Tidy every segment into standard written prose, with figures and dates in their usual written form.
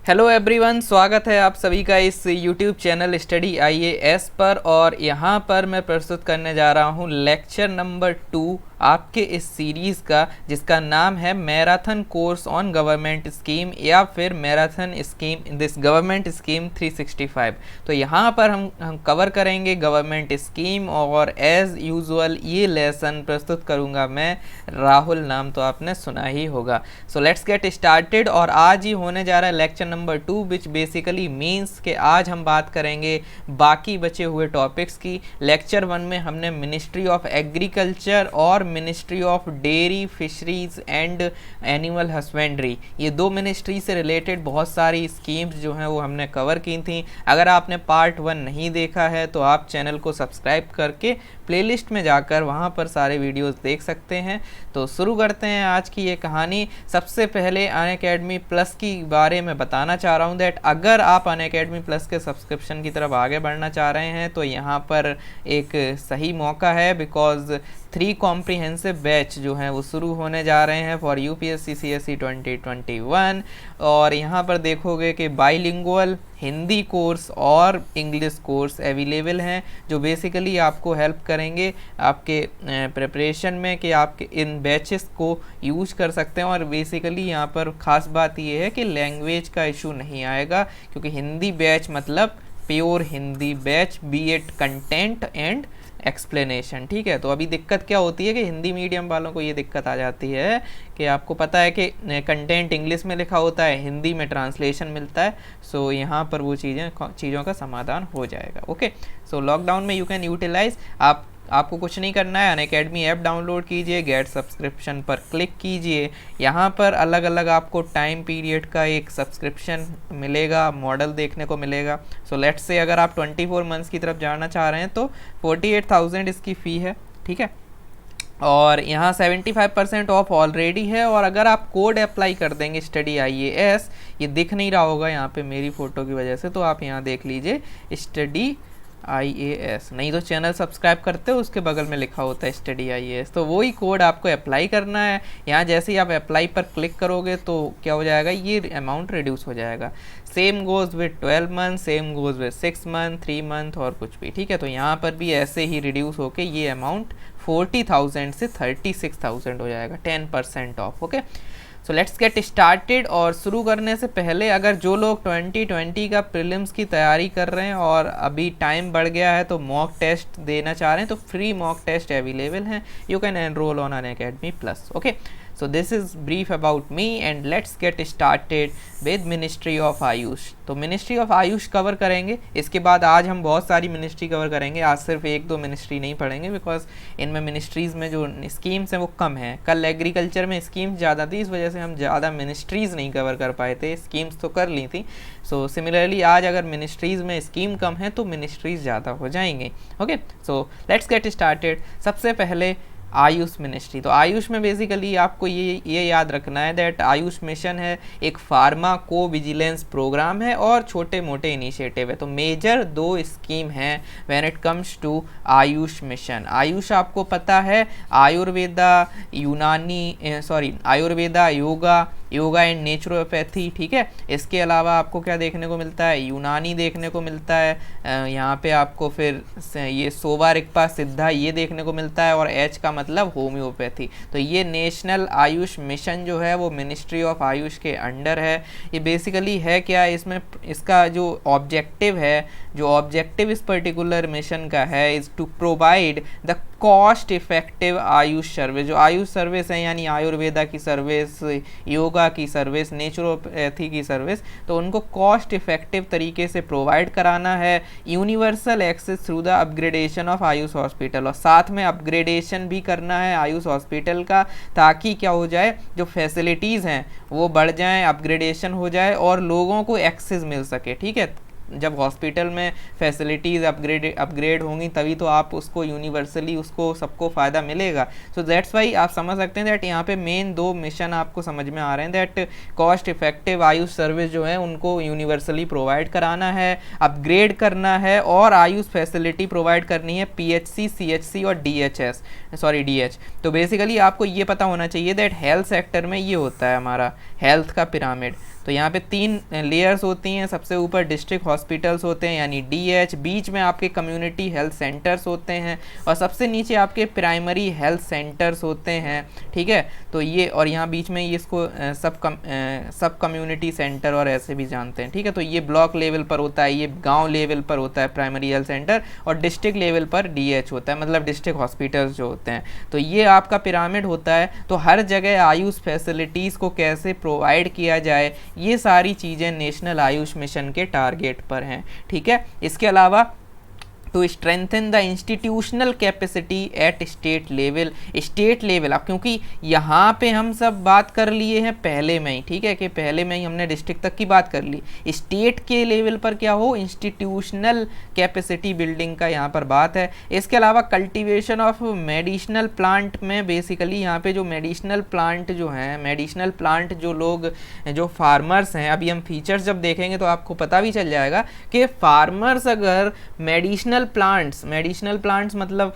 Hello everyone, स्वागत है आप सभी का इस यूट्यूब चैनल स्टडी आईएएस पर। और यहाँ पर मैं प्रस्तुत करने जा रहा हूँ लेक्चर नंबर 2 आपके इस सीरीज़ का, जिसका नाम है marathon course on government scheme या फिर marathon scheme this government scheme 365। तो यहाँ पर हम कवर करेंगे गवर्नमेंट स्कीम, और एज़ यूजुअल ये लेसन प्रस्तुत करूँगा मैं, राहुल। नाम तो आपने सुना ही होगा। So let's get started. और आज ही होने जा रहा है lecture number 2, which basically means कि आज हम बात करेंगे बाकी बचे हुए टॉपिक्स की। लेक्चर 1 में हमने मिनिस्ट्री ऑफ एग्रीकल्चर और ministry of dairy, fisheries and animal husbandry, ये दो मिनिस्ट्री से रिलेटेड बहुत सारी स्कीम्स जो हैं वो हमने कवर की थी। अगर आपने पार्ट 1 नहीं देखा है तो आप चैनल को सब्सक्राइब करके प्लेलिस्ट में जाकर वहाँ पर सारे वीडियोस देख सकते हैं। तो शुरू करते हैं आज की ये कहानी। सबसे पहले अनअकैडमी प्लस की बारे में बताना चाह रहा हूँ दैट अगर आप अनअकैडमी प्लस के सब्सक्रिप्शन की तरफ आगे बढ़ना चाह रहे हैं तो यहाँ पर एक सही मौका है, बिकॉज 3 कॉम्प्रिहेंसिव बैच जो हैं वो शुरू होने जा रहे हैं फॉर यूपीएससी सीएसई 2021। और यहाँ पर देखोगे कि बाइलिंगुअल हिंदी कोर्स और इंग्लिश कोर्स अवेलेबल हैं, जो बेसिकली आपको हेल्प करेंगे आपके प्रिपरेशन में कि आप इन बैचेस को यूज कर सकते हैं। और बेसिकली यहाँ पर ख़ास बात ये है कि लैंग्वेज का इशू नहीं आएगा, क्योंकि हिंदी बैच मतलब pure Hindi batch, B it content and explanation. ठीक है, तो अभी दिक्कत क्या होती है कि हिंदी मीडियम वालों को ये दिक्कत आ जाती है कि आपको पता है कि कंटेंट इंग्लिश में लिखा होता है, हिंदी में ट्रांसलेशन मिलता है। सो यहाँ पर वो चीज़ों का समाधान हो जाएगा। ओके, सो लॉकडाउन में यू कैन यूटिलाइज। आपको कुछ नहीं करना है, अनअकैडमी ऐप डाउनलोड कीजिए, गेट सब्सक्रिप्शन पर क्लिक कीजिए। यहाँ पर अलग अलग आपको टाइम पीरियड का एक सब्सक्रिप्शन मिलेगा, मॉडल देखने को मिलेगा। सो लेट्स से अगर आप 24 मंथ्स की तरफ जाना चाह रहे हैं तो 48,000 इसकी फ़ी है। ठीक है, और यहाँ 75% ऑफ ऑलरेडी है। और अगर आप कोड अप्लाई कर देंगे स्टडी आईएएस, ये दिख नहीं रहा होगा यहाँ पे मेरी फ़ोटो की वजह से, तो आप यहाँ देख लीजिए स्टडी आईएएस, नहीं तो चैनल सब्सक्राइब करते हो उसके बगल में लिखा होता है स्टडी आईएएस, तो वही कोड आपको अप्लाई करना है। यहाँ जैसे ही आप अप्लाई पर क्लिक करोगे तो क्या हो जाएगा, ये अमाउंट रिड्यूस हो जाएगा। Same goes with 12 month, same goes with 6 month, 3 month और कुछ भी। ठीक है, तो यहाँ पर भी ऐसे ही रिड्यूस होके ये अमाउंट 40,000 से 36,000 हो जाएगा, 10% of. Okay, so let's get started. और शुरू करने से पहले अगर जो लोग 2020 का प्रीलिम्स की तैयारी कर रहे हैं और अभी टाइम बढ़ गया है तो मॉक टेस्ट देना चाह रहे हैं, तो फ्री मॉक टेस्ट अवेलेबल हैं, you can enrol on Unacademy plus. Okay, so this is brief about me and let's get started with ministry of Ayush. तो मिनिस्ट्री ऑफ आयुष कवर करेंगे, इसके बाद आज हम बहुत सारी मिनिस्ट्री कवर करेंगे। आज सिर्फ 1-2 मिनिस्ट्री नहीं पढ़ेंगे, बिकॉज इनमें मिनिस्ट्रीज़ में जो स्कीम्स हैं वो कम हैं। कल एग्रीकल्चर में स्कीम्स ज़्यादा थी, इस वजह से हम ज़्यादा मिनिस्ट्रीज़ नहीं कवर कर पाए थे, स्कीम्स तो कर ली थी। सो सिमिलरली आज अगर मिनिस्ट्रीज़ में स्कीम कम है तो मिनिस्ट्रीज़ ज़्यादा हो जाएंगे। Okay, so let's get started. सबसे पहले आयुष मिनिस्ट्री। तो आयुष में बेसिकली आपको ये याद रखना है दैट आयुष मिशन है, एक फार्मा को विजिलेंस प्रोग्राम है और छोटे मोटे इनिशिएटिव है। तो मेजर 2 स्कीम हैं when it comes to Ayush mission. Ayush आपको पता है आयुर्वेदा, आयुर्वेदा, योगा एंड नेचुरोपैथी। ठीक है, इसके अलावा आपको क्या देखने को मिलता है, यूनानी देखने को मिलता है। यहाँ पे आपको फिर ये सोवा रिक्पा सिद्धा ये देखने को मिलता है, और एच का मतलब होम्योपैथी। तो ये नेशनल आयुष मिशन जो है वो मिनिस्ट्री ऑफ आयुष के अंडर है। ये बेसिकली है क्या, इसमें इसका जो ऑब्जेक्टिव है, जो ऑब्जेक्टिव इस पर्टिकुलर मिशन का है, is to provide the cost effective Ayush service. जो आयुष सर्विस है यानी आयुर्वेदा की सर्विस, योगा की सर्विस, नेचुरोपैथी की सर्विस, तो उनको कॉस्ट इफेक्टिव तरीके से प्रोवाइड कराना है। Universal access through the upgradation of Ayush hospital, और साथ में अपग्रेडेशन भी करना है आयुष हॉस्पिटल का, ताकि क्या हो जाए, जो फैसिलिटीज़ हैं वो बढ़ जाएं, अपग्रेडेशन हो जाए और लोगों को एक्सेस मिल सके। ठीक है, जब हॉस्पिटल में फैसिलिटीज़ अपग्रेड होंगी तभी तो आप उसको यूनिवर्सली उसको सबको फ़ायदा मिलेगा। सो दैट्स वाई आप समझ सकते हैं दैट यहाँ पे मेन 2 मिशन आपको समझ में आ रहे हैं that cost effective Ayush service जो है उनको यूनिवर्सली प्रोवाइड कराना है, अपग्रेड करना है और आयुष फैसिलिटी प्रोवाइड करनी है पीएचसी, सीएचसी और डीएच। तो बेसिकली आपको ये पता होना चाहिए दैट हेल्थ सेक्टर में ये होता है हमारा हेल्थ का पिरामिड। तो यहाँ पे 3 लेयर्स होती हैं। सबसे ऊपर डिस्ट्रिक्ट हॉस्पिटल्स होते हैं यानी DH, बीच में आपके कम्युनिटी हेल्थ सेंटर्स होते हैं और सबसे नीचे आपके प्राइमरी हेल्थ सेंटर्स होते हैं, ठीक है। तो ये और यहाँ बीच में ये इसको सब कम्युनिटी सेंटर और ऐसे भी जानते हैं, ठीक है। तो ये ब्लॉक लेवल पर होता है, ये गांव लेवल पर होता है प्राइमरी हेल्थ सेंटर, और डिस्ट्रिक्ट लेवल पर DH होता है, मतलब डिस्ट्रिक्ट हॉस्पिटल्स जो होते हैं। तो ये आपका पिरामिड होता है। तो हर जगह आयुष फैसिलिटीज़ को कैसे प्रोवाइड किया जाए, ये सारी चीज़ें नेशनल आयुष मिशन के टारगेट पर हैं, ठीक है। इसके अलावा to strengthen the institutional capacity at state level. अब क्योंकि यहाँ पे हम सब बात कर लिए हैं पहले में ही, ठीक है, कि पहले में ही हमने डिस्ट्रिक्ट तक की बात कर ली। स्टेट के लेवल पर क्या हो, इंस्टीट्यूशनल कैपेसिटी बिल्डिंग का यहाँ पर बात है। इसके अलावा कल्टीवेशन ऑफ मेडिसिनल प्लांट में बेसिकली यहाँ पे जो मेडिसिनल प्लांट जो हैं, मेडिसिनल प्लांट जो लोग जो फार्मर्स हैं, अभी हम फीचर्स जब देखेंगे तो आपको पता भी चल जाएगा कि फार्मर्स अगर मेडिसिनल प्लांट्स मतलब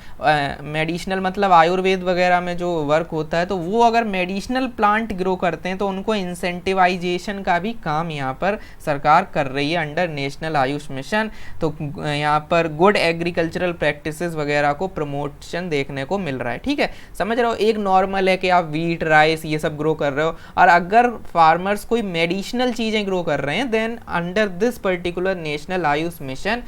मेडिसिनल मतलब आयुर्वेद वगैरह में जो वर्क होता है, तो वो अगर मेडिसिनल प्लांट ग्रो करते हैं तो उनको इंसेंटिवाइजेशन का भी काम यहाँ पर सरकार कर रही है अंडर नेशनल आयुष मिशन। तो यहाँ पर गुड एग्रीकल्चरल प्रैक्टिसेस वगैरह को प्रमोशन देखने को मिल रहा है, ठीक है। समझ रहे हो, एक नॉर्मल है कि आप वीट, राइस ये सब ग्रो कर रहे हो, और अगर फार्मर्स कोई मेडिसिनल चीज़ें ग्रो कर रहे हैं, then under this particular national Ayush mission,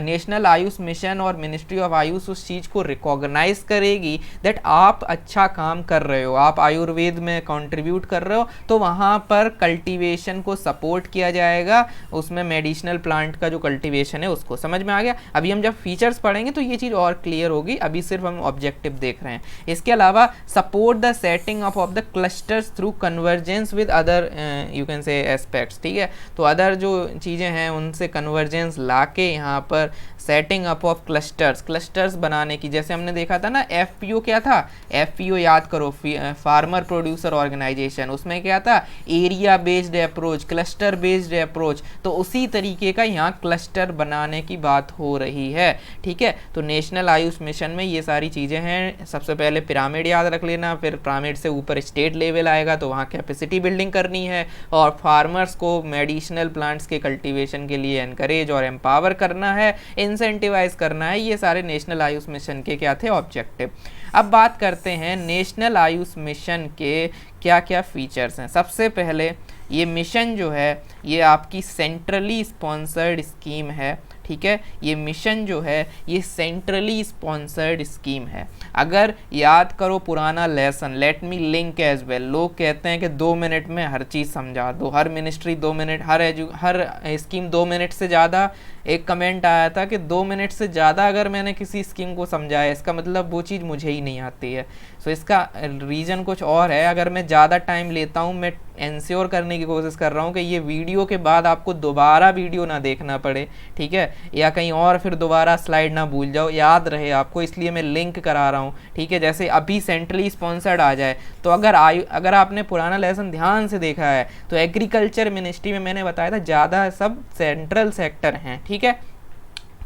national Ayush mission और मिनिस्ट्री ऑफ आयुष उस चीज़ को रिकॉग्नाइज करेगी दैट आप अच्छा काम कर रहे हो, आप आयुर्वेद में कंट्रीब्यूट कर रहे हो, तो वहाँ पर कल्टीवेशन को सपोर्ट किया जाएगा, उसमें मेडिसिनल प्लांट का जो कल्टीवेशन है उसको। समझ में आ गया। अभी हम जब फीचर्स पढ़ेंगे तो ये चीज़ और क्लियर होगी, अभी सिर्फ हम ऑब्जेक्टिव देख रहे हैं। इसके अलावा support the setting of the clusters through convergence with other you can से एस्पेक्ट्स, ठीक है। तो अदर जो चीज़ें हैं उनसे कन्वर्जेंस ला के यहाँ पर सेटिंग अप ऑफ क्लस्टर्स बनाने की, जैसे हमने देखा था ना FPO क्या था, FPO याद करो, फार्मर प्रोड्यूसर ऑर्गेनाइजेशन, उसमें क्या था, area based approach, cluster based approach. तो उसी तरीके का यहाँ क्लस्टर बनाने की बात हो रही है, ठीक है। तो नेशनल आयुष मिशन में ये सारी चीज़ें हैं। सबसे पहले पिरामिड याद रख लेना, फिर पिरामिड से ऊपर स्टेट लेवल आएगा तो वहाँ कैपेसिटी बिल्डिंग करनी है, और फार्मर्स को मेडिसिनल प्लांट्स के कल्टीवेशन के लिए एनकरेज और एम्पावर करना है, इंसेंटिवाइज करना है। ये सारे नेशनल आयुष मिशन के क्या थे, ऑब्जेक्टिव। अब बात करते हैं नेशनल आयुष मिशन के क्या क्या फीचर्स हैं। सबसे पहले ये मिशन जो है ये आपकी सेंट्रली स्पॉन्सर्ड स्कीम है, ठीक है। ये मिशन जो है ये सेंट्रली स्पॉन्सर्ड स्कीम है। अगर याद करो पुराना lesson, let me link as well, लोग कहते हैं कि 2 मिनट में हर चीज़ समझा दो, हर मिनिस्ट्री 2 मिनट, हर स्कीम 2 मिनट से ज़्यादा। एक कमेंट आया था कि 2 मिनट से ज़्यादा अगर मैंने किसी स्कीम को समझाया, इसका मतलब वो चीज़ मुझे ही नहीं आती है। सो इसका रीज़न कुछ और है। अगर मैं ज़्यादा टाइम लेता हूँ, मैं इंश्योर करने की कोशिश कर रहा हूँ कि ये वीडियो के बाद आपको दोबारा वीडियो ना देखना पड़े, ठीक है, या कहीं और फिर दोबारा स्लाइड ना भूल जाओ, याद रहे आपको, इसलिए मैं लिंक करा रहा हूँ, ठीक है। जैसे अभी सेंट्रली स्पॉन्सर्ड आ जाए, तो अगर आपने पुराना लेसन ध्यान से देखा है तो एग्रीकल्चर मिनिस्ट्री में मैंने बताया था ज़्यादा सब सेंट्रल सेक्टर हैं, ठीक है।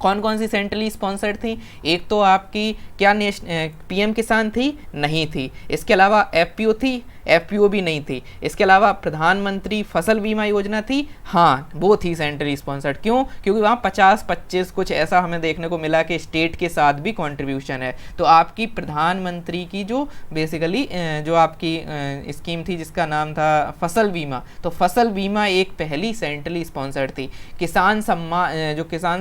कौन कौन सी सेंट्रली स्पॉन्सर्ड थी, एक तो आपकी क्या PM किसान थी, नहीं थी। इसके अलावा FPO थी, FPO भी नहीं थी। इसके अलावा प्रधानमंत्री फसल बीमा योजना थी, हाँ वो थी सेंट्रली स्पॉन्सर्ड। क्यों? क्योंकि वहाँ 50-25 कुछ ऐसा हमें देखने को मिला कि स्टेट के साथ भी कंट्रीब्यूशन है। तो आपकी प्रधानमंत्री की जो बेसिकली जो आपकी स्कीम थी जिसका नाम था फसल बीमा, तो फसल बीमा एक पहली सेंट्रली स्पॉन्सर्ड थी। किसान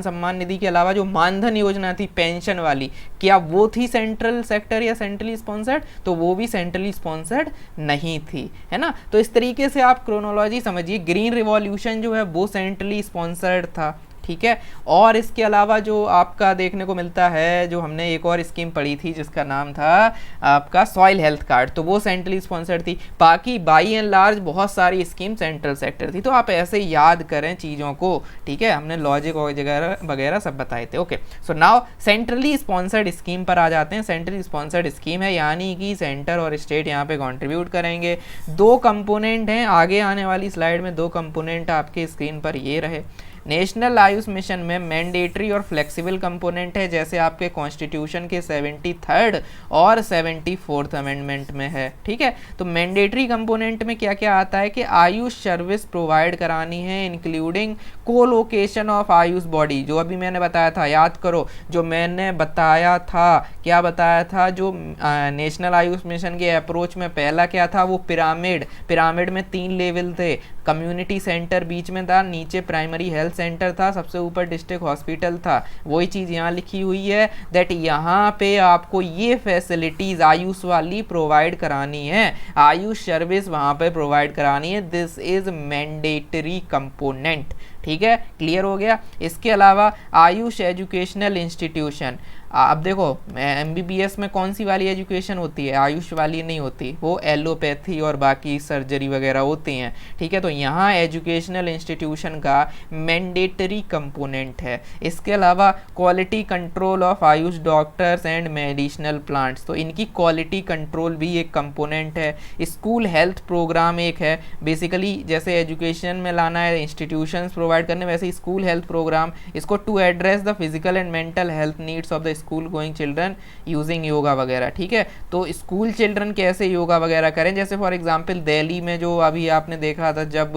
सम्मान निधि के अलावा जो मानधन योजना थी पेंशन वाली, क्या वो थी सेंट्रल सेक्टर या सेंट्रली स्पॉन्सर्ड? तो वो भी सेंट्रली स्पॉन्सर्ड नहीं थी, है ना। तो इस तरीके से आप क्रोनोलॉजी समझिए। ग्रीन रिवॉल्यूशन जो है वो सेंट्रली स्पॉन्सर्ड था, ठीक है। और इसके अलावा जो आपका देखने को मिलता है, जो हमने एक और स्कीम पढ़ी थी जिसका नाम था आपका सॉइल हेल्थ कार्ड, तो वो सेंट्रली स्पॉन्सर्ड थी। बाकी बाई एंड लार्ज बहुत सारी स्कीम सेंट्रल सेक्टर थी। तो आप ऐसे याद करें चीज़ों को, ठीक है। हमने लॉजिक वगैरह सब बताए थे। Okay, so now centrally sponsored scheme पर आ जाते हैं। सेंट्रली स्पॉन्सर्ड स्कीम है यानी कि सेंटर और स्टेट यहाँ पे कॉन्ट्रीब्यूट करेंगे। 2 कंपोनेंट हैं, आगे आने वाली स्लाइड में 2 कंपोनेंट आपके स्क्रीन पर ये रहे। नेशनल आयुष मिशन में मैंडेटरी और फ्लेक्सिबल कंपोनेंट है, जैसे आपके कॉन्स्टिट्यूशन के 73rd और 74th अमेंडमेंट में है। ठीक है, तो मैंडेटरी कंपोनेंट में क्या क्या आता है कि आयुष सर्विस प्रोवाइड करानी है, including colocation of Ayush body, जो अभी मैंने बताया था, याद करो जो मैंने बताया था, क्या बताया था, जो नेशनल आयुष मिशन के अप्रोच में पहला क्या था, वो पिरामिड में 3 लेवल थे। कम्युनिटी सेंटर बीच में था, नीचे प्राइमरी हेल्थ सेंटर था, सबसे ऊपर डिस्ट्रिक्ट हॉस्पिटल था। वही चीज़ यहाँ लिखी हुई है दैट यहाँ पे आपको ये फैसिलिटीज़ आयुष वाली प्रोवाइड करानी है, आयुष सर्विस वहाँ पे प्रोवाइड करानी है। This is mandatory component. ठीक है, क्लियर हो गया। इसके अलावा आयुष एजुकेशनल इंस्टीट्यूशन, अब देखो MBBS में कौन सी वाली एजुकेशन होती है, आयुष वाली नहीं होती, वो एलोपैथी और बाकी सर्जरी वगैरह होती हैं। ठीक है, तो यहाँ एजुकेशनल इंस्टीट्यूशन का मैंडेटरी कंपोनेंट है। इसके अलावा quality control of Ayush doctors and medicinal plants, तो इनकी क्वालिटी कंट्रोल भी एक कंपोनेंट है। स्कूल हेल्थ प्रोग्राम एक है, बेसिकली जैसे एजुकेशन में लाना है, इंस्टीट्यूशंस प्रोवाइड करने, वैसे स्कूल हेल्थ प्रोग्राम, इसको to address the physical and mental health needs of the school going children using yoga वगैरह। ठीक है, तो स्कूल चिल्ड्रन कैसे योगा वगैरह करें, जैसे फॉर एग्जांपल दिल्ली में जो अभी आपने देखा था जब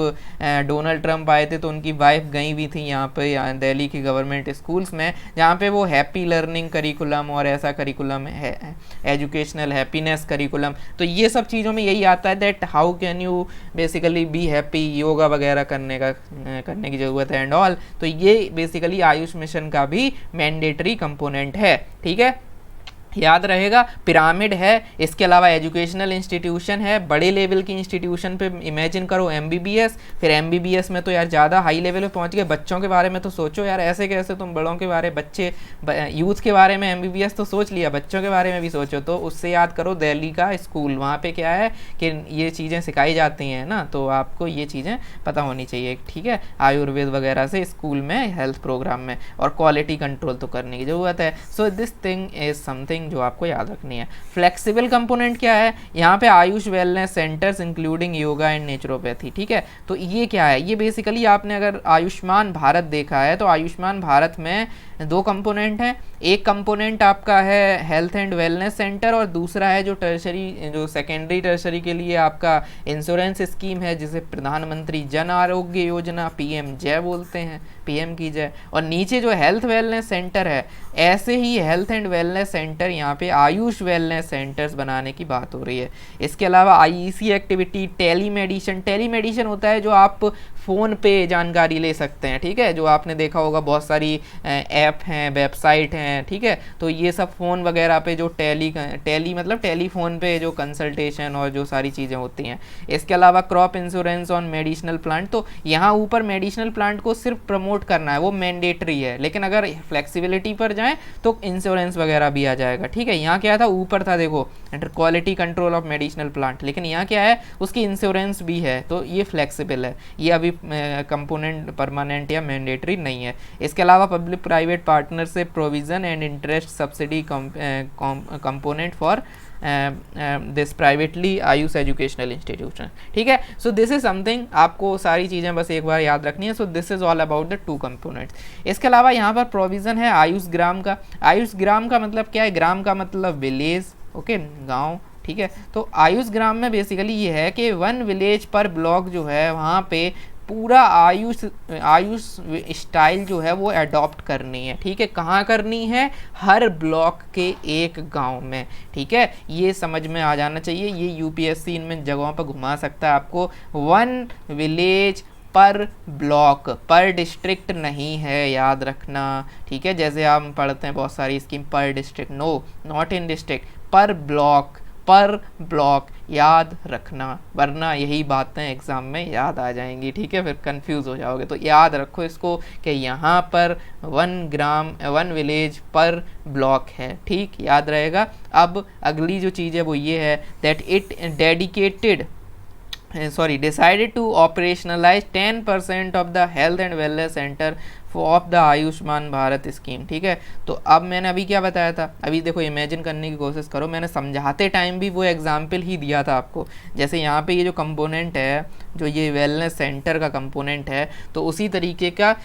डोनाल्ड ट्रंप आए थे, तो उनकी वाइफ गई हुई थी यहाँ पे दिल्ली की गवर्नमेंट स्कूल्स में, जहाँ पे वो हैप्पी लर्निंग करिकुलम और ऐसा करिकुलम है, एजुकेशनल हैप्पीनेस करिकुलम। तो ये सब चीज़ों में यही आता है that how can you basically be happy, yoga वगैरह करने की ज़रूरत है एंड ऑल। तो ये बेसिकली आयुष मिशन का भी मैंडेटरी कंपोनेंट है। ठीक है, याद रहेगा। पिरामिड है, इसके अलावा एजुकेशनल इंस्टीट्यूशन है, बड़े लेवल की इंस्टीट्यूशन पे इमेजिन करो MBBS, फिर MBBS में तो यार ज़्यादा हाई लेवल पे पहुंच गए। बच्चों के बारे में तो सोचो यार, ऐसे कैसे तुम बड़ों के बारे, बच्चे यूथ के बारे में MBBS तो सोच लिया, बच्चों के बारे में भी सोचो। तो उससे याद करो दिल्ली का स्कूल, वहाँ पे क्या है कि ये चीज़ें सिखाई जाती हैं ना, तो आपको ये चीज़ें पता होनी चाहिए। ठीक है, आयुर्वेद वगैरह से स्कूल में, हेल्थ प्रोग्राम में, और क्वालिटी कंट्रोल तो करने की ज़रूरत है। So this thing is something जो आपको याद रखनी है। फ्लेक्सिबल कंपोनेंट क्या है, यहाँ पे Ayush wellness centres including yoga and naturopathy. ठीक है, तो ये क्या है, ये बेसिकली आपने अगर आयुष्मान भारत देखा है, तो आयुष्मान भारत में 2 कंपोनेंट हैं। एक कंपोनेंट आपका है हेल्थ एंड वेलनेस सेंटर, और दूसरा है जो टर्शरी, जो सेकेंडरी टर्शरी के लिए आपका इंश्योरेंस स्कीम है, जिसे प्रधानमंत्री जन आरोग्य योजना, PM जय बोलते हैं, PM की जय। और नीचे जो हेल्थ वेलनेस सेंटर है, ऐसे ही हेल्थ एंड वेलनेस सेंटर यहाँ पे आयुष वेलनेस सेंटर्स बनाने की बात हो रही है। इसके अलावा IEC एक्टिविटी, टेलीमेडिसिन होता है जो आप फ़ोन पे जानकारी ले सकते हैं। ठीक है, जो आपने देखा होगा बहुत सारी ऐप हैं, वेबसाइट हैं। ठीक है, तो ये सब फ़ोन वगैरह पे जो टेली मतलब टेलीफोन पे जो कंसल्टेशन और जो सारी चीज़ें होती हैं। इसके अलावा crop insurance on medicinal plant, तो यहाँ ऊपर मेडिसिनल प्लांट को सिर्फ प्रमोट करना है, वो मैंडेटरी है, लेकिन अगर फ्लेक्सिबिलिटी पर जाएँ तो इंश्योरेंस वगैरह भी आ जाएगा। ठीक है, यहाँ क्या था, ऊपर था देखो quality control of medicinal plant, लेकिन यहाँ क्या है, उसकी इंश्योरेंस भी है, तो ये फ्लेक्सिबल है, ये अभी कंपोनेंट परमानेंट या मैंडेटरी नहीं है। इसके अलावा public private partnership provision and interest subsidy component for this privately Ayush educational institution. ठीक है, सो दिस इज समथिंग, आपको सारी चीज़ें बस एक बार याद रखनी है। So this is all about the 2 components. इसके अलावा यहाँ पर प्रोविज़न है आयुष ग्राम का। आयुष ग्राम का मतलब क्या है, ग्राम का मतलब विलेज, ओके, गाँव। ठीक है, तो आयुष ग्राम में बेसिकली ये है कि 1 विलेज पर ब्लॉक जो है, वहाँ पे पूरा आयुष स्टाइल जो है वो अडॉप्ट करनी है। ठीक है, कहाँ करनी है, हर ब्लॉक के एक गांव में। ठीक है, ये समझ में आ जाना चाहिए, ये UPSC इनमें जगहों पर घुमा सकता है आपको। 1 विलेज पर ब्लॉक, पर डिस्ट्रिक्ट नहीं है, याद रखना। ठीक है, जैसे हम पढ़ते हैं बहुत सारी स्कीम पर district, no, not in district, पर ब्लॉक याद रखना, वरना यही बातें एग्ज़ाम में याद आ जाएंगी। ठीक है, फिर कंफ्यूज हो जाओगे, तो याद रखो इसको कि यहाँ पर 1 विलेज पर ब्लॉक है। ठीक, याद रहेगा। अब अगली जो चीज़ है वो ये है that it decided to operationalize 10% of the health and wellness center of the Ayushman Bharat scheme. ठीक है, तो अब मैंने अभी क्या बताया था, अभी देखो इमेजिन करने की कोशिश करो, मैंने समझाते टाइम भी वो एग्जाम्पल ही दिया था आपको। जैसे यहाँ पे ये जो कंपोनेंट है, जो ये वेलनेस सेंटर का कंपोनेंट है, तो उसी तरीके का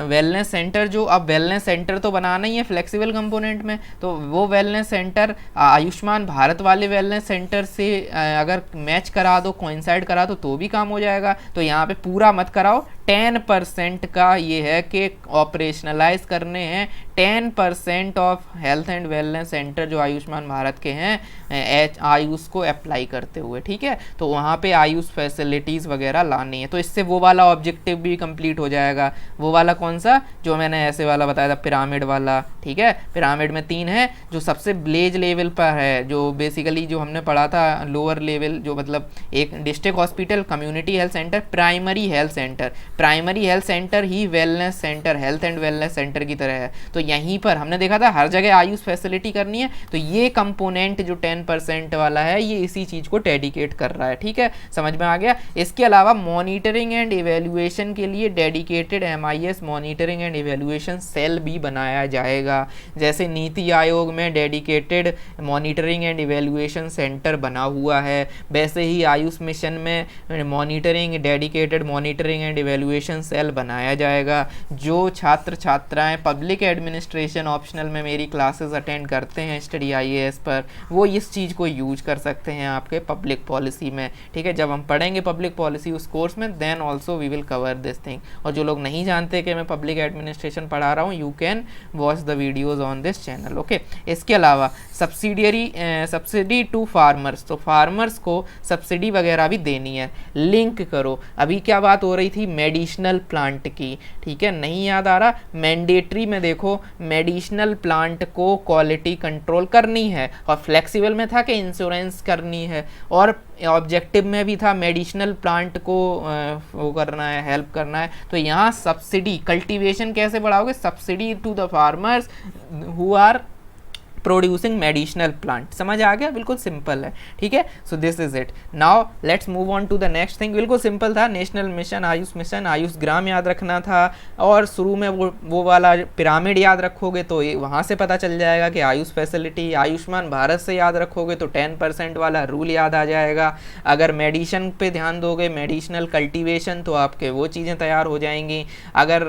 वेलनेस सेंटर, जो अब वेलनेस सेंटर तो बनाना ही है फ्लेक्सिबल कंपोनेंट में, तो वो वेलनेस सेंटर आयुष्मान भारत वाले वेलनेस सेंटर से अगर मैच करा दो, कोइंसाइड करा दो, तो भी काम हो जाएगा। तो यहाँ पे पूरा मत कराओ, 10% का ये है कि ऑपरेशनलाइज करने हैं 10% of health and wellness centre जो आयुष्मान भारत के हैं आयुष को अप्लाई करते हुए। ठीक है, तो वहाँ पे आयुष फैसिलिटीज़ वगैरह लानी है, तो इससे वो वाला ऑब्जेक्टिव भी कंप्लीट हो जाएगा। वो वाला कौन सा, जो मैंने ऐसे वाला बताया था, पिरामिड वाला। ठीक है, पिरामिड में 3 है, जो सबसे ब्लेज लेवल पर है, जो बेसिकली जो हमने पढ़ा था लोअर लेवल, जो मतलब एक district hospital, community health centre, primary health centre. Primary health centre he wellness centre, health and wellness centre की तरह है। तो यहीं पर हमने देखा था हर जगह आयुष फैसिलिटी करनी है, तो ये कंपोनेंट जो 10% वाला है ये इसी चीज़ को डेडिकेट कर रहा है। ठीक है, समझ में आ गया। इसके अलावा मॉनिटरिंग एंड इवेल्युएशन के लिए dedicated MIS monitoring and evaluation cell भी बनाया जाएगा। जैसे नीति आयोग में dedicated monitoring and evaluation centre बना हुआ है, वैसे ही आयुष मिशन में monitoring, dedicated monitoring and evaluation cell बनाया जाएगा। जो छात्र छात्राएं पब्लिक एडमिनिस्ट्रेशन ऑप्शनल में मेरी क्लासेस अटेंड करते हैं स्टडी IAS पर, वो इस चीज़ को यूज कर सकते हैं आपके पब्लिक पॉलिसी में। ठीक है, जब हम पढ़ेंगे पब्लिक पॉलिसी उस कोर्स में, then also we will cover this thing. और जो लोग नहीं जानते कि मैं पब्लिक एडमिनिस्ट्रेशन पढ़ा रहा हूँ, you can watch the videos on this channel. Okay, इसके अलावा सब्सिडी टू फार्मर्स, तो फार्मर्स को सब्सिडी वगैरह भी देनी है। लिंक करो, अभी क्या बात हो रही थी, मेडिसिनल प्लांट की। ठीक है, नहीं याद आ रहा, मैंडेटरी में देखो मेडिसिनल प्लांट को क्वालिटी कंट्रोल करनी है, और फ्लेक्सिबल में था कि इंश्योरेंस करनी है, और ऑब्जेक्टिव में भी था मेडिसिनल प्लांट को वो करना है, हेल्प करना है। तो यहाँ सब्सिडी, कल्टीवेशन कैसे बढ़ाओगे, subsidy to the farmers who are producing medicinal plant. समझ आ गया, बिल्कुल सिंपल है। ठीक है, so this is it. Now let's move on to the next thing. बिल्कुल सिंपल था, नेशनल मिशन, आयुष ग्राम याद रखना था, और शुरू में वो वाला पिरामिड याद रखोगे तो वहाँ से पता चल जाएगा कि आयुष फैसिलिटी। आयुष्मान भारत से याद रखोगे तो 10% वाला रूल याद आ जाएगा। अगर मेडिसिन पे ध्यान दोगे, मेडिसिनल कल्टीवेशन, तो आपके वो चीज़ें तैयार हो जाएंगी। अगर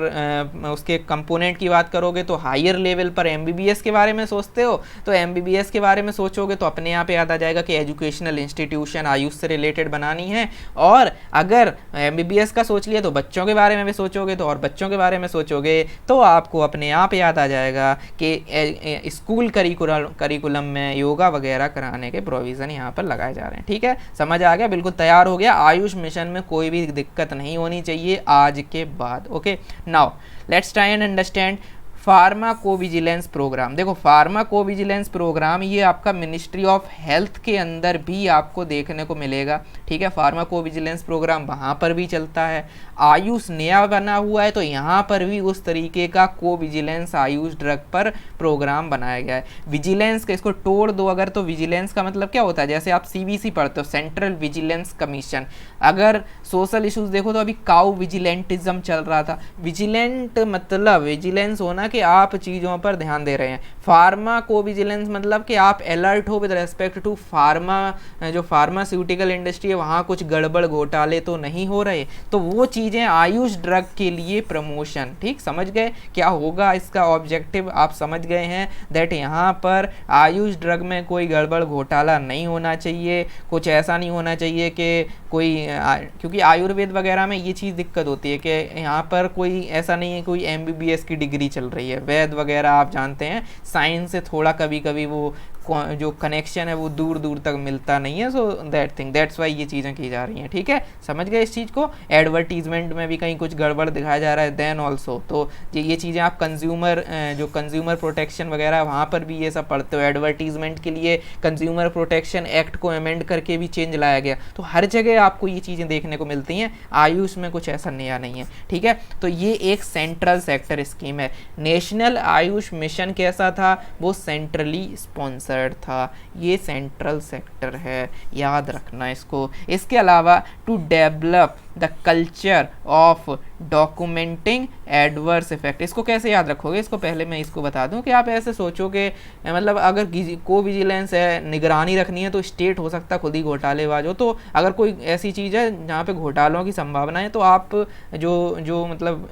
उसके कंपोनेंट की बात करोगे तो हायर लेवल पर MBBS के बारे में सोचते हो, तो MBBS के बारे में सोचोगे तो अपने आप याद आ जाएगा कि एजुकेशनल इंस्टीट्यूशन आयुष से रिलेटेड बनानी है। और अगर MBBS का सोच लिया तो बच्चों के बारे में भी सोचोगे, तो और बच्चों के बारे में सोचोगे तो आपको अपने आप याद आ जाएगा कि स्कूल करिकुलम में योगा वगैरह कराने के प्रोविज़न यहाँ पर लगाए जा रहे हैं। ठीक है, समझ आ गया, बिल्कुल तैयार हो गया। आयुष मिशन में कोई भी दिक्कत नहीं होनी चाहिए आज के बाद। Okay, now let's try and understand pharmacovigilance programme. देखो फार्माकोविजिलेंस प्रोग्राम ये आपका मिनिस्ट्री ऑफ हेल्थ के अंदर भी आपको देखने को मिलेगा। ठीक है, फार्माकोविजिलेंस प्रोग्राम वहाँ पर भी चलता है। आयुष नया बना हुआ है तो यहाँ पर भी उस तरीके का कोविजिलेंस आयुष ड्रग पर प्रोग्राम बनाया गया है। विजिलेंस का इसको तोड़ दो अगर, तो विजिलेंस का मतलब क्या होता है, जैसे आप CVC पढ़ते हो, सेंट्रल विजिलेंस कमीशन। अगर सोशल इश्यूज देखो तो अभी काउ विजिलेंटिज्म चल रहा था। विजिलेंट मतलब विजिलेंस होना कि आप चीज़ों पर ध्यान दे रहे हैं। फार्माकोविजिलेंस मतलब कि आप अलर्ट हो विद रेस्पेक्ट टू फार्मा, जो फार्मास्यूटिकल इंडस्ट्री है वहाँ कुछ गड़बड़ घोटाले तो नहीं हो रहे, तो वो चीज़ें आयुष ड्रग के लिए प्रमोशन। ठीक, समझ गए क्या होगा इसका ऑब्जेक्टिव, आप समझ गए हैं दैट यहाँ पर आयुष ड्रग में कोई गड़बड़ घोटाला नहीं होना चाहिए, कुछ ऐसा नहीं होना चाहिए कि कोई क्योंकि आयुर्वेद वगैरह में ये चीज़ दिक्कत होती है कि यहाँ पर कोई ऐसा नहीं है कोई MBBS की डिग्री चल रही है। वैद वगैरह आप जानते हैं साइंस से थोड़ा कभी कभी वो जो कनेक्शन है वो दूर दूर तक मिलता नहीं है। सो दैट्स वाई ये चीज़ें की जा रही हैं। ठीक है, समझ गए इस चीज़ को। एडवर्टीजमेंट में भी कहीं कुछ गड़बड़ दिखाया जा रहा है देन ऑल्सो, तो ये चीज़ें आप जो कंज्यूमर प्रोटेक्शन वगैरह वहाँ पर भी ये सब पढ़ते हो। एडवर्टीजमेंट के लिए कंज्यूमर प्रोटेक्शन एक्ट को अमेंड करके भी चेंज लाया गया, तो हर जगह आपको ये चीज़ें देखने को मिलती हैं। आयुष में कुछ ऐसा नया नहीं है। ठीक है, तो ये एक सेंट्रल सेक्टर स्कीम है। नेशनल आयुष मिशन कैसा था, वो सेंट्रली स्पॉन्सर्ड था, ये सेंट्रल सेक्टर है, याद रखना इसको। इसके अलावा to develop the culture of documenting adverse effect. इसको कैसे याद रखोगे, इसको पहले मैं इसको बता दूं कि आप ऐसे सोचो कि मतलब अगर को विजिलेंस है, निगरानी रखनी है, तो स्टेट हो सकता है खुद ही घोटालेबाज हो। तो अगर कोई ऐसी चीज़ है जहाँ पे घोटालों की संभावना है, तो आप जो मतलब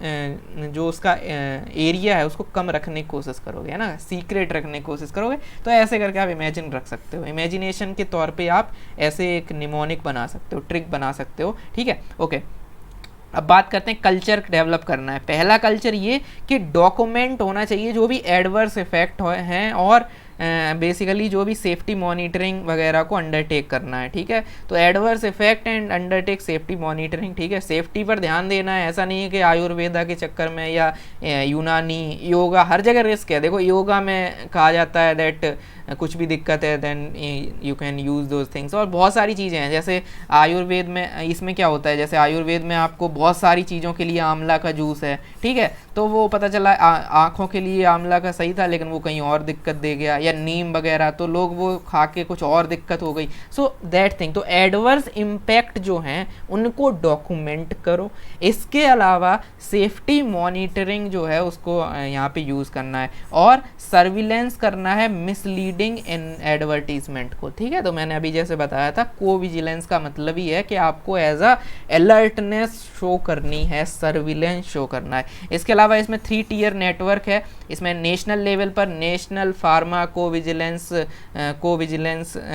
जो उसका एरिया है उसको कम रखने की कोशिश करोगे, है ना, सीक्रेट रखने की कोशिश करोगे। तो ऐसे करके आप इमेजिन रख सकते हो, इमेजिनेशन के तौर पे आप ऐसे एक निमोनिक बना सकते हो, ट्रिक बना सकते हो, ठीक है, ओके। अब बात करते हैं कल्चर डेवलप करना है। पहला कल्चर ये कि डॉक्यूमेंट होना चाहिए जो भी एडवर्स इफेक्ट हैं और बेसिकली जो भी सेफ्टी मॉनिटरिंग वगैरह को अंडरटेक करना है, ठीक है। तो adverse effect and undertake safety monitoring, ठीक है। सेफ्टी पर ध्यान देना है, ऐसा नहीं है कि आयुर्वेदा के चक्कर में या यूनानी योगा, हर जगह रिस्क है। देखो योगा में कहा जाता है दैट कुछ भी दिक्कत है then you can use those things, और बहुत सारी चीज़ें हैं। जैसे आयुर्वेद में इसमें क्या होता है, जैसे आयुर्वेद में आपको बहुत सारी चीज़ों के लिए आंवला का जूस है, ठीक है, तो वो पता चला आँखों के लिए आंवला का सही था लेकिन वो कहीं और दिक्कत दे गया, या नीम वगैरह, तो लोग वो खा के कुछ और दिक्कत हो गई। सो दैट थिंग, तो एडवर्स इम्पैक्ट जो हैं उनको डॉक्यूमेंट करो। इसके अलावा सेफ्टी मॉनिटरिंग जो है उसको यहाँ पे यूज़ करना है, और सर्विलेंस करना है मिसलीडिंग इन एडवर्टीजमेंट को, ठीक है। तो मैंने अभी जैसे बताया था, को विजिलेंस का मतलब ही है कि आपको एज अ अलर्टनेस शो करनी है, सर्विलेंस शो करना है। इसके अलावा इसमें 3 टियर नेटवर्क है। इसमें नेशनल लेवल पर नेशनल फार्मा को विजिलेंस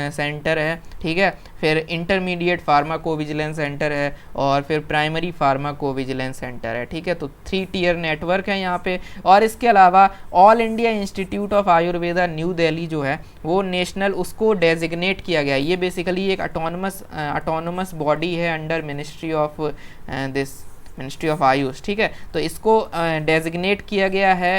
सेंटर है, ठीक है, फिर इंटरमीडिएट फार्मा को विजिलेंस सेंटर है, और फिर प्राइमरी फार्मा को विजिलेंस सेंटर है, ठीक है। तो 3 टियर नेटवर्क है यहाँ पे। और इसके अलावा all India institute of Ayurveda new Delhi जो है वो नेशनल, उसको डेजिग्नेट किया गया। ये बेसिकली एक ऑटोनोमस बॉडी है अंडर मिनिस्ट्री ऑफ आयुष, ठीक है। तो इसको डेजिग्नेट किया गया है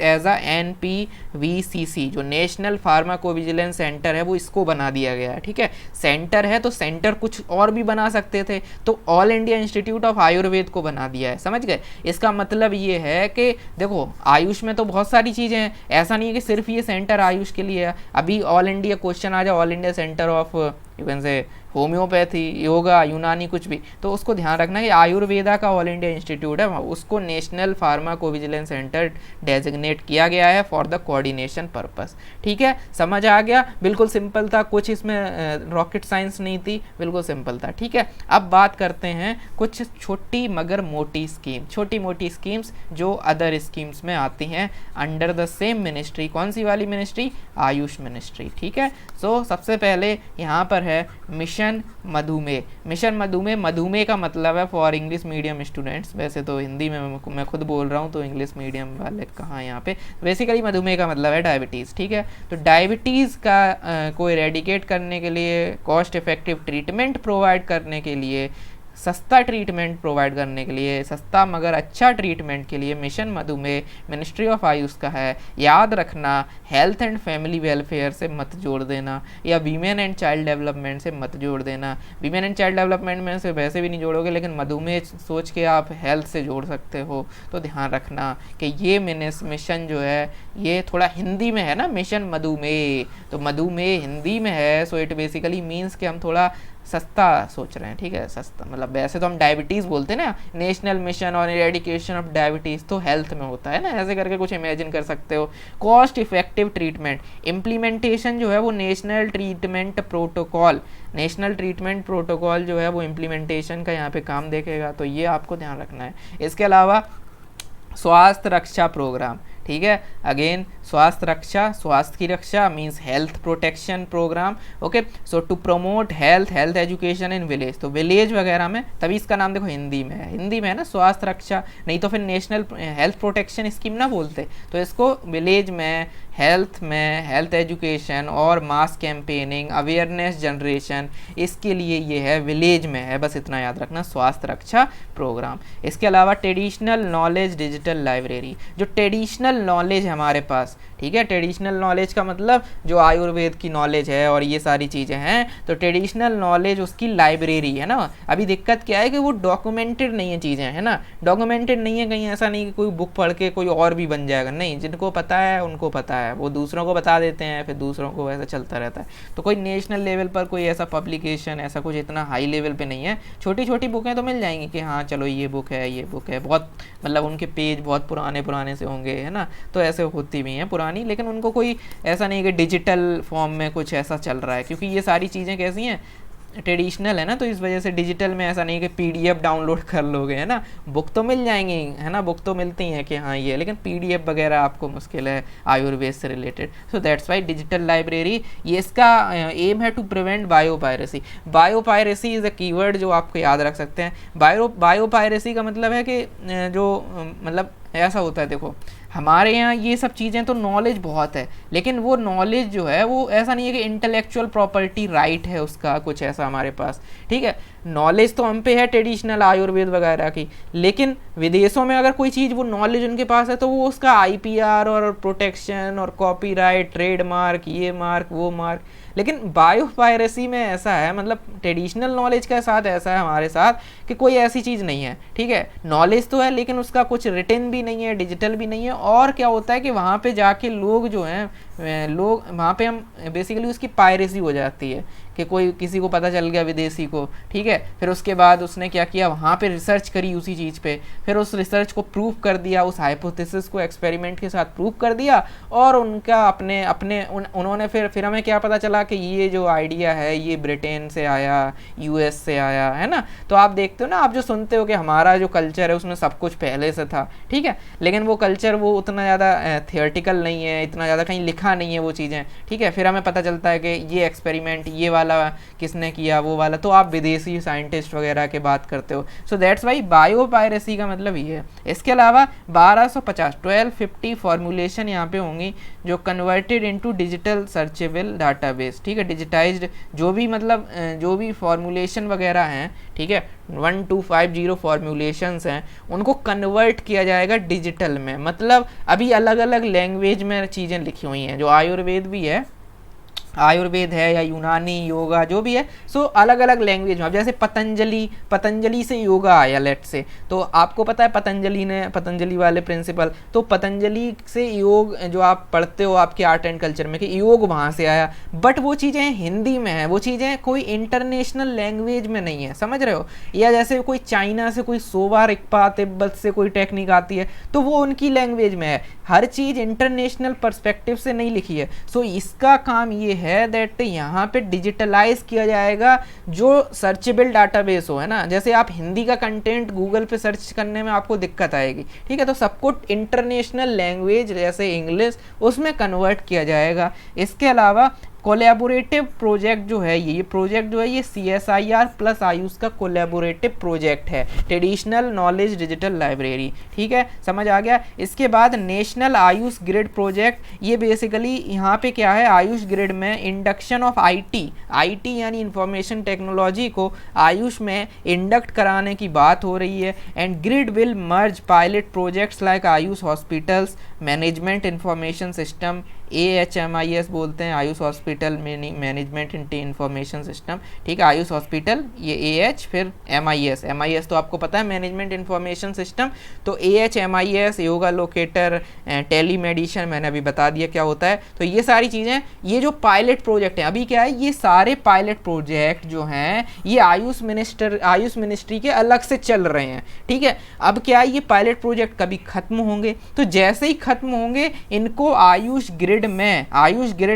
एज अ NPVCC, जो नेशनल फार्माकोविजिलेंस सेंटर है वो इसको बना दिया गया है, ठीक है। सेंटर है तो सेंटर कुछ और भी बना सकते थे, तो all India institute of Ayurveda को बना दिया है, समझ गए। इसका मतलब ये है कि देखो आयुष में तो बहुत सारी चीज़ें हैं, ऐसा नहीं है कि सिर्फ ये सेंटर आयुष के लिए है। अभी ऑल इंडिया क्वेश्चन आ जाए, all India centre of you can से होम्योपैथी, योगा, यूनानी, कुछ भी, तो उसको ध्यान रखना कि आयुर्वेदा का ऑल इंडिया इंस्टीट्यूट है, उसको नेशनल फार्माकोविजिलेंस सेंटर डेजिग्नेट किया गया है फॉर द कोऑर्डिनेशन पर्पस, ठीक है। समझ आ गया, बिल्कुल सिंपल था, कुछ इसमें रॉकेट साइंस नहीं थी, बिल्कुल सिंपल था, ठीक है। अब बात करते हैं कुछ छोटी मगर मोटी स्कीम, छोटी मोटी स्कीम्स जो अदर स्कीम्स में आती हैं अंडर द सेम मिनिस्ट्री। कौन सी वाली मिनिस्ट्री? आयुष मिनिस्ट्री, ठीक है। सो सबसे पहले यहाँ पर है मिशन मधुमेह। मिशन मधुमेह, मधुमेह का मतलब है फॉर इंग्लिश मीडियम स्टूडेंट्स, वैसे तो हिंदी में मैं खुद बोल रहा हूँ तो इंग्लिश मीडियम वाले कहाँ यहाँ पे, बेसिकली मधुमेह का मतलब है डायबिटीज़, ठीक है। तो डायबिटीज़ का को इरेडिकेट करने के लिए, कॉस्ट इफेक्टिव ट्रीटमेंट प्रोवाइड करने के लिए, सस्ता ट्रीटमेंट प्रोवाइड करने के लिए, सस्ता मगर अच्छा ट्रीटमेंट के लिए मिशन मधुमेह मिनिस्ट्री ऑफ आयुष का है। याद रखना, हेल्थ एंड फैमिली वेलफेयर से मत जोड़ देना, या वीमेन एंड चाइल्ड डेवलपमेंट से मत जोड़ देना। वीमेन एंड चाइल्ड डेवलपमेंट में से वैसे भी नहीं जोड़ोगे, लेकिन मधुमेह सोच के आप हेल्थ से जोड़ सकते हो। तो ध्यान रखना कि ये मिशन जो है ये थोड़ा हिंदी में है ना, मिशन मधुमेह, तो मधुमेह हिंदी में है, सो इट बेसिकली मीन्स कि हम थोड़ा सस्ता सोच रहे हैं, ठीक है। सस्ता मतलब वैसे तो हम डायबिटीज़ बोलते हैं ना, national mission on eradication of diabetes, तो हेल्थ में होता है ना, ऐसे करके कुछ इमेजिन कर सकते हो। कॉस्ट इफेक्टिव ट्रीटमेंट, इम्प्लीमेंटेशन जो है वो नेशनल ट्रीटमेंट प्रोटोकॉल जो है वो इम्प्लीमेंटेशन का यहाँ पे काम देखेगा, तो ये आपको ध्यान रखना है। इसके अलावा स्वास्थ्य रक्षा प्रोग्राम, ठीक है। अगेन स्वास्थ्य रक्षा, स्वास्थ्य की रक्षा means health protection programme, okay. So to promote health education in village, तो विलेज वगैरह में, तभी इसका नाम देखो हिंदी में है ना, स्वास्थ्य रक्षा, नहीं तो फिर नेशनल हेल्थ प्रोटेक्शन स्कीम ना बोलते, तो इसको विलेज में हेल्थ एजुकेशन और मास कैंपेनिंग, अवेयरनेस जनरेशन, इसके लिए ये है, विलेज में है, बस इतना याद रखना, स्वास्थ्य रक्षा प्रोग्राम। इसके अलावा ट्रेडिशनल नॉलेज डिजिटल लाइब्रेरी, जो ट्रेडिशनल नॉलेज है हमारे पास, ठीक है। ट्रेडिशनल नॉलेज का मतलब जो आयुर्वेद की नॉलेज है और ये सारी चीज़ें हैं, तो ट्रेडिशनल नॉलेज उसकी लाइब्रेरी है ना। अभी दिक्कत क्या है कि वो डॉक्यूमेंटेड नहीं है चीज़ें, है ना, डॉक्यूमेंटेड नहीं है, कहीं ऐसा नहीं कि कोई बुक पढ़ के कोई और भी बन जाएगा, नहीं, जिनको पता है उनको पता है है, वो दूसरों को बता देते हैं, फिर दूसरों को वैसा चलता रहता है। तो कोई नेशनल लेवल पर कोई ऐसा पब्लिकेशन ऐसा कुछ इतना हाई लेवल पे नहीं है। छोटी छोटी बुकें तो मिल जाएंगी कि हाँ चलो ये बुक है, ये बुक है, बहुत मतलब उनके पेज बहुत पुराने पुराने से होंगे, है ना, तो ऐसे होती भी हैं पुरानी, लेकिन उनको कोई ऐसा नहीं कि डिजिटल फॉर्म में कुछ ऐसा चल रहा है, क्योंकि ये सारी चीज़ें कैसी हैं, ट्रेडिशनल है ना, तो इस वजह से डिजिटल में ऐसा नहीं कि पीडीएफ डाउनलोड कर लोगे, है ना, बुक तो मिल जाएंगी, है ना, बुक तो मिलती हैं कि हाँ ये, लेकिन पीडीएफ वगैरह आपको मुश्किल है आयुर्वेद से related. So that's why digital library, ये इसका एम है to prevent biopiracy. Biopiracy is a keyword जो आपको याद रख सकते हैं। बायोपायरेसी का मतलब है कि जो मतलब ऐसा होता है, देखो हमारे यहाँ ये सब चीज़ें तो नॉलेज बहुत है, लेकिन वो नॉलेज जो है वो ऐसा नहीं है कि इंटेलेक्चुअल प्रॉपर्टी राइट है उसका कुछ ऐसा हमारे पास, ठीक है, नॉलेज तो हम पे है ट्रेडिशनल आयुर्वेद वगैरह की, लेकिन विदेशों में अगर कोई चीज़ वो नॉलेज उनके पास है तो वो उसका आईपीआर और प्रोटेक्शन और कॉपीराइट, ट्रेडमार्क, ये मार्क वो मार्क। लेकिन बायोपायरेसी में ऐसा है, मतलब ट्रेडिशनल नॉलेज के साथ ऐसा है हमारे साथ कि कोई ऐसी चीज़ नहीं है, ठीक है, नॉलेज तो है लेकिन उसका कुछ रिटन भी नहीं है, डिजिटल भी नहीं है। और क्या होता है कि वहाँ पे जाके लोग जो हैं, लोग वहाँ पे हम बेसिकली उसकी पायरेसी हो जाती है कि कोई किसी को पता चल गया विदेशी को, ठीक है, फिर उसके बाद उसने क्या किया, वहाँ पे रिसर्च करी उसी चीज़ पे, फिर उस रिसर्च को प्रूव कर दिया, उस हाइपोथेसिस को एक्सपेरिमेंट के साथ प्रूव कर दिया, और उनका उन्होंने फिर हमें क्या पता चला कि ये जो आइडिया है ये ब्रिटेन से आया, यूएस से आया, है ना। तो आप देखते हो ना, आप जो सुनते हो कि हमारा जो कल्चर है उसमें सब कुछ पहले से था, ठीक है, लेकिन वो कल्चर वो उतना ज़्यादा थियोरेटिकल नहीं है, इतना ज़्यादा कहीं लिखा नहीं है वो चीज़ें, ठीक है, फिर हमें पता चलता है कि ये एक्सपेरिमेंट ये वाला किसने किया, वो वाला, तो आप विदेशी साइंटिस्ट वगैरह के बात करते हो। सो दैट्स वाई बायोपायरेसी का मतलब ये है। इसके अलावा 1250 फॉर्मुलेशन यहाँ पे होंगी जो converted into digital searchable database, ठीक है, डिजिटाइज्ड जो भी मतलब जो भी फॉर्मुलेशन वगैरह हैं, ठीक है, 1250 फॉर्मुलेशंस हैं, उनको कन्वर्ट किया जाएगा डिजिटल में। मतलब अभी अलग अलग लैंग्वेज में चीज़ें लिखी हुई हैं, जो आयुर्वेद भी है, आयुर्वेद है या यूनानी योगा जो भी है, सो अलग अलग लैंग्वेज में। अब जैसे पतंजलि से योगा आया लेट से, तो आपको पता है पतंजलि वाले प्रिंसिपल, तो पतंजलि से योग जो आप पढ़ते हो आपके आर्ट एंड कल्चर में कि योग वहाँ से आया, बट वो चीज़ें हिंदी में है, वो चीज़ें कोई इंटरनेशनल लैंग्वेज में नहीं है, समझ रहे हो। या जैसे कोई चाइना से कोई सोवा रिक्पा तिब्बत से कोई टेक्निक आती है तो वो उनकी लैंग्वेज में है, हर चीज़ इंटरनेशनल पर्सपेक्टिव से नहीं लिखी है। सो इसका काम ये है दैट यहाँ पे डिजिटलाइज किया जाएगा जो सर्चेबल डाटाबेस हो, है ना, जैसे आप हिंदी का कंटेंट गूगल पे सर्च करने में आपको दिक्कत आएगी, ठीक है, तो सबको इंटरनेशनल लैंग्वेज जैसे इंग्लिश उसमें कन्वर्ट किया जाएगा। इसके अलावा कोलैबोरेटिव प्रोजेक्ट जो है, ये प्रोजेक्ट जो है ये CSIR प्लस आयुष का कोलैबोरेटिव प्रोजेक्ट है, ट्रेडिशनल नॉलेज डिजिटल लाइब्रेरी, ठीक है, समझ आ गया। इसके बाद नेशनल आयुष ग्रिड प्रोजेक्ट, ये बेसिकली यहाँ पे क्या है, आयुष ग्रिड में इंडक्शन ऑफ IT यानी इंफॉर्मेशन टेक्नोलॉजी को आयुष में इंडक्ट कराने की बात हो रही है। And grid will merge pilot projects like Ayush hospitals management information system, AHMIS बोलते हैं, Ayush hospital management information system, ठीक है, आयुष हॉस्पिटल ये AH, फिर MIS तो आपको पता है मैनेजमेंट इंफॉर्मेशन सिस्टम, तो AHMIS योगा लोकेटर, टेलीमेडिशन मैंने अभी बता दिया क्या होता है। तो ये सारी चीज़ें, ये जो पायलट प्रोजेक्ट हैं, अभी क्या है, ये सारे पायलट प्रोजेक्ट जो हैं ये आयुष मिनिस्ट्री के अलग से चल रहे हैं, ठीक है। अब क्या है, ये पायलट प्रोजेक्ट कभी खत्म होंगे, तो जैसे ही खत्म होंगे इनको आयुष ग्रिड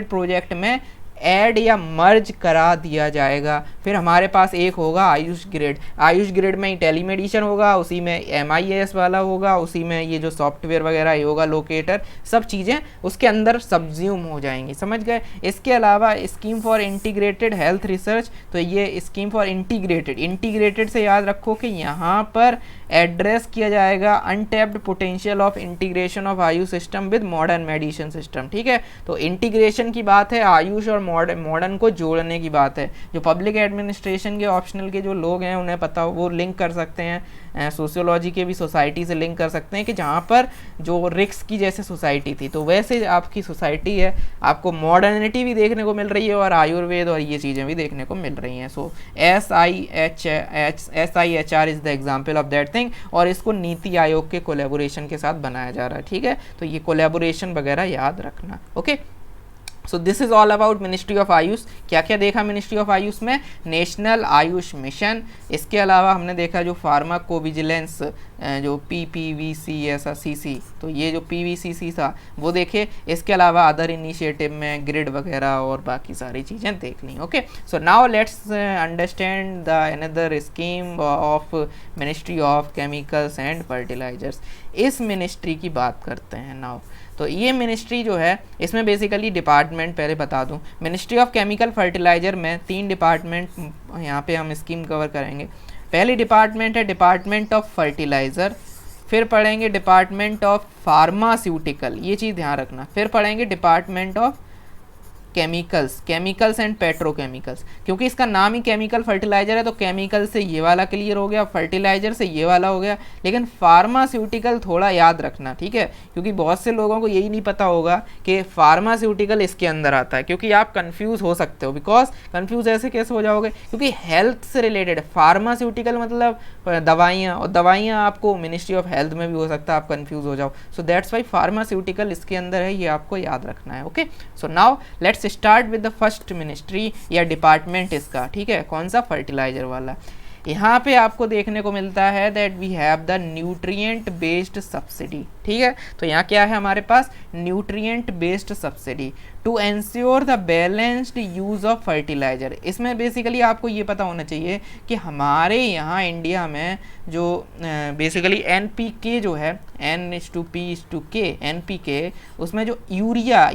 प्रोजेक्ट में ऐड या मर्ज करा दिया जाएगा। फिर हमारे पास एक होगा आयुष ग्रिड में ही टेलीमेडिशन होगा, उसी में MIS वाला होगा, उसी में ये जो सॉफ्टवेयर वगैरह योगा लोकेटर सब चीज़ें उसके अंदर सब्ज्यूम हो जाएंगी, समझ गए। इसके अलावा scheme for integrated health research, तो ये स्कीम फॉर इंटीग्रेटेड से याद रखो कि यहाँ पर एड्रेस किया जाएगा untapped potential of integration of Ayush system with modern medicine system, ठीक है। तो इंटीग्रेशन की बात है, आयुष और मॉडर्न को जोड़ने की बात है। जो पब्लिक एडमिनिस्ट्रेशन के ऑप्शनल के जो लोग हैं उन्हें पता हो, वो लिंक कर सकते हैं सोशियोलॉजी के भी सोसाइटी से लिंक कर सकते हैं कि जहाँ पर जो रिक्स की जैसे सोसाइटी थी तो वैसे आपकी सोसाइटी है, आपको मॉडर्निटी भी देखने को मिल रही है और आयुर्वेद और ये चीज़ें भी देखने को मिल रही हैं। सो SIHR is the example of that thing, और इसको नीति आयोग के कोलेबोरेशन के साथ बनाया जा रहा है। ठीक है, तो ये कोलेबोरेशन वगैरह याद रखना। Okay, so this is all about ministry of Ayush. क्या क्या देखा मिनिस्ट्री ऑफ आयुष में? नेशनल आयुष मिशन, इसके अलावा हमने देखा जो फार्माकोविजिलेंस जो PPVCSCC, तो ये जो PVCC था वो देखे। इसके अलावा अदर इनिशिएटिव में ग्रिड वगैरह और बाकी सारी चीज़ें देख ली। Okay, so now let's understand the another scheme of ministry of chemicals and fertilizers. इस मिनिस्ट्री की बात करते हैं नाउ। तो ये मिनिस्ट्री जो है इसमें बेसिकली डिपार्टमेंट पहले बता दूं, मिनिस्ट्री ऑफ केमिकल फर्टिलाइजर में 3 डिपार्टमेंट यहाँ पे हम स्कीम कवर करेंगे। पहली डिपार्टमेंट है डिपार्टमेंट ऑफ फर्टिलाइज़र, फिर पढ़ेंगे डिपार्टमेंट ऑफ फार्मास्यूटिकल, ये चीज़ ध्यान रखना, फिर पढ़ेंगे department of chemicals and petrochemicals. क्योंकि इसका नाम ही केमिकल फर्टिलाइजर है तो केमिकल से ये वाला क्लियर हो गया, फर्टिलाइजर से ये वाला हो गया, लेकिन फार्मास्यूटिकल थोड़ा याद रखना। ठीक है, क्योंकि बहुत से लोगों को यही नहीं पता होगा कि फार्मास्यूटिकल इसके अंदर आता है, क्योंकि आप कंफ्यूज हो सकते हो। बिकॉज कंफ्यूज ऐसे कैसे हो जाओगे, क्योंकि हेल्थ से रिलेटेड फार्मास्यूटिकल मतलब दवाइयाँ, और दवाइयाँ आपको मिनिस्ट्री ऑफ हेल्थ में भी हो सकता है, आप कंफ्यूज हो जाओ। सो दैट्स वाई फार्मास्यूटिकल इसके अंदर है, ये आपको याद रखना है। Okay, so now let's start with the first ministry या डिपार्टमेंट इसका। ठीक है, कौन सा? फर्टिलाइजर वाला। यहाँ पे आपको देखने को मिलता है that we have the nutrient based subsidy. ठीक है, तो यहाँ क्या है हमारे पास? Nutrient based subsidy to ensure the balanced use of fertilizer. इसमें बेसिकली आपको ये पता होना चाहिए कि हमारे यहाँ इंडिया में जो बेसिकली NPK जो है N/P/K NPK, उसमें जो यूरिया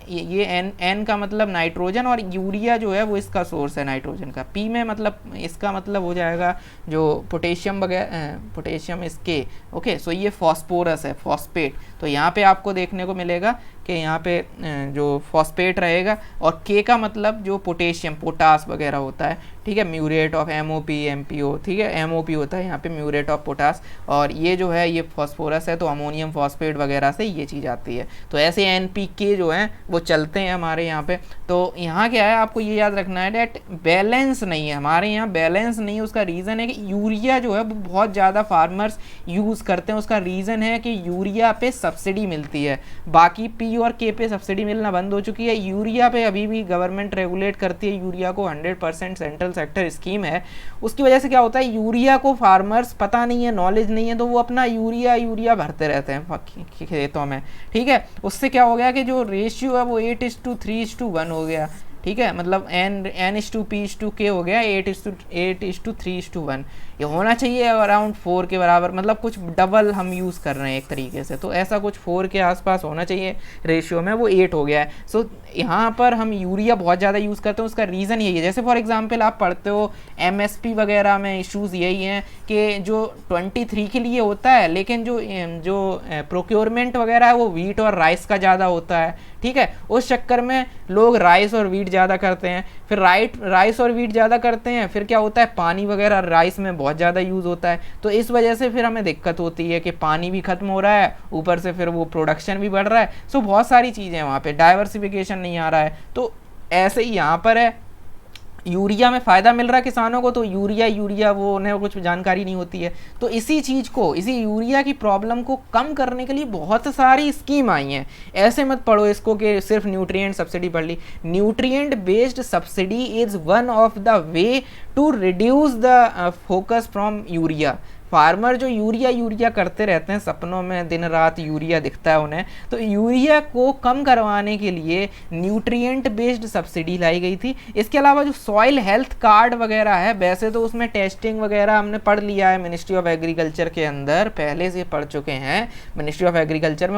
ये N का मतलब नाइट्रोजन, और यूरिया जो है वो इसका सोर्स है नाइट्रोजन का। P में मतलब इसका मतलब हो जाएगा जो पोटेशियम वगैरह, पोटेशियम इसके। ओके, सो ये फॉस्फोरस है, फॉस्फेट। तो यहाँ पे आपको देखने को मिलेगा कि यहाँ पे जो फॉस्फेट रहेगा, और K का मतलब जो पोटेशियम, पोटास वगैरह होता है। ठीक है, म्यूरेट ऑफ MOP MPO। ठीक है, MOP होता है यहाँ पे, म्यूरेट ऑफ पोटास, और ये जो है ये फॉस्फोरस है, तो अमोनियम फॉस्फेट वगैरह से ये चीज़ आती है। तो ऐसे NPK जो हैं वो चलते हैं हमारे यहाँ पे। तो यहाँ क्या है, आपको ये याद रखना है डेट बैलेंस नहीं है हमारे यहाँ, बैलेंस नहीं है। उसका रीज़न है कि यूरिया जो है वो बहुत ज़्यादा फार्मर्स यूज़ करते हैं। उसका रीज़न है कि यूरिया पे सब्सिडी मिलती है, बाकी P और K पे सब्सिडी मिलना बंद हो चुकी है। यूरिया पे अभी भी गवर्नमेंट रेगुलेट करती है, यूरिया को 100% सेंट्रल सेक्टर स्कीम है। उसकी वजह से क्या होता है, यूरिया को फार्मर्स पता नहीं है, नॉलेज नहीं है, तो वो अपना यूरिया भरते रहते हैं खेतों में। ठीक है, उससे क्या हो गया कि जो रेशियो है वो 8:3:1 हो गया। ठीक है, मतलब N/P/K हो गया 8:3:1। ये होना चाहिए अराउंड 4 के बराबर, मतलब कुछ डबल हम यूज़ कर रहे हैं एक तरीके से, तो ऐसा कुछ 4 के आसपास होना चाहिए रेशियो में, वो 8 हो गया है। सो यहाँ पर हम यूरिया बहुत ज़्यादा यूज़ करते हैं, उसका रीज़न यही है। जैसे फॉर एग्जांपल आप पढ़ते हो MSP वगैरह में इश्यूज़ यही हैं कि जो 23 के लिए होता है, लेकिन जो प्रोक्योरमेंट वगैरह है वो वीट और राइस का ज़्यादा होता है। ठीक है, उस चक्कर में लोग राइस और वीट ज़्यादा करते हैं, फिर राइस और वीट ज़्यादा करते हैं, फिर क्या होता है, पानी वगैरह राइस में बहुत ज़्यादा यूज़ होता है, तो इस वजह से फिर हमें दिक्कत होती है कि पानी भी ख़त्म हो रहा है, ऊपर से फिर वो प्रोडक्शन भी बढ़ रहा है। सो बहुत सारी चीज़ें वहाँ पे डाइवर्सिफिकेशन नहीं आ रहा है। तो ऐसे ही यहाँ पर है, यूरिया में फ़ायदा मिल रहा है किसानों को, तो यूरिया वो उन्हें कुछ जानकारी नहीं होती है। तो इसी चीज़ को, इसी यूरिया की प्रॉब्लम को कम करने के लिए बहुत सारी स्कीम आई हैं। ऐसे मत पढ़ो इसको कि सिर्फ न्यूट्रिएंट सब्सिडी पढ़ ली। Nutrient based subsidy is one of the way to reduce the focus from urea. Farmer जो यूरिया करते रहते हैं, सपनों में दिन रात यूरिया दिखता है उन्हें, तो यूरिया को कम करवाने के लिए न्यूट्रिएंट बेस्ड सब्सिडी लाई गई थी। इसके अलावा जो सॉइल हेल्थ कार्ड वगैरह है, वैसे तो उसमें टेस्टिंग वगैरह हमने पढ़ लिया है मिनिस्ट्री ऑफ एग्रीकल्चर के अंदर, पहले से पढ़ चुके हैं मिनिस्ट्री ऑफ एग्रीकल्चर में,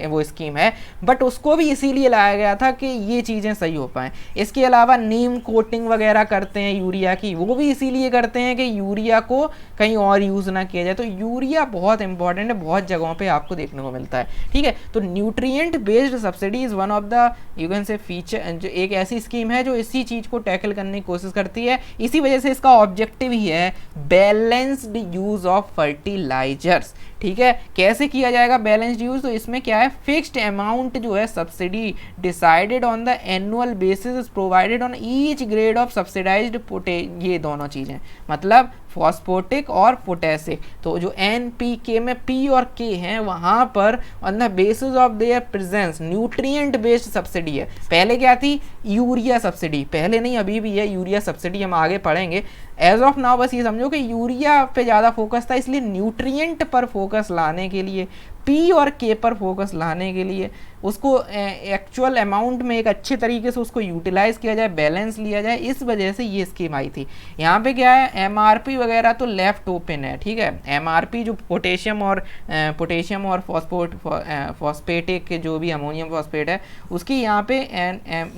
वो स्कीम है, बट उसको भी इसीलिए लाया गया था कि ये चीज़ें सही हो पाएँ। इसके अलावा नीम कोटिंग वगैरह करते हैं यूरिया की, वो भी इसीलिए करते हैं कि यूरिया को कहीं और यूज़ यूज़ ना किया जाए। तो यूरिया बहुत इंपॉर्टेंट है, बहुत जगहों पे आपको देखने को मिलता है, ठीक है। तो nutrient based subsidy is one of the you can से फीचर, जो एक ऐसी स्कीम है जो इसी चीज़ को टैकल करने की कोशिश करती है। इसी वजह से इसका ऑब्जेक्टिव ही है बैलेंस्ड यूज़ ऑफ फर्टिलाइजर्स, ठीक है। कैसे किया जाएगा बैलेंस्ड यूज, तो इसमें क्या है, फिक्स्ड अमाउंट जो है subsidy decided on the annual basis provided on each grade of subsidised ये दोनों चीज़ें, मतलब फॉस्फोटिक और पोटेसिक। तो जो NPK में P और K हैं वहाँ पर on the basis of their presence nutrient based subsidy है। पहले क्या थी, यूरिया सब्सिडी, पहले नहीं अभी भी है यूरिया सब्सिडी, हम आगे पढ़ेंगे। एज ऑफ नाउ बस ये समझो कि यूरिया पे ज़्यादा फोकस था, इसलिए न्यूट्रिएंट पर फोकस लाने के लिए, P और K पर फोकस लाने के लिए, उसको एक्चुअल अमाउंट में एक अच्छे तरीके से उसको यूटिलाइज किया जाए, बैलेंस लिया जाए, इस वजह से ये स्कीम आई थी। यहाँ पे क्या है, MRP वगैरह तो लेफ्ट ओपन है, ठीक है। MRP जो पोटेशियम और फॉस्फेटिक जो भी अमोनियम फॉस्फेट है उसकी यहाँ पे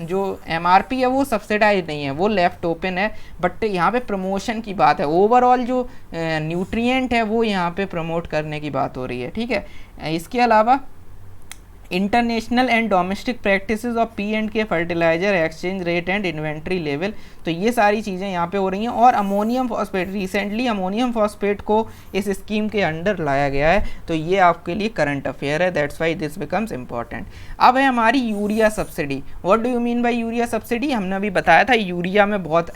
जो MRP है वो सब्सिडाइज नहीं है, वो लेफ्ट ओपन है। बट यहाँ पे प्रमोशन की बात है, ओवरऑल जो न्यूट्रिएंट है वो यहाँ पे प्रमोट करने की बात हो रही है, ठीक है। इसके अलावा international and domestic practices of P&K fertiliser exchange rate and inventory level, तो ये सारी चीज़ें यहाँ पे हो रही हैं। और ammonium phosphate, recently ammonium phosphate को इस स्कीम के अंडर लाया गया है, तो ये आपके लिए करंट अफेयर है, that's why this becomes important. अब है हमारी urea subsidy. What do you mean by urea subsidy, हमने अभी बताया था यूरिया में बहुत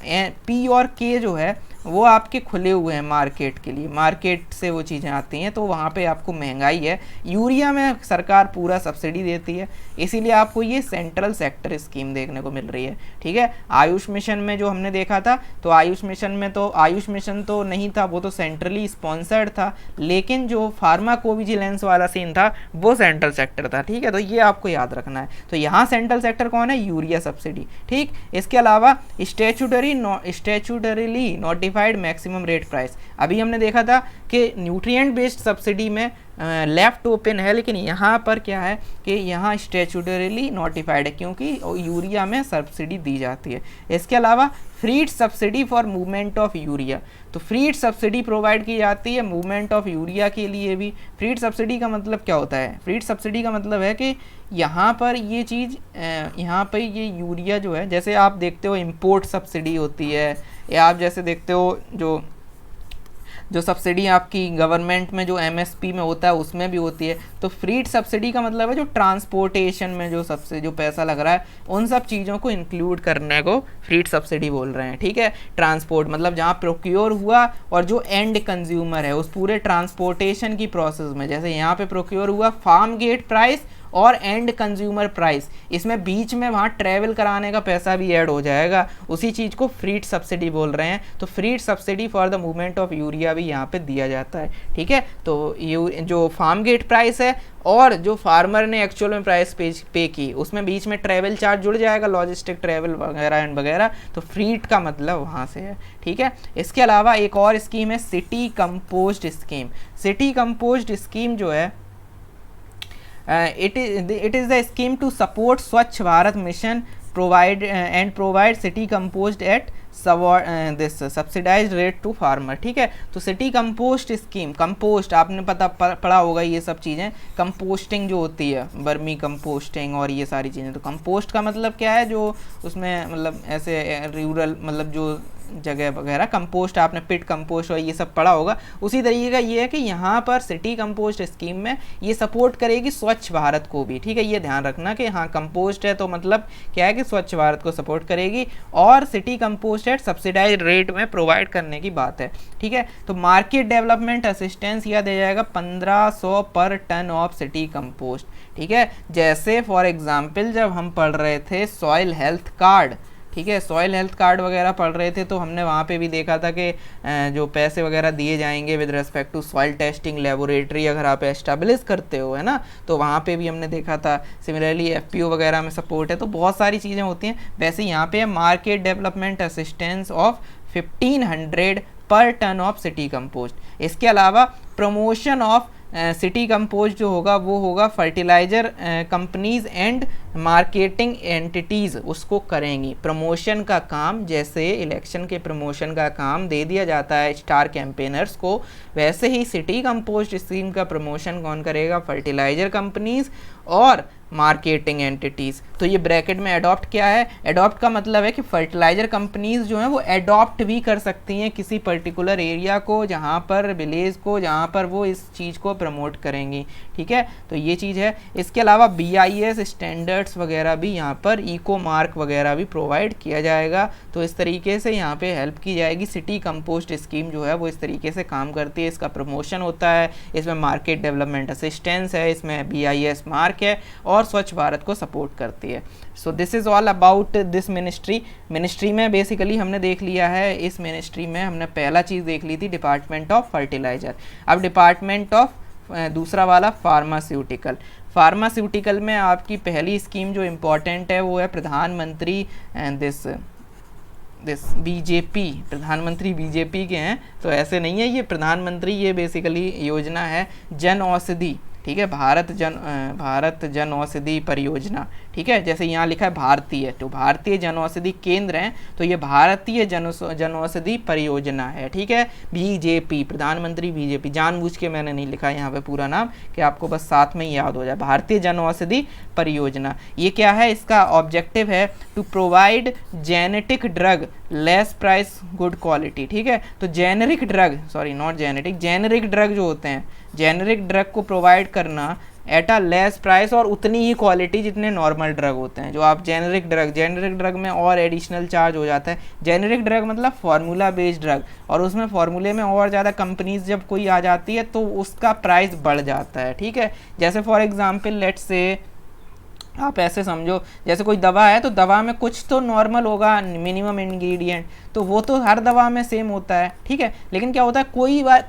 P और K जो है वो आपके खुले हुए हैं मार्केट के लिए, मार्केट से वो चीज़ें आती हैं, तो वहाँ पे आपको महंगाई है। यूरिया में सरकार पूरा सब्सिडी देती है, इसीलिए आपको ये सेंट्रल सेक्टर स्कीम देखने को मिल रही है, ठीक है। आयुष मिशन में जो हमने देखा था, तो आयुष मिशन तो नहीं था, वो तो सेंट्रली स्पॉन्सर्ड था, लेकिन जो फार्माकोविजिलेंस वाला सीन था वो सेंट्रल सेक्टर था, ठीक है। तो ये आपको याद रखना है। तो यहाँ सेंट्रल सेक्टर कौन है, यूरिया सब्सिडी, ठीक। इसके अलावा स्टैट्यूटरीली नोटिफाइड मैक्सिमम रेट प्राइस, अभी हमने देखा था कि न्यूट्रिएंट बेस्ड सब्सिडी में लेफ्ट ओपन है, लेकिन यहाँ पर क्या है कि यहाँ स्टैट्यूटरीली नोटिफाइड है, क्योंकि यूरिया में सब्सिडी दी जाती है। इसके अलावा freight subsidy for movement of urea, तो फ्रीड सब्सिडी प्रोवाइड की जाती है मूवमेंट ऑफ यूरिया के लिए भी। फ्रीड सब्सिडी का मतलब क्या होता है, फ्रीड सब्सिडी का मतलब है कि यहाँ पर ये चीज़, यहाँ पर ये यूरिया जो है, जैसे आप देखते हो इंपोर्ट सब्सिडी होती है, या आप जैसे देखते हो जो सब्सिडी आपकी गवर्नमेंट में जो MSP में होता है उसमें भी होती है। तो फ्रीड सब्सिडी का मतलब है जो ट्रांसपोर्टेशन में जो सबसे जो पैसा लग रहा है उन सब चीज़ों को इंक्लूड करने को फ्रीड सब्सिडी बोल रहे हैं, ठीक है। ट्रांसपोर्ट मतलब जहाँ प्रोक्योर हुआ और जो एंड कंज्यूमर है उस पूरे ट्रांसपोर्टेशन की प्रोसेस में, जैसे यहाँ पे प्रोक्योर हुआ फार्म गेट प्राइस और एंड कंज्यूमर प्राइस, इसमें बीच में वहाँ ट्रैवल कराने का पैसा भी ऐड हो जाएगा, उसी चीज़ को फ्रीड सब्सिडी बोल रहे हैं। तो freight subsidy for the movement of urea भी यहाँ पे दिया जाता है, ठीक है। तो जो फार्म गेट प्राइस है और जो फार्मर ने एक्चुअल में प्राइस पे की, उसमें बीच में ट्रैवल चार्ज जुड़ जाएगा, लॉजिस्टिक ट्रैवल वगैरह एंड वगैरह, तो फ्रीड का मतलब वहाँ से है, ठीक है। इसके अलावा एक और स्कीम है city compost scheme. City compost scheme जो है it is the scheme to support Swachh Bharat mission provide city compost at this subsidized rate to farmer, ठीक है। तो सिटी कंपोस्ट स्कीम, कंपोस्ट आपने पढ़ा होगा ये सब चीज़ें, कंपोस्टिंग जो होती है, बर्मी कंपोस्टिंग और ये सारी चीज़ें। तो कंपोस्ट का मतलब क्या है, जो उसमें मतलब ऐसे रूरल मतलब जो जगह वगैरह कंपोस्ट, आपने पिट कंपोस्ट और ये सब पढ़ा होगा, उसी तरीके का ये है कि यहाँ पर सिटी कंपोस्ट स्कीम में ये सपोर्ट करेगी स्वच्छ भारत को भी, ठीक है। ये ध्यान रखना कि हाँ कंपोस्ट है तो मतलब क्या है कि स्वच्छ भारत को सपोर्ट करेगी, और city compost at subsidise rate में प्रोवाइड करने की बात है, ठीक है। तो मार्केट डेवलपमेंट असिस्टेंस यह दिया जाएगा 1500 पर टन ऑफ सिटी कंपोस्ट, ठीक है। जैसे फॉर एग्जाम्पल जब हम पढ़ रहे थे सॉइल हेल्थ कार्ड, ठीक है, सॉइल हेल्थ कार्ड वगैरह पढ़ रहे थे, तो हमने वहाँ पे भी देखा था कि जो पैसे वगैरह दिए जाएंगे with respect to soil testing laboratory अगर आप एस्टेब्लिश करते हो, है ना, तो वहाँ पे भी हमने देखा था। सिमिलरली FPO वगैरह में सपोर्ट है, तो बहुत सारी चीज़ें होती हैं। वैसे यहाँ पे मार्केट डेवलपमेंट असिस्टेंस ऑफ 1500 पर टन ऑफ सिटी कंपोस्ट। इसके अलावा प्रमोशन ऑफ सिटी कंपोज जो होगा वो होगा fertiliser companies and marketing entities उसको करेंगी। प्रमोशन का काम, जैसे इलेक्शन के प्रमोशन का काम दे दिया जाता है स्टार कैंपेनर्स को, वैसे ही सिटी कंपोस्ट स्कीम का प्रमोशन कौन करेगा? फर्टिलाइजर कंपनीज और मार्केटिंग एंटिटीज़। तो ये ब्रैकेट में अडॉप्ट क्या है? अडॉप्ट का मतलब है कि फर्टिलाइजर कंपनीज जो हैं वो अडॉप्ट भी कर सकती हैं किसी पर्टिकुलर एरिया को, जहाँ पर विलेज को, जहाँ पर वो इस चीज़ को प्रमोट करेंगी। ठीक है, तो ये चीज़ है। इसके अलावा BIS स्टैंडर्ड्स वगैरह भी यहाँ पर, इको मार्क वगैरह भी प्रोवाइड किया जाएगा। तो इस तरीके से यहाँ पे हेल्प की जाएगी। सिटी कंपोस्ट स्कीम जो है वो इस तरीके से काम करती है। इसका प्रमोशन होता है, इसमें मार्केट डेवलपमेंट असिस्टेंस है, इसमें BIS मार्क है और स्वच्छ भारत को सपोर्ट करती है। So this is all about this ministry में बेसिकली हमने देख लिया है। इस मिनिस्ट्री में हमने पहला चीज़ देख ली थी डिपार्टमेंट ऑफ फर्टिलाइजर। अब डिपार्टमेंट ऑफ दूसरा वाला फार्मास्यूटिकल में आपकी पहली स्कीम जो इम्पोर्टेंट है वो है प्रधानमंत्री दिस बीजेपी, प्रधानमंत्री बीजेपी के हैं, तो ऐसे नहीं है ये प्रधानमंत्री, ये बेसिकली योजना है जन औषधि। ठीक है, भारत जन औषधि परियोजना। ठीक है, जैसे यहाँ लिखा है भारतीय, तो भारतीय जन औषधि केंद्र हैं, तो ये भारतीय जन औषधि परियोजना है। ठीक है, BJP, प्रधानमंत्री BJP, जानबूझ के मैंने नहीं लिखा यहाँ पे पूरा नाम कि आपको बस साथ में ही याद हो जाए। भारतीय जन औषधि परियोजना, ये क्या है? इसका ऑब्जेक्टिव है to provide genetic drug less price good quality. ठीक है, तो generic drug, sorry not genetic, generic drug जो होते हैं, जेनेरिक ड्रग को प्रोवाइड करना एट अ लेस प्राइस और उतनी ही क्वालिटी जितने नॉर्मल ड्रग होते हैं। जो आप जेनेरिक ड्रग में और एडिशनल चार्ज हो जाता है। जेनेरिक ड्रग मतलब फार्मूला बेस्ड ड्रग, और उसमें फार्मूले में और ज़्यादा कंपनीज जब कोई आ जाती है तो उसका प्राइस बढ़ जाता है। ठीक है, जैसे फॉर एग्जांपल लेट्स से आप ऐसे समझो, जैसे कोई दवा है तो दवा में कुछ तो नॉर्मल होगा मिनिमम इंग्रेडिएंट, तो वो तो हर दवा में सेम होता है। ठीक है, लेकिन क्या होता है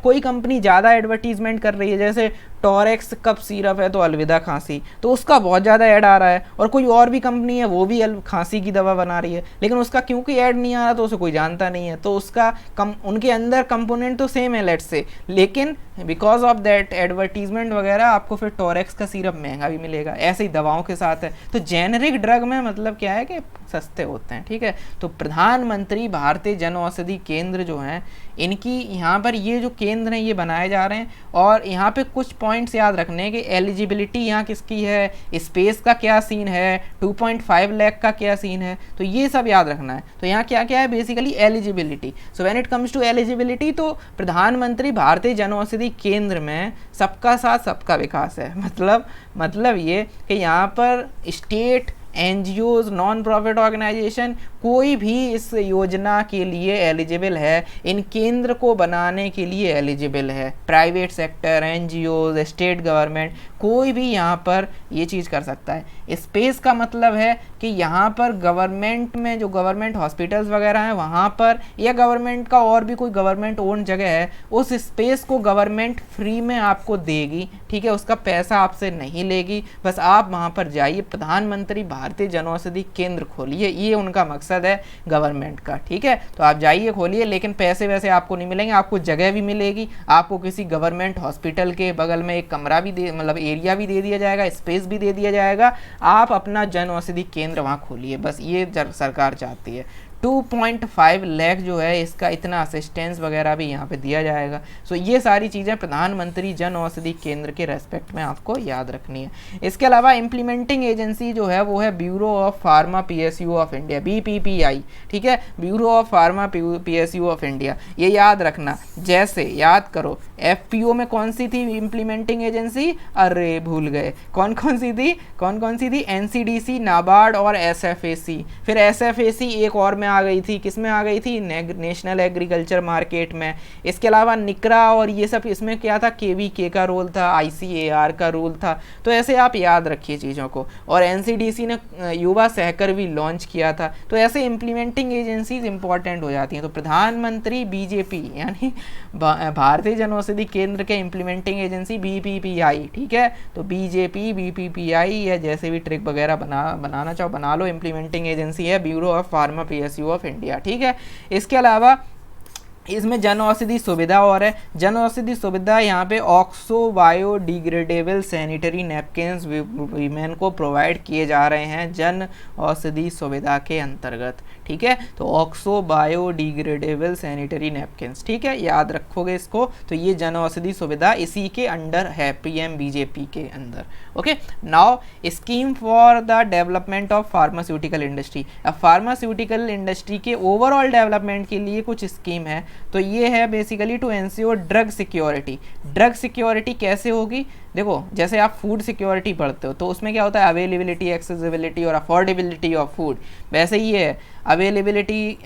कोई कंपनी ज़्यादा एडवर्टीजमेंट कर रही है, जैसे टॉरेक्स कफ सिरप है तो अलविदा खांसी, तो उसका बहुत ज़्यादा ऐड आ रहा है, और कोई और भी कंपनी है वो भी खांसी की दवा बना रही है, लेकिन उसका क्योंकि ऐड नहीं आ रहा तो उसे कोई जानता नहीं है, तो उसका उनके अंदर कंपोनेंट तो सेम है लेट्स से, लेकिन बिकॉज ऑफ दैट एडवर्टीजमेंट वगैरह आपको फिर टॉरेक्स का सिरप महंगा भी मिलेगा। ऐसे ही दवाओं के साथ है। तो जेनेरिक ड्रग में मतलब क्या है कि सस्ते होते हैं। ठीक है, तो प्रधानमंत्री भारतीय जन औषधि केंद्र जो हैं, इनकी यहाँ पर ये जो केंद्र हैं ये बनाए जा रहे हैं, और यहाँ पे कुछ पॉइंट्स याद रखने हैं कि एलिजिबिलिटी यहाँ किसकी है, स्पेस का क्या सीन है, 2.5 लाख का क्या सीन है, तो ये सब याद रखना है। तो यहाँ क्या क्या है basically eligibility. So when it comes to eligibility, तो प्रधानमंत्री भारतीय जन औषधि केंद्र में सबका साथ सबका विकास है। मतलब ये कि यहाँ पर state, NGOs, non profit organisation कोई भी इस योजना के लिए एलिजिबल है, इन केंद्र को बनाने के लिए एलिजिबल है। Private sector, NGOs, state government, कोई भी यहाँ पर ये चीज़ कर सकता है। स्पेस का मतलब है कि यहाँ पर गवर्नमेंट में जो गवर्नमेंट हॉस्पिटल्स वगैरह हैं वहाँ पर, या गवर्नमेंट का और भी कोई गवर्नमेंट ओन जगह है, उस स्पेस को गवर्नमेंट फ्री में आपको देगी। ठीक है, उसका पैसा आपसे नहीं लेगी, बस आप वहाँ पर जाइए, प्रधानमंत्री भारतीय जन औषधि केंद्र खोलिए, ये उनका मकसद है गवर्नमेंट का। ठीक है, तो आप जाइए खोलिए, लेकिन पैसे वैसे आपको नहीं मिलेंगे, आपको जगह भी मिलेगी, आपको किसी गवर्नमेंट हॉस्पिटल के बगल में एक कमरा भी मतलब एरिया भी दे दिया जाएगा, स्पेस भी दे दिया जाएगा, आप अपना जन औषधि केंद्र वहाँ खोलिए, बस ये सरकार चाहती है। 2.5 लाख जो है इसका इतना असिस्टेंस वगैरह भी यहाँ पे दिया जाएगा। सो ये सारी चीज़ें प्रधानमंत्री जन औषधि केंद्र के रेस्पेक्ट में आपको याद रखनी है। इसके अलावा इम्प्लीमेंटिंग एजेंसी जो है वो है bureau of pharma PSU of India, BPPI। ठीक है, bureau of pharma PSU of India, ये याद रखना। जैसे याद करो FPO में कौन सी थी इम्प्लीमेंटिंग एजेंसी, अरे भूल गए, कौन कौन सी थी NCDC, नाबार्ड और SFAC। फिर SFAC एक और में आ गई थी, किस में आ गई थी, नेशनल एग्रीकल्चर मार्केट में। इसके अलावा निकरा और ये सब, इसमें क्या था, KVK का रोल था, ICAR का रोल था। तो ऐसे आप याद रखिए चीज़ों को। और NCDC ने युवा सहकर भी लॉन्च किया था। तो ऐसे इम्प्लीमेंटिंग एजेंसीज इंपॉर्टेंट हो जाती हैं। तो प्रधानमंत्री BJP यानी भारतीय जन औषधि केंद्र के इम्प्लीमेंटिंग एजेंसी BPPI। ठीक है, तो BJP BPPI या जैसे भी ट्रिक वगैरह बनाना चाहो बना लो, इम्प्लीमेंटिंग एजेंसी है bureau of pharma PSU of India. ठीक है, इसके अलावा इसमें जन औषधि सुविधा और है। जन औषधि सुविधा यहाँ पे oxo biodegradable sanitary napkins women को प्रोवाइड किए जा रहे हैं जन औषधि सुविधा के अंतर्गत, ठीक है। तो ऑक्सो बायोडिग्रेडेबल सैनिटरी नैपकिन्स, ठीक है, याद रखोगे इसको। तो ये जन औषधि सुविधा इसी के अंडर है, पीएमबीजेपी के अंदर। Okay, now scheme for the development of pharmaceutical industry. अब फार्मास्यूटिकल इंडस्ट्री के ओवरऑल डेवलपमेंट के लिए कुछ स्कीम है। तो ये है basically to ensure drug security. Drug security कैसे होगी? देखो, जैसे आप फूड सिक्योरिटी पढ़ते हो तो उसमें क्या होता है, अवेलेबिलिटी, एक्सेसिबिलिटी और अफोर्डेबिलिटी ऑफ फूड। वैसे ही है अवेलेबिलिटी,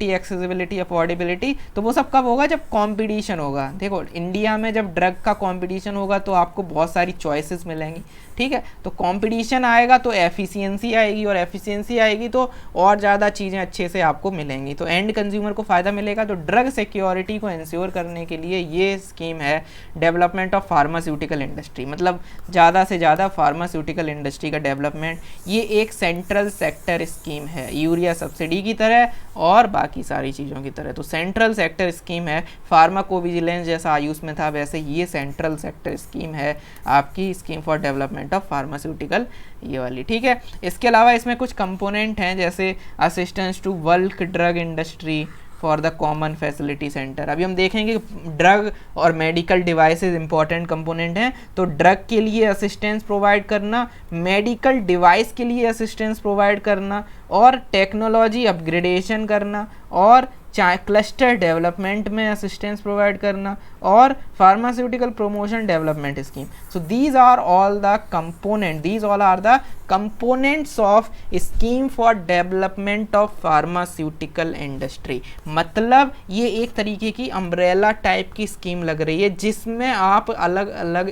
एक्सेसिबिलिटी, अफोर्डेबिलिटी। तो वो सब कब होगा? जब कंपटीशन होगा। देखो, इंडिया में जब ड्रग का कंपटीशन होगा तो आपको बहुत सारी चॉइसेस मिलेंगी, ठीक है। तो कंपटीशन आएगा तो एफिशिएंसी आएगी, और एफिशिएंसी आएगी तो और ज़्यादा चीज़ें अच्छे से आपको मिलेंगी, तो एंड कंज्यूमर को फ़ायदा मिलेगा। तो ड्रग सिक्योरिटी को इंश्योर करने के लिए ये स्कीम है डेवलपमेंट ऑफ फार्मास्यूटिकल इंडस्ट्री, मतलब ज़्यादा से ज़्यादा फार्मास्यूटिकल इंडस्ट्री का डेवलपमेंट। ये एक सेंट्रल सेक्टर स्कीम है, यूरिया सब्सिडी की तरह और बाकी सारी चीज़ों की तरह। तो सेंट्रल सेक्टर स्कीम है, फार्माकोविजिलेंस जैसा आयुष में था वैसे ये सेंट्रल सेक्टर स्कीम है आपकी, scheme for development of pharmaceutical, ये वाली, ठीक है। इसके अलावा इसमें कुछ कंपोनेंट हैं जैसे assistance to bulk drug industry for the common facility centre. अभी हम देखेंगे ड्रग और मेडिकल डिवाइसेस इंपॉर्टेंट कंपोनेंट हैं। तो ड्रग के लिए असिस्टेंस प्रोवाइड करना, मेडिकल डिवाइस के लिए असिस्टेंस प्रोवाइड करना, और टेक्नोलॉजी अपग्रेडेशन करना, और चाहे क्लस्टर डेवलपमेंट में असिस्टेंस प्रोवाइड करना, और pharmaceutical promotion development scheme. So these are all the component, these all are the components of scheme for development of pharmaceutical industry. मतलब ये एक तरीके की अम्ब्रेला टाइप की स्कीम लग रही है जिसमें आप अलग अलग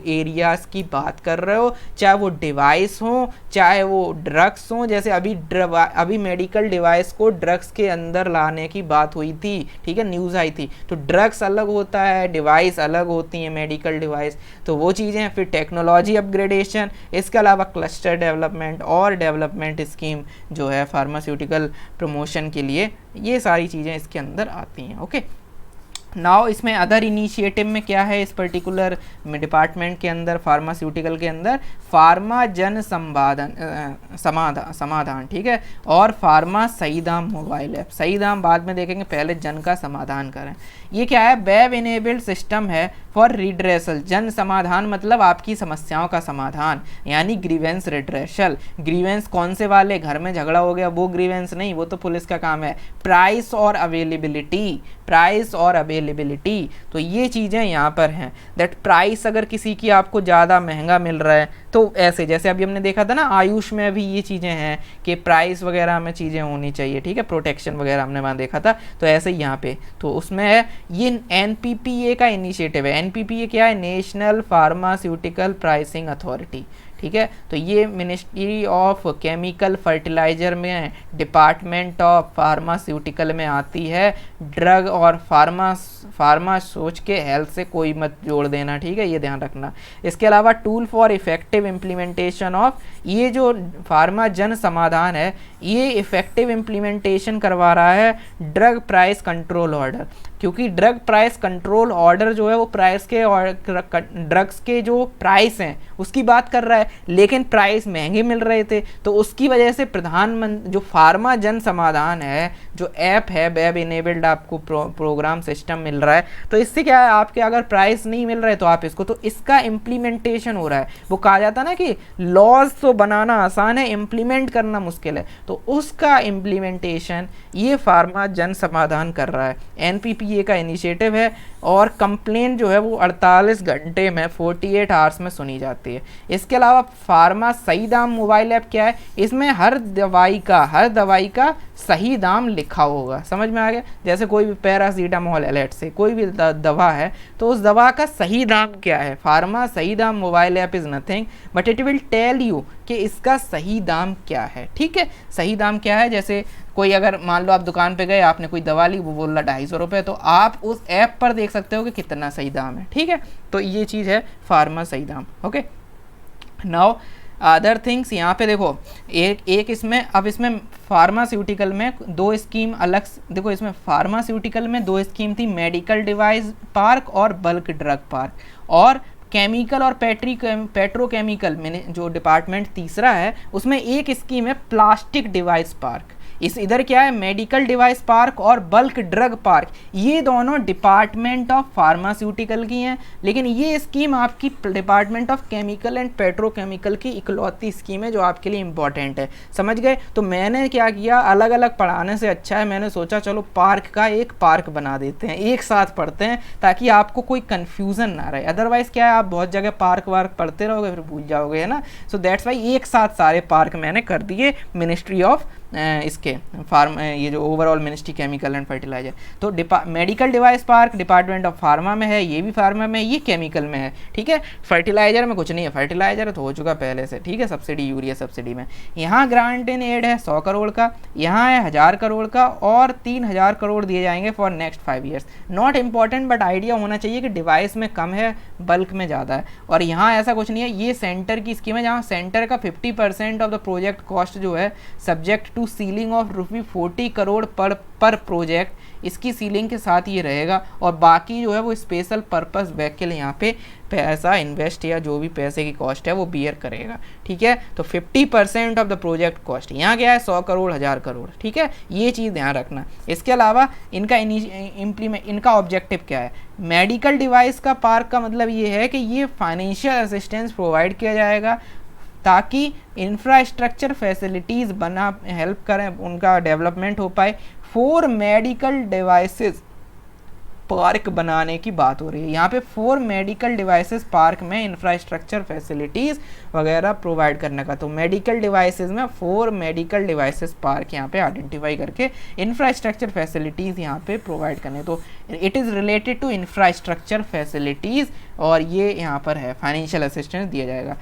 एरियाज की बात कर रहे हो, चाहे वो डिवाइस हो चाहे वो ड्रग्स हो। जैसे अभी मेडिकल डिवाइस को ड्रग्स के अंदर लाने की बात हुई थी, ठीक है, न्यूज़ आई थी। तो ड्रग्स अलग होता है, डिवाइस अलग होती हैं, मेडिकल डिवाइस, तो वो चीज़ें हैं। फिर टेक्नोलॉजी अपग्रेडेशन, इसके अलावा क्लस्टर डेवलपमेंट और डेवलपमेंट स्कीम जो है फार्मास्यूटिकल प्रमोशन के लिए, ये सारी चीज़ें इसके अंदर आती हैं। ओके, नाउ इसमें अदर इनिशिएटिव में क्या है, इस पर्टिकुलर डिपार्टमेंट के अंदर फार्मास्यूटिकल के अंदर फार्मा जन समाधान, ठीक है, और फार्मा सही दाम मोबाइल ऐप। सही दाम बाद में देखेंगे, पहले जन का समाधान करें। ये क्या है? वेब इनेबल्ड सिस्टम है फॉर रिड्रेसल। जन समाधान मतलब आपकी समस्याओं का समाधान, यानी ग्रीवेंस रिड्रेसल। ग्रीवेंस कौन से वाले? घर में झगड़ा हो गया वो ग्रीवेंस नहीं, वो तो पुलिस का काम है। प्राइस और अवेलेबिलिटी, प्राइस और अवेलेबिलिटी, तो ये चीज़ें यहाँ पर हैं। दैट प्राइस अगर किसी की आपको ज़्यादा महंगा मिल रहा है तो ऐसे, जैसे अभी हमने देखा था ना आयुष में, अभी ये चीज़ें हैं कि प्राइस वगैरह में चीज़ें होनी चाहिए, ठीक है, प्रोटेक्शन वगैरह हमने वहाँ देखा था। तो ऐसे ही यहाँ पे तो उसमें है, ये एनपीपीए का इनिशिएटिव है। एनपीपीए क्या है? नेशनल फार्मास्यूटिकल प्राइसिंग अथॉरिटी, ठीक है। तो ये मिनिस्ट्री ऑफ केमिकल फर्टिलाइजर में, डिपार्टमेंट ऑफ फार्मास्यूटिकल में आती है। ड्रग और फार्मा सोच के हेल्थ से कोई मत जोड़ देना, ठीक है, ये ध्यान रखना। इसके अलावा tool for effective implementation of, ये जो फार्मा जन समाधान है ये इफेक्टिव इम्प्लीमेंटेशन करवा रहा है ड्रग प्राइस कंट्रोल ऑर्डर। क्योंकि ड्रग प्राइस कंट्रोल ऑर्डर जो है वो प्राइस के और ड्रग्स के जो प्राइस हैं उसकी बात कर रहा है, लेकिन प्राइस महंगे मिल रहे थे, तो उसकी वजह से प्रधानमंत्री जो फार्मा जन समाधान है, जो ऐप है, वेब इनेबल्ड आपको प्रोग्राम सिस्टम मिल रहा है, तो इससे क्या है, आपके अगर प्राइस नहीं मिल रहे तो आप इसको, तो इसका इम्प्लीमेंटेशन हो रहा है। वो कहा जाता है ना कि लॉज तो बनाना आसान है, इम्प्लीमेंट करना मुश्किल है, तो उसका इम्प्लीमेंटेशन ये फार्मा जन समाधान कर रहा है। एनपीपीए का इनिशिएटिव है और कंप्लेंट जो है वो 48 घंटे में 48 आवर्स में सुनी जाती है। इसके अलावा फार्मा सही दाम मोबाइल ऐप क्या है? इसमें हर दवाई का सही दाम लिखा होगा। समझ में आ गया? जैसे कोई भी पैरासीटामोल एलेट से कोई भी दवा है तो उस दवा का सही दाम क्या है। फार्मा सही दाम mobile app is nothing but it will tell you कि इसका सही दाम क्या है। ठीक है, सही दाम क्या है? जैसे कोई अगर मान लो आप दुकान पे गए, आपने कोई दवा ली, वो बोल रहा 250 रुपये, तो आप उस ऐप पर देख सकते हो कि कितना सही दाम है। ठीक है, तो ये चीज़ है फार्मा सही दाम। ओके, नाउ अदर थिंग्स यहाँ पे देखो, एक इसमें, अब इसमें फार्मास्यूटिकल में दो स्कीम अलग, देखो इसमें फार्मास्यूटिकल में दो स्कीम थी, मेडिकल डिवाइस पार्क और बल्क ड्रग पार्क, और केमिकल और पेट्रोकेमिकल में जो डिपार्टमेंट तीसरा है उसमें एक स्कीम है प्लास्टिक डिवाइस पार्क। इस इधर क्या है, मेडिकल डिवाइस पार्क और बल्क ड्रग पार्क, ये दोनों डिपार्टमेंट ऑफ फार्मास्यूटिकल की हैं, लेकिन ये स्कीम आपकी department of chemical and petrochemical की इकलौती स्कीम है जो आपके लिए इंपॉर्टेंट है। समझ गए? तो मैंने क्या किया, अलग अलग पढ़ाने से अच्छा है मैंने सोचा चलो पार्क का एक पार्क बना देते हैं, एक साथ पढ़ते हैं ताकि आपको कोई कन्फ्यूज़न ना रहे। अदरवाइज़ क्या है, आप बहुत जगह पार्क वार्क पढ़ते रहोगे फिर भूल जाओगे, है ना। सो दैट्स वाई एक साथ सारे पार्क मैंने कर दिए मिनिस्ट्री ऑफ इसके ये जो overall ministry chemical and fertilizer. तो medical device park department of pharma में है, ये भी फार्मा में है, ये केमिकल में है, ठीक है। फर्टिलाइजर में कुछ नहीं है, फर्टिलाइजर तो हो चुका पहले से, ठीक है, सब्सिडी यूरिया सब्सिडी में। यहाँ ग्रांट इन एड है 100 करोड़ का, यहाँ है 1000 करोड़ का, और 3000 करोड़ दिए जाएंगे for next 5 years. Not important but idea होना चाहिए कि डिवाइस में कम है बल्क में ज़्यादा है। और यहाँ ऐसा कुछ नहीं है, ये सेंटर की स्कीम है जहाँ सेंटर का 50% ऑफ द प्रोजेक्ट कॉस्ट जो है subject to ceiling of ₹40 crore पर प्रोजेक्ट, इसकी सीलिंग के साथ ये रहेगा, और बाकी जो है वो स्पेशल पर्पस व्हीकल यहाँ पे पैसा इन्वेस्ट या जो भी पैसे की कॉस्ट है वो बियर करेगा, ठीक है। तो 50% ऑफ द प्रोजेक्ट कॉस्ट, यहाँ क्या है 100 करोड़ 1000 करोड़, ठीक है, ये चीज़ ध्यान रखना। इसके अलावा इनका ऑब्जेक्टिव क्या है, मेडिकल डिवाइस का पार्क का मतलब ये है कि ये फाइनेंशियल असिस्टेंस प्रोवाइड किया जाएगा ताकि इंफ्रास्ट्रक्चर फैसिलिटीज़ बना हेल्प करें, उनका डेवलपमेंट हो पाए। 4 मेडिकल डिवाइसेस पार्क बनाने की बात हो रही है यहाँ पे, 4 मेडिकल डिवाइसेस पार्क में इंफ्रास्ट्रक्चर फैसिलिटीज़ वगैरह प्रोवाइड करने का। तो मेडिकल डिवाइसेस में 4 मेडिकल डिवाइसेस पार्क यहाँ पे आइडेंटिफाई करके इंफ्रास्ट्रक्चर फैसिलिटीज़ यहाँ पे प्रोवाइड करने। तो it is related to infrastructure facilities, और ये यहाँ पर है फाइनेंशियल असिस्टेंस दिया जाएगा।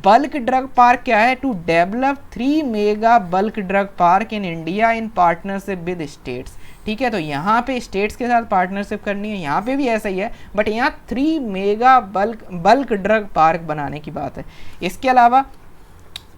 बल्क ड्रग पार्क क्या है, to develop 3 mega bulk drug park in India in partnership with states, ठीक है। तो यहाँ पे स्टेट्स के साथ पार्टनरशिप करनी है, यहाँ पे भी ऐसा ही है, बट यहाँ 3 मेगा बल्क ड्रग पार्क बनाने की बात है। इसके अलावा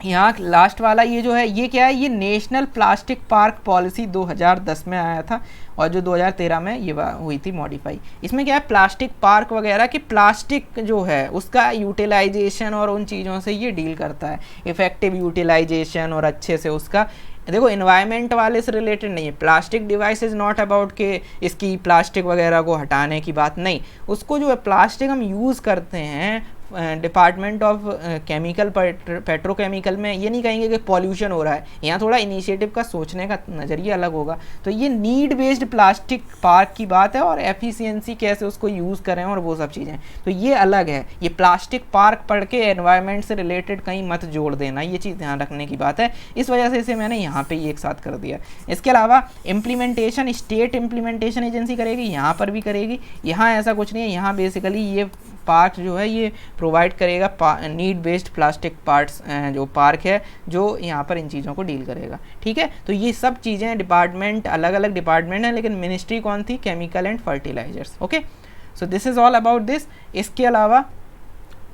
यहाँ लास्ट वाला ये जो है, ये क्या है, ये नेशनल प्लास्टिक पार्क पॉलिसी 2010 में आया था, और जो 2013 में ये हुई थी मॉडिफाई। इसमें क्या है, प्लास्टिक पार्क वगैरह की प्लास्टिक जो है उसका यूटिलाइजेशन और उन चीज़ों से ये डील करता है, इफ़ेक्टिव यूटिलाइजेशन और अच्छे से उसका। देखो इन्वायरमेंट वाले से रिलेटेड नहीं है, plastic device is not about के इसकी प्लास्टिक वगैरह को हटाने की बात नहीं, उसको जो है प्लास्टिक हम यूज़ करते हैं डिपार्टमेंट ऑफ केमिकल पेट्रोकेमिकल में, ये नहीं कहेंगे कि पॉल्यूशन हो रहा है, यहाँ थोड़ा इनिशिएटिव का सोचने का नज़रिया अलग होगा। तो ये नीड बेस्ड प्लास्टिक पार्क की बात है, और एफिशिएंसी कैसे उसको यूज़ करें और वो सब चीज़ें, तो ये अलग है। ये प्लास्टिक पार्क पढ़ के एनवायरनमेंट से रिलेटेड कहीं मत जोड़ देना, ये चीज़ ध्यान रखने की बात है। इस वजह से इसे मैंने यहाँ पर एक साथ कर दिया। इसके अलावा इम्प्लीमेंटेशन स्टेट इम्प्लीमेंटेशन एजेंसी करेगी, यहाँ पर भी करेगी। यहाँ ऐसा कुछ नहीं है, यहाँ बेसिकली ये पार्क जो है ये प्रोवाइड करेगा नीड बेस्ड प्लास्टिक पार्ट्स जो पार्क है जो यहाँ पर इन चीज़ों को डील करेगा, ठीक है। तो ये सब चीज़ें डिपार्टमेंट अलग अलग डिपार्टमेंट है, लेकिन मिनिस्ट्री कौन थी, chemical and fertilizers, okay. So this is all about this. इसके अलावा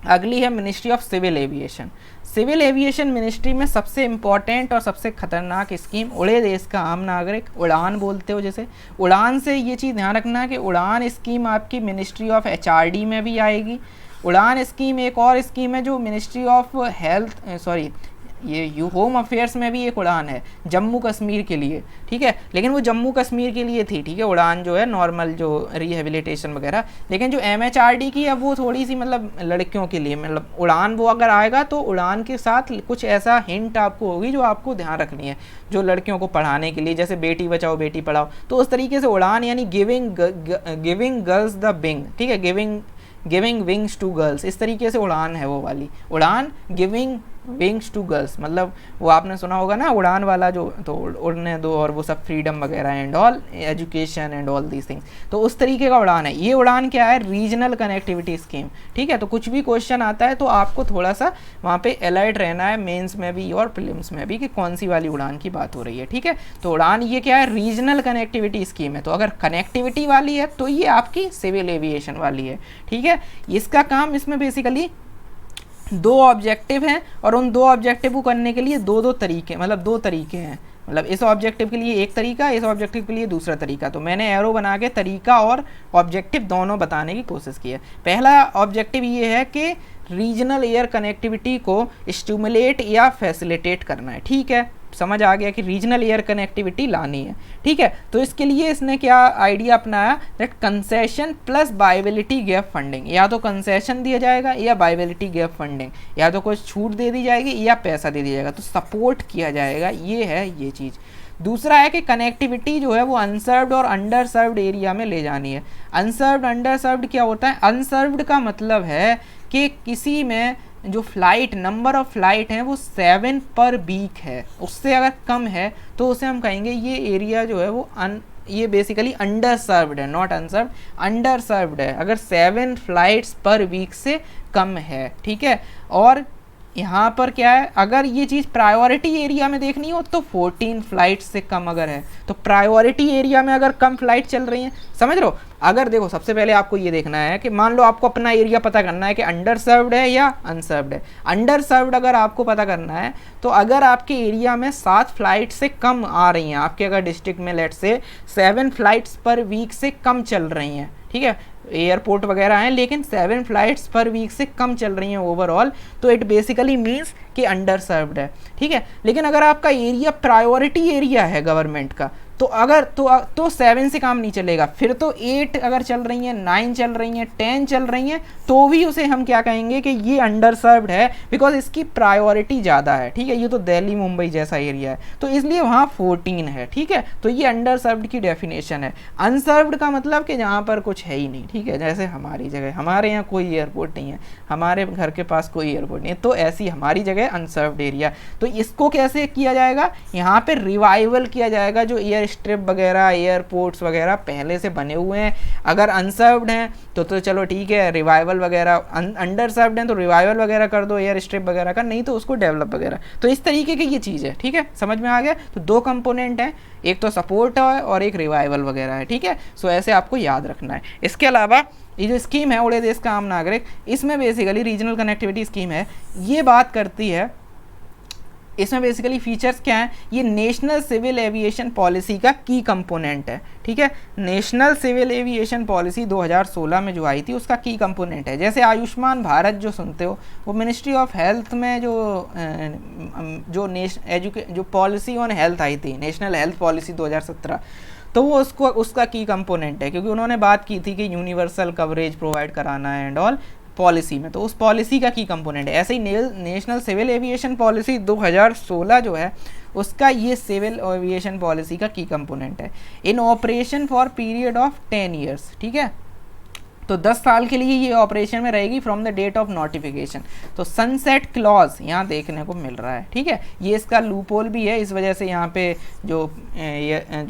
अगली है ministry of civil aviation. Civil aviation ministry में सबसे इम्पॉर्टेंट और सबसे खतरनाक स्कीम उड़े देश का आम नागरिक, उड़ान बोलते हो जैसे, उड़ान से ये चीज़ ध्यान रखना है कि उड़ान स्कीम आपकी मिनिस्ट्री ऑफ HRD में भी आएगी। उड़ान स्कीम एक और स्कीम है जो मिनिस्ट्री ऑफ ये होम अफेयर्स में भी एक उड़ान है जम्मू कश्मीर के लिए, ठीक है, लेकिन वो जम्मू कश्मीर के लिए थी, ठीक है, उड़ान जो है नॉर्मल जो रिहेबिलिटेशन वगैरह। लेकिन जो MHRD की है वो थोड़ी सी मतलब लड़कियों के लिए, मतलब उड़ान वो अगर आएगा तो उड़ान के साथ कुछ ऐसा हिंट आपको होगी जो आपको ध्यान रखनी है, जो लड़कियों को पढ़ाने के लिए, जैसे बेटी बचाओ बेटी पढ़ाओ, तो उस तरीके से उड़ान यानी गिविंग गर्ल्स द विंग, ठीक है, गिविंग विंग्स टू गर्ल्स, इस तरीके से उड़ान है वो वाली उड़ान, गिविंग विंग्स टू गर्ल्स, मतलब वो आपने सुना होगा ना उड़ान वाला जो, तो उड़ने दो और वो सब फ्रीडम वगैरह and all, education and all these things, तो उस तरीके का उड़ान है। ये उड़ान क्या है, रीजनल कनेक्टिविटी स्कीम, ठीक है। तो कुछ भी क्वेश्चन आता है तो आपको थोड़ा सा वहाँ पे अलर्ट रहना है, मेंस में भी और प्रीलिम्स में भी, कि कौन सी वाली उड़ान की बात हो रही है, ठीक है। तो उड़ान ये क्या है, रीजनल कनेक्टिविटी स्कीम है। तो अगर कनेक्टिविटी वाली है तो ये आपकी सिविल एविएशन वाली है, ठीक है। इसका काम, इसमें बेसिकली दो ऑब्जेक्टिव हैं और उन दो ऑब्जेक्टिव को करने के लिए दो तरीके, मतलब दो तरीके हैं, मतलब इस ऑब्जेक्टिव के लिए एक तरीका, इस ऑब्जेक्टिव के लिए दूसरा तरीका। तो मैंने एरो बना के तरीका और ऑब्जेक्टिव दोनों बताने की कोशिश की है। पहला ऑब्जेक्टिव ये है कि रीजनल एयर कनेक्टिविटी को स्टिमुलेट या फैसिलिटेट करना है। ठीक है, समझ आ गया कि रीजनल एयर कनेक्टिविटी लानी है। ठीक है, तो इसके लिए इसने क्या आइडिया अपनाया, that concession plus viability gap funding, या तो कंसेशन दिया जाएगा या वायबिलिटी गैप फंडिंग, या तो कुछ छूट दे दी जाएगी या पैसा दे दिया जाएगा, तो सपोर्ट किया जाएगा। ये है ये चीज़। दूसरा है कि कनेक्टिविटी जो है वो अनसर्व्ड और अंडर सर्व्ड एरिया में ले जानी है। अनसर्व्ड अंडर सर्व्ड क्या होता है, अनसर्व्ड का मतलब है कि किसी में जो फ्लाइट नंबर ऑफ फ्लाइट हैं वो 7 पर वीक है, उससे अगर कम है तो उसे हम कहेंगे ये एरिया जो है वो ये बेसिकली अंडर सर्व्ड है, नॉट अनसर्व्ड, अंडर सर्व्ड है अगर 7 फ्लाइट्स पर वीक से कम है। ठीक है, और यहाँ पर क्या है, अगर ये चीज़ प्रायोरिटी एरिया में देखनी हो तो 14 फ्लाइट से कम अगर है, तो प्रायोरिटी एरिया में अगर कम फ्लाइट चल रही हैं, समझ लो। अगर देखो सबसे पहले आपको ये देखना है कि मान लो आपको अपना एरिया पता करना है कि अंडर सर्व्ड है या अनसर्व्ड है। अंडर सर्व्ड अगर आपको पता करना है तो अगर आपके एरिया में 7 फ्लाइट से कम आ रही हैं, आपके अगर डिस्ट्रिक्ट में लेट से 7 फ्लाइट्स पर वीक से कम चल रही हैं, ठीक है, एयरपोर्ट वगैरह हैं लेकिन 7 फ्लाइट्स पर वीक से कम चल रही हैं ओवरऑल, तो इट बेसिकली मीन्स कि अंडर सर्व्ड है। ठीक है, लेकिन अगर आपका एरिया प्रायोरिटी एरिया है गवर्नमेंट का, तो अगर तो 7 से काम नहीं चलेगा, फिर तो 8 अगर चल रही हैं, 9 चल रही हैं, 10 चल रही हैं, तो भी उसे हम क्या कहेंगे कि ये अंडर सर्व्ड है, बिकॉज इसकी प्रायोरिटी ज़्यादा है। ठीक है, ये तो दिल्ली मुंबई जैसा एरिया है, तो इसलिए वहाँ 14 है। ठीक है, तो ये अंडर सर्व्ड की डेफिनेशन है। अनसर्व्ड का मतलब कि जहाँ पर कुछ है ही नहीं। ठीक है, जैसे हमारी जगह, हमारे यहाँ कोई एयरपोर्ट नहीं है, हमारे घर के पास कोई एयरपोर्ट नहीं है, तो ऐसी हमारी जगह अनसर्व्ड एरिया। तो इसको कैसे किया जाएगा, यहाँ पे रिवाइवल किया जाएगा जो एयर स्ट्रिप वगैरह, एयरपोर्ट्स वगैरह पहले से बने हुए हैं। अगर अनसर्व्ड हैं तो चलो ठीक है, रिवाइवल वगैरह, अंडर सर्व्ड हैं तो रिवाइवल वगैरह कर दो एयर स्ट्रिप वगैरह का, नहीं तो उसको डेवलप वगैरह। तो इस तरीके की ये चीज़ है। ठीक है, समझ में आ गया। तो दो कंपोनेंट हैं, एक तो सपोर्ट है और एक रिवाइवल वगैरह है। ठीक है, सो ऐसे आपको याद रखना है। इसके अलावा ये जो स्कीम है उड़े देश का आम नागरिक, इसमें बेसिकली रीजनल कनेक्टिविटी स्कीम है, ये बात करती है, इसमें बेसिकली फीचर्स क्या हैं, ये नेशनल सिविल एविएशन पॉलिसी का की कंपोनेंट है। ठीक है, नेशनल सिविल एविएशन पॉलिसी 2016 में जो आई थी उसका की कंपोनेंट है। जैसे आयुष्मान भारत जो सुनते हो, वो मिनिस्ट्री ऑफ हेल्थ में जो पॉलिसी ऑन हेल्थ आई थी, नेशनल हेल्थ पॉलिसी 2017, तो वो उसका की कंपोनेंट है, क्योंकि उन्होंने बात की थी कि यूनिवर्सल कवरेज प्रोवाइड कराना है एंड ऑल पॉलिसी में, तो उस पॉलिसी का की कंपोनेंट है। ऐसे ही नेशनल सिविल एविएशन पॉलिसी 2016 जो है उसका ये सिविल एविएशन पॉलिसी का की कंपोनेंट है। इन operation for period of 10 years. ठीक है, तो 10 साल के लिए ये ऑपरेशन में रहेगी from the date of notification. तो सनसेट क्लॉज यहाँ देखने को मिल रहा है। ठीक है, ये इसका लूपहोल भी है, इस वजह से यहाँ पे जो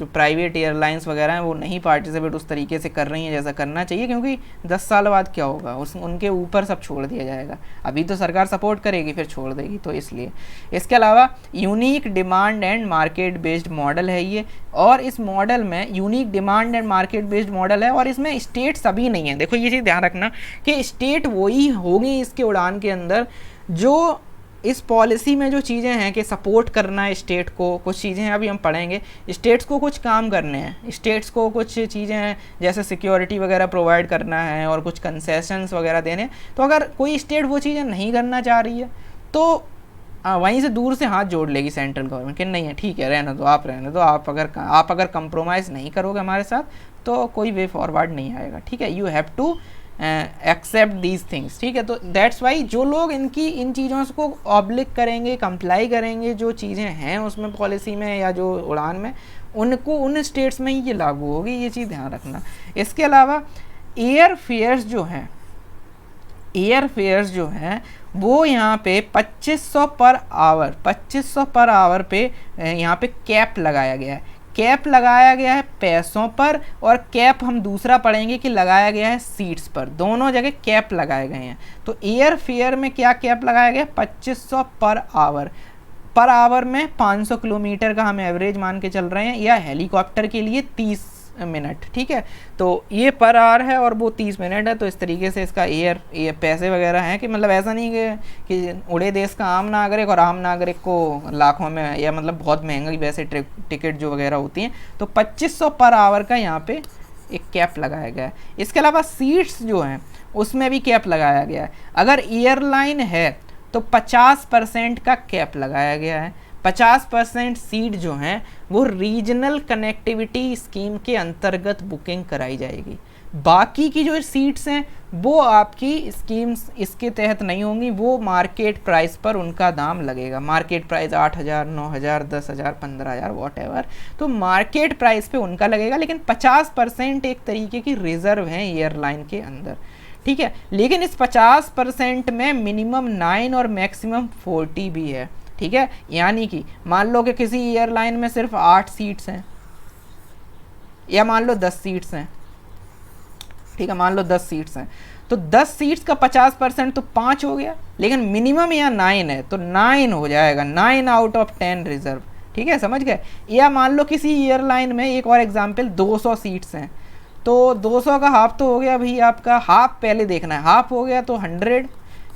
प्राइवेट एयरलाइंस वगैरह हैं वो नहीं पार्टिसिपेट उस तरीके से कर रही हैं जैसा करना चाहिए, क्योंकि 10 साल बाद क्या होगा, उनके ऊपर सब छोड़ दिया जाएगा। अभी तो सरकार सपोर्ट करेगी फिर छोड़ देगी, तो इसलिए। इसके अलावा unique demand and market based model है ये, और इस मॉडल में unique demand and market based model है, और इसमें स्टेट सभी नहीं है। देखो ये चीज़ ध्यान रखना कि स्टेट वही होगी इसके उड़ान के अंदर जो इस पॉलिसी में जो चीज़ें हैं कि सपोर्ट करना है स्टेट को, कुछ चीज़ें हैं अभी हम पढ़ेंगे, स्टेट्स को कुछ काम करने हैं, स्टेट्स को कुछ चीज़ें हैं जैसे सिक्योरिटी वगैरह प्रोवाइड करना है और कुछ कंसेशंस वगैरह देने। तो अगर कोई स्टेट वो चीज़ें नहीं करना चाह रही है तो वहीं से दूर से हाथ जोड़ लेगी सेंट्रल गवर्नमेंट कि नहीं है, ठीक है रहने दो, आप रहने दो, आप अगर कंप्रोमाइज़ नहीं करोगे हमारे साथ तो कोई वे फॉरवर्ड नहीं आएगा। ठीक है, you have to accept these things. ठीक है, तो दैट्स वाई जो लोग इन चीज़ों को ऑब्लिक करेंगे, कंप्लाई करेंगे, जो चीज़ें हैं उसमें पॉलिसी में या जो उड़ान में, उनको उन स्टेट्स में ही ये लागू होगी, ये चीज़ ध्यान रखना। इसके अलावा एयर फेयर्स जो हैं वो यहाँ पे 2500 पर आवर पे यहाँ पे कैप लगाया गया है। कैप लगाया गया है पैसों पर, और कैप हम दूसरा पढ़ेंगे कि लगाया गया है सीट्स पर, दोनों जगह कैप लगाए गए हैं। तो एयर फेयर में क्या कैप लगाया गया, 2500 पर आवर में 500 किलोमीटर का हम एवरेज मान के चल रहे हैं, या हेलीकॉप्टर के लिए 30 मिनट, ठीक है। तो ये पर आवर है और वो 30 मिनट है। तो इस तरीके से इसका एयर ये पैसे वगैरह हैं कि मतलब ऐसा नहीं कि उड़े देश का आम नागरिक और आम नागरिक को लाखों में या मतलब बहुत महंगी वैसे टिकट जो वगैरह होती हैं। तो 2500 पर आवर का यहाँ पे एक कैप लगाया गया है। इसके अलावा सीट्स जो हैं उसमें भी कैप लगाया गया है। अगर एयरलाइन है तो 50% का कैप लगाया गया है। 50% सीट जो हैं वो रीजनल कनेक्टिविटी स्कीम के अंतर्गत बुकिंग कराई जाएगी। बाकी की जो सीट्स हैं वो आपकी स्कीम्स इसके तहत नहीं होंगी, वो मार्केट प्राइस पर उनका दाम लगेगा। मार्केट प्राइस 8,000, 9,000, 10,000, 15,000 वॉट एवर, तो मार्केट प्राइस पे उनका लगेगा। लेकिन 50% एक तरीके की रिजर्व हैं एयरलाइन के अंदर, ठीक है। लेकिन इस 50% में मिनिमम 9 और मैक्सिमम 40 भी है, ठीक है। यानी कि मान लो कि किसी एयरलाइन में सिर्फ 8 सीट्स हैं या मान लो 10 सीट्स हैं, ठीक है, मान लो 10 सीट्स हैं, तो 10 सीट्स का 50% तो 5 हो गया। लेकिन मिनिमम यहाँ 9 है तो 9 हो जाएगा, 9 आउट ऑफ 10 रिजर्व, ठीक है, समझ गए। या मान लो किसी एयरलाइन में, एक और एग्जांपल, 200 सीट्स हैं, तो 200 का हाफ तो हो गया भाई, आपका हाफ पहले देखना है, हाफ हो गया तो 100।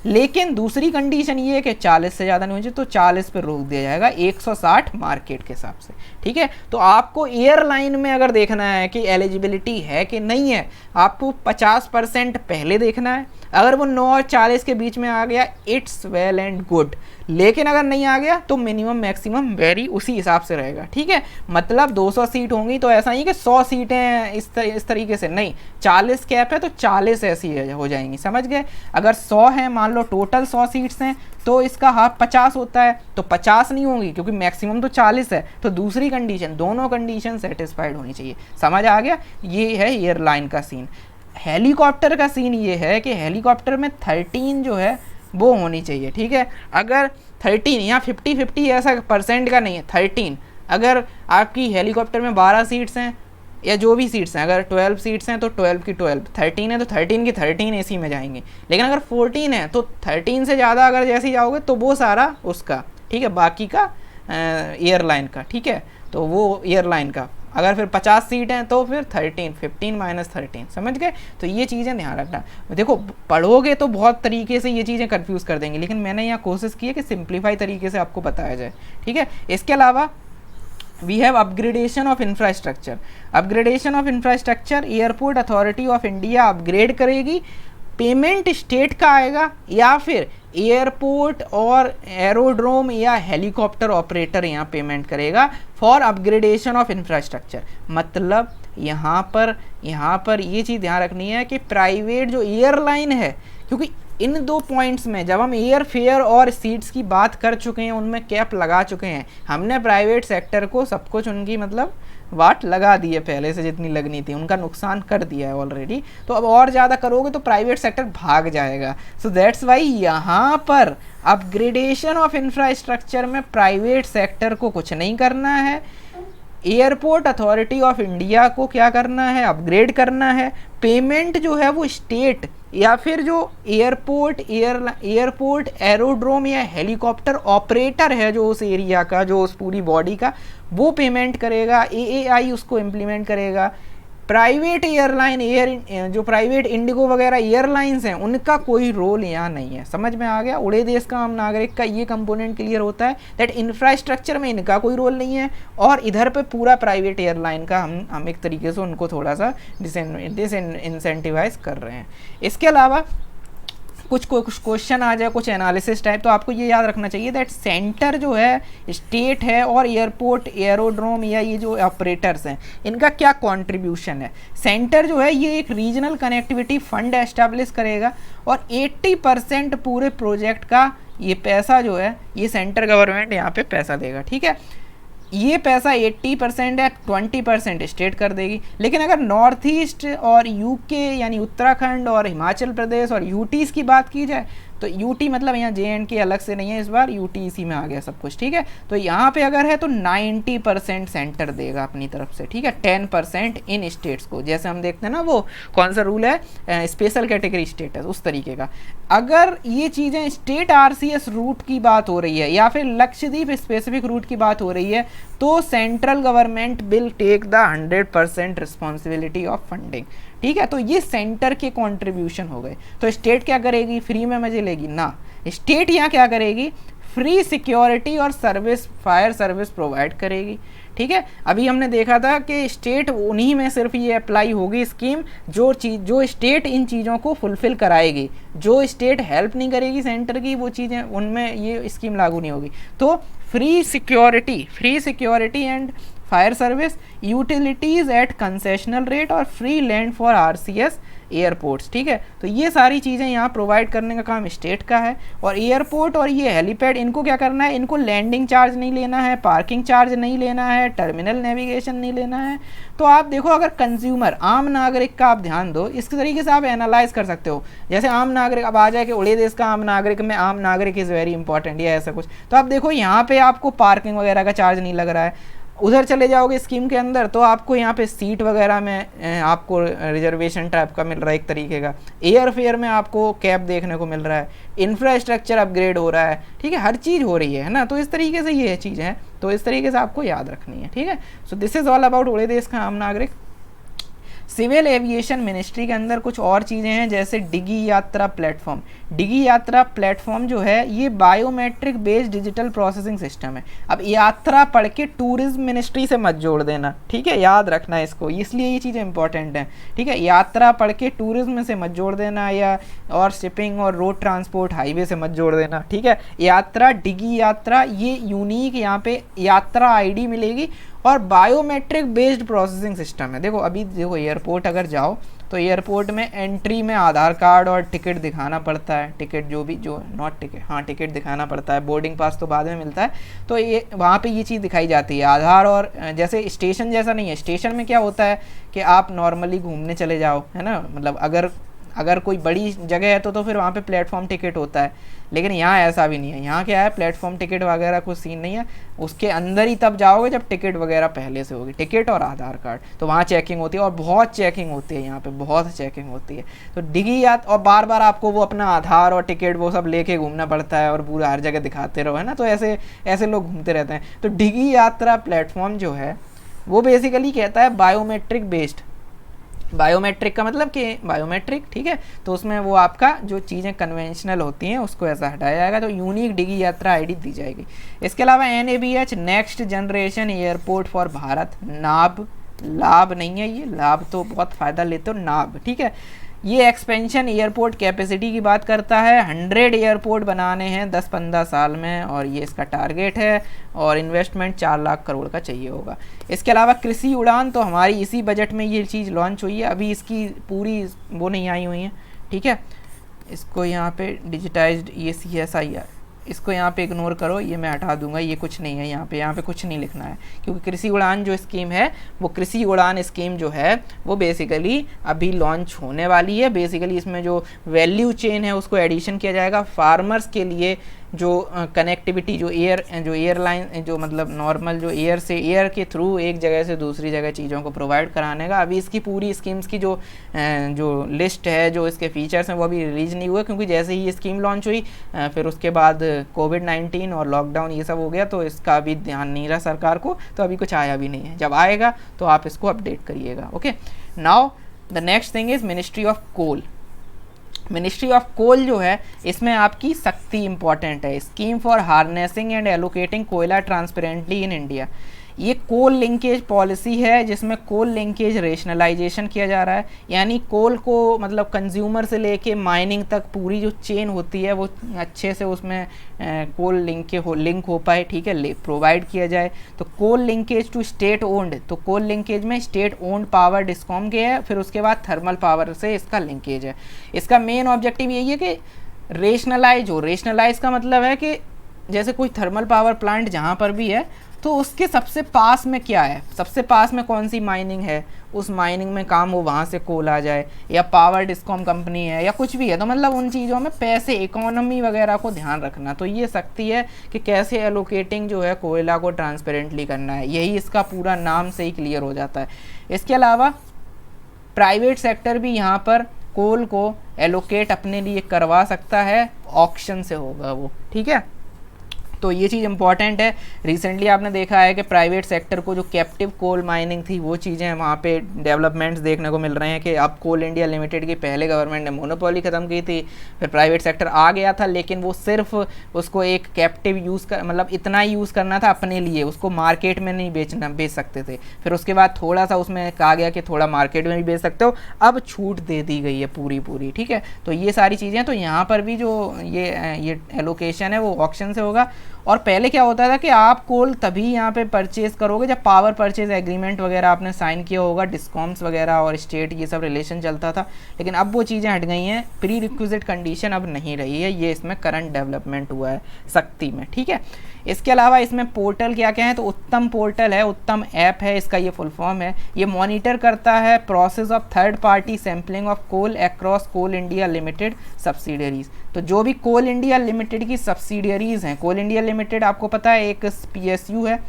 लेकिन दूसरी कंडीशन ये है कि 40 से ज़्यादा नहीं होनी चाहिए, तो 40 पे रोक दिया जाएगा, 160 मार्केट के हिसाब से, ठीक है। तो आपको एयरलाइन में अगर देखना है कि एलिजिबिलिटी है कि नहीं है, आपको 50% पहले देखना है। अगर वो 9 और 40 के बीच में आ गया, इट्स वेल एंड गुड। लेकिन अगर नहीं आ गया तो मिनिमम मैक्सिमम वेरी उसी हिसाब से रहेगा, ठीक है। मतलब 200 सीट होंगी तो ऐसा नहीं कि 100 सीटें इस तरीके से नहीं, 40 कैप है तो 40 ऐसी हो जाएंगी, समझ गए। अगर 100 है, मान लो टोटल 100 सीट्स हैं, तो इसका हाफ 50 होता है, तो 50 नहीं होंगी क्योंकि मैक्सिमम तो 40 है। तो दूसरी कंडीशन, दोनों कंडीशन सेटिस्फाइड होनी चाहिए, समझ आ गया। ये है एयरलाइन का सीन। हेलीकॉप्टर का सीन ये है कि हेलीकॉप्टर में 13 जो है वो होनी चाहिए, ठीक है। अगर 13 या 50-50 ऐसा परसेंट का नहीं है, 13, अगर आपकी हेलीकॉप्टर में 12 सीट्स हैं या जो भी सीट्स हैं, अगर 12 सीट्स हैं तो 12 की 12, 13 है तो 13 की 13 एसी में जाएंगे। लेकिन अगर 14 है तो 13 से ज़्यादा अगर जैसे जाओगे तो वो सारा उसका, ठीक है, बाकी का एयरलाइन का, ठीक है। तो वो एयरलाइन का, अगर फिर 50 सीट हैं तो फिर 13, 15 माइनस 13, समझ गए। तो ये चीज़ें ध्यान रखना। देखो पढ़ोगे तो बहुत तरीके से ये चीज़ें कंफ्यूज कर देंगी, लेकिन मैंने यहाँ कोशिश की है कि सिंप्लीफाई तरीके से आपको बताया जाए, ठीक है। इसके अलावा we have upgradation of infrastructure. Upgradation of infrastructure, airport authority of India upgrade करेगी। पेमेंट स्टेट का आएगा या फिर एयरपोर्ट और एरोड्रोम या हेलीकॉप्टर ऑपरेटर यहाँ पेमेंट करेगा फॉर अपग्रेडेशन ऑफ इंफ्रास्ट्रक्चर। मतलब यहाँ पर ये चीज़ ध्यान रखनी है कि प्राइवेट जो एयरलाइन है, क्योंकि इन 2 पॉइंट्स में जब हम एयर फेयर और सीट्स की बात कर चुके हैं, उनमें कैप लगा चुके हैं हमने, प्राइवेट सेक्टर को सब कुछ उनकी मतलब वाट लगा दी है, पहले से जितनी लगनी थी उनका नुकसान कर दिया है ऑलरेडी। तो अब और ज़्यादा करोगे तो प्राइवेट सेक्टर भाग जाएगा। सो दैट्स वाई यहाँ पर अपग्रेडेशन ऑफ इंफ्रास्ट्रक्चर में प्राइवेट सेक्टर को कुछ नहीं करना है, एयरपोर्ट अथॉरिटी ऑफ इंडिया को क्या करना है, अपग्रेड करना है। पेमेंट जो है वो स्टेट या फिर जो एयरपोर्ट एरोड्रोम या हेलीकॉप्टर ऑपरेटर है जो उस एरिया का, जो उस पूरी बॉडी का, वो पेमेंट करेगा। एएआई उसको इम्प्लीमेंट करेगा। प्राइवेट एयरलाइन जो प्राइवेट इंडिगो वगैरह एयरलाइंस हैं उनका कोई रोल यहाँ नहीं है, समझ में आ गया। उड़े देश का आम नागरिक का ये कंपोनेंट क्लियर होता है दैट इंफ्रास्ट्रक्चर में इनका कोई रोल नहीं है, और इधर पे पूरा प्राइवेट एयरलाइन का हम एक तरीके से उनको थोड़ा सा डिसइंसेंटिवाइज कर रहे हैं। इसके अलावा कुछ क्वेश्चन आ जाए, कुछ एनालिसिस टाइप, तो आपको ये याद रखना चाहिए दैट सेंटर जो है स्टेट है और एयरपोर्ट एरोड्रोम या ये जो ऑपरेटर्स हैं इनका क्या कंट्रीब्यूशन है। सेंटर जो है ये एक रीजनल कनेक्टिविटी फंड एस्टैब्लिश करेगा और 80% पूरे प्रोजेक्ट का ये पैसा जो है ये सेंटर गवर्नमेंट यहाँ पे पैसा देगा, ठीक है। ये पैसा 80% है, 20% स्टेट कर देगी। लेकिन अगर नॉर्थ ईस्ट और यूके यानी उत्तराखंड और हिमाचल प्रदेश और यूटीज़ की बात की जाए तो यूटी मतलब यहाँ JNK अलग से नहीं है, इस बार यूटी इसी में आ गया सब कुछ, ठीक है। तो यहाँ पे अगर है तो 90% सेंटर देगा अपनी तरफ से, ठीक है, 10% इन स्टेट्स को, जैसे हम देखते हैं ना वो कौन सा रूल है, स्पेशल कैटेगरी स्टेटस, उस तरीके का। अगर ये चीज़ें स्टेट RCS रूट की बात हो रही है या फिर लक्षद्वीप स्पेसिफिक रूट की बात हो रही है, तो central government will take the 100% responsibility of funding, ठीक है। तो ये सेंटर के कंट्रीब्यूशन हो गए। तो स्टेट क्या करेगी, फ्री में मजे लेगी ना, स्टेट यहाँ क्या करेगी, फ्री सिक्योरिटी और सर्विस, फायर सर्विस प्रोवाइड करेगी, ठीक है। अभी हमने देखा था कि स्टेट उन्हीं में सिर्फ ये अप्लाई होगी स्कीम जो स्टेट इन चीज़ों को फुलफिल कराएगी, जो स्टेट हेल्प नहीं करेगी सेंटर की वो चीज़ें, उनमें ये स्कीम लागू नहीं होगी। तो free security and fire service, utilities at concessional rate और free land for RCS airports, ठीक है। तो ये सारी चीज़ें यहाँ प्रोवाइड करने का काम स्टेट का है। और एयरपोर्ट और ये हेलीपैड, इनको क्या करना है, इनको लैंडिंग चार्ज नहीं लेना है, पार्किंग चार्ज नहीं लेना है, टर्मिनल नेविगेशन नहीं लेना है। तो आप देखो, अगर कंज्यूमर आम नागरिक का आप ध्यान दो, इस तरीके से आप एनालाइज कर सकते हो। जैसे आम नागरिक, अब आ जाए कि उड़े देश का आम नागरिक में आम नागरिक इज़ वेरी इंपॉर्टेंट या ऐसा कुछ, तो आप देखो यहाँ पे आपको पार्किंग वगैरह का चार्ज नहीं लग रहा है। उधर चले जाओगे स्कीम के अंदर तो आपको यहाँ पे सीट वगैरह में आपको रिजर्वेशन टाइप का मिल रहा है एक तरीके का, एयर फेयर में आपको कैब देखने को मिल रहा है, इंफ्रास्ट्रक्चर अपग्रेड हो रहा है, ठीक है, हर चीज़ हो रही है ना। तो इस तरीके से ये चीज़ है, तो इस तरीके से आपको याद रखनी है, ठीक है। So this is all about उड़े देश का आम नागरिक। सिविल एविएशन मिनिस्ट्री के अंदर कुछ और चीज़ें हैं, जैसे डिगी यात्रा प्लेटफॉर्म। डिगी यात्रा प्लेटफॉर्म जो है ये biometric based digital processing system है। अब यात्रा पढ़ के टूरिज्म मिनिस्ट्री से मत जोड़ देना, ठीक है, याद रखना इसको, इसलिए ये चीज़ें इंपॉर्टेंट हैं, ठीक है। यात्रा पढ़ के टूरिज्म से मत जोड़ देना, या और शिपिंग और रोड ट्रांसपोर्ट हाईवे से मत जोड़ देना, ठीक है। यात्रा, डिगी यात्रा, ये यूनिक यहाँ पे यात्रा ID मिलेगी और बायोमेट्रिक बेस्ड प्रोसेसिंग सिस्टम है। देखो अभी देखो एयरपोर्ट अगर जाओ तो एयरपोर्ट में एंट्री में आधार कार्ड और टिकट दिखाना पड़ता है, टिकट जो नॉट टिकट, हाँ टिकट दिखाना पड़ता है, बोर्डिंग पास तो बाद में मिलता है। तो ये वहाँ पे ये चीज़ दिखाई जाती है, आधार। और जैसे स्टेशन जैसा नहीं है, स्टेशन में क्या होता है कि आप नॉर्मली घूमने चले जाओ, है ना, मतलब अगर कोई बड़ी जगह है तो फिर वहाँ पे प्लेटफॉर्म टिकट होता है, लेकिन यहाँ ऐसा भी नहीं है। यहाँ क्या है, प्लेटफॉर्म टिकट वगैरह कुछ सीन नहीं है, उसके अंदर ही तब जाओगे जब टिकट वगैरह पहले से होगी, टिकट और आधार कार्ड, तो वहाँ चेकिंग होती है और बहुत चेकिंग होती है, यहाँ पे बहुत चेकिंग होती है। तो डिगी और बार बार आपको वो अपना आधार और टिकट वो सब लेके घूमना पड़ता है और पूरा हर जगह दिखाते रहो, है ना, तो ऐसे लोग घूमते रहते हैं। तो डिगी यात्रा प्लेटफॉर्म जो है वो बेसिकली कहता है बायोमेट्रिक बेस्ड, बायोमेट्रिक का मतलब कि बायोमेट्रिक, ठीक है, तो उसमें वो आपका जो चीज़ें कन्वेंशनल होती हैं उसको ऐसा हटाया जाएगा, तो यूनिक डिगी यात्रा ID दी जाएगी। इसके अलावा NABH next generation airport for Bharat, नाब, लाभ नहीं है, ये लाभ तो बहुत फ़ायदा लेते हो, नाब, ठीक है। ये एक्सपेंशन एयरपोर्ट कैपेसिटी की बात करता है, 100 एयरपोर्ट बनाने हैं 10-15 साल में, और ये इसका टारगेट है, और इन्वेस्टमेंट 4 लाख करोड़ का चाहिए होगा। इसके अलावा कृषि उड़ान, तो हमारी इसी बजट में ये चीज़ लॉन्च हुई है, अभी इसकी पूरी वो नहीं आई हुई है, ठीक है। इसको यहाँ पे डिजिटाइज्ड ये CSIR, इसको यहाँ पे इग्नोर करो, ये मैं हटा दूंगा, ये कुछ नहीं है, यहाँ पे कुछ नहीं लिखना है, क्योंकि कृषि उड़ान जो स्कीम है वो कृषि उड़ान स्कीम जो है वो बेसिकली अभी लॉन्च होने वाली है। बेसिकली इसमें जो वैल्यू चेन है उसको एडिशन किया जाएगा, फार्मर्स के लिए जो कनेक्टिविटी, जो एयरलाइन जो मतलब नॉर्मल जो एयर के थ्रू एक जगह से दूसरी जगह चीज़ों को प्रोवाइड कराने का। अभी इसकी पूरी स्कीम्स की जो लिस्ट है, जो इसके फीचर्स हैं वो अभी रिलीज नहीं हुआ, क्योंकि जैसे ही ये स्कीम लॉन्च हुई फिर उसके बाद कोविड-19 और लॉकडाउन ये सब हो गया, तो इसका अभी ध्यान नहीं रहा सरकार को, तो अभी कुछ आया भी नहीं है। जब आएगा तो आप इसको अपडेट करिएगा। Okay, now the next thing is ministry of coal. Ministry of coal जो है इसमें आपकी शक्ति इंपॉर्टेंट है, scheme for harnessing and allocating Koyala transparently in India. ये कोल लिंकेज पॉलिसी है जिसमें कोल लिंकेज रेशनलाइजेशन किया जा रहा है, यानी कोल को मतलब कंज्यूमर से लेके माइनिंग तक पूरी जो चेन होती है वो अच्छे से उसमें कोल लिंक हो पाए, ठीक है, प्रोवाइड किया जाए। तो coal linkage to state owned, तो कोल लिंकेज में स्टेट ओन्ड पावर डिस्कॉम के है, फिर उसके बाद थर्मल पावर से इसका लिंकेज है। इसका मेन ऑब्जेक्टिव यही है कि रेशनलाइज हो। रेशनलाइज का मतलब है कि जैसे कोई थर्मल पावर प्लांट जहाँ पर भी है तो उसके सबसे पास में क्या है, सबसे पास में कौन सी माइनिंग है, उस माइनिंग में काम हो, वहाँ से कोल आ जाए, या पावर डिस्कॉम कंपनी है या कुछ भी है। तो मतलब उन चीज़ों में पैसे, इकोनॉमी वगैरह को ध्यान रखना। तो ये शक्ति है कि कैसे एलोकेटिंग जो है कोयला को ट्रांसपेरेंटली करना है, यही इसका पूरा नाम से ही क्लियर हो जाता है। इसके अलावा प्राइवेट सेक्टर भी यहाँ पर कोल को एलोकेट अपने लिए करवा सकता है, ऑक्शन से होगा वो, ठीक है। तो ये चीज़ इंपॉर्टेंट है। रिसेंटली आपने देखा है कि प्राइवेट सेक्टर को जो कैप्टिव कोल माइनिंग थी वो चीज़ें वहाँ पे डेवलपमेंट्स देखने को मिल रहे हैं कि अब कोल इंडिया लिमिटेड की पहले गवर्नमेंट ने मोनोपोली ख़त्म की थी, फिर प्राइवेट सेक्टर आ गया था, लेकिन वो सिर्फ उसको एक कैप्टिव यूज़ कर, मतलब इतना ही यूज़ करना था अपने लिए, उसको मार्केट में नहीं बेच सकते थे। फिर उसके बाद थोड़ा सा उसमें कहा गया कि थोड़ा मार्केट में भी बेच सकते हो, अब छूट दे दी गई है पूरी, ठीक है। तो ये सारी चीज़ें, तो यहाँ पर भी जो ये एलोकेशन है वो ऑक्शन से होगा। और पहले क्या होता था कि आप कोल तभी यहाँ पे परचेज करोगे जब पावर परचेज एग्रीमेंट वगैरह आपने साइन किया होगा, डिस्कॉम्स वगैरह और स्टेट ये सब रिलेशन चलता था, लेकिन अब वो चीज़ें हट गई हैं, प्री रिक्विजिट कंडीशन अब नहीं रही है। ये इसमें करंट डेवलपमेंट हुआ है शक्ति में, ठीक है। इसके अलावा इसमें पोर्टल क्या क्या है, तो उत्तम पोर्टल है, उत्तम ऐप है, इसका ये फुल फॉर्म है। ये मॉनिटर करता है process of third party sampling of coal across Coal India Limited subsidiaries. तो जो भी कोल इंडिया लिमिटेड की सब्सिडियरीज़ हैं, कोल इंडिया लिमिटेड आपको पता है एक PSU है,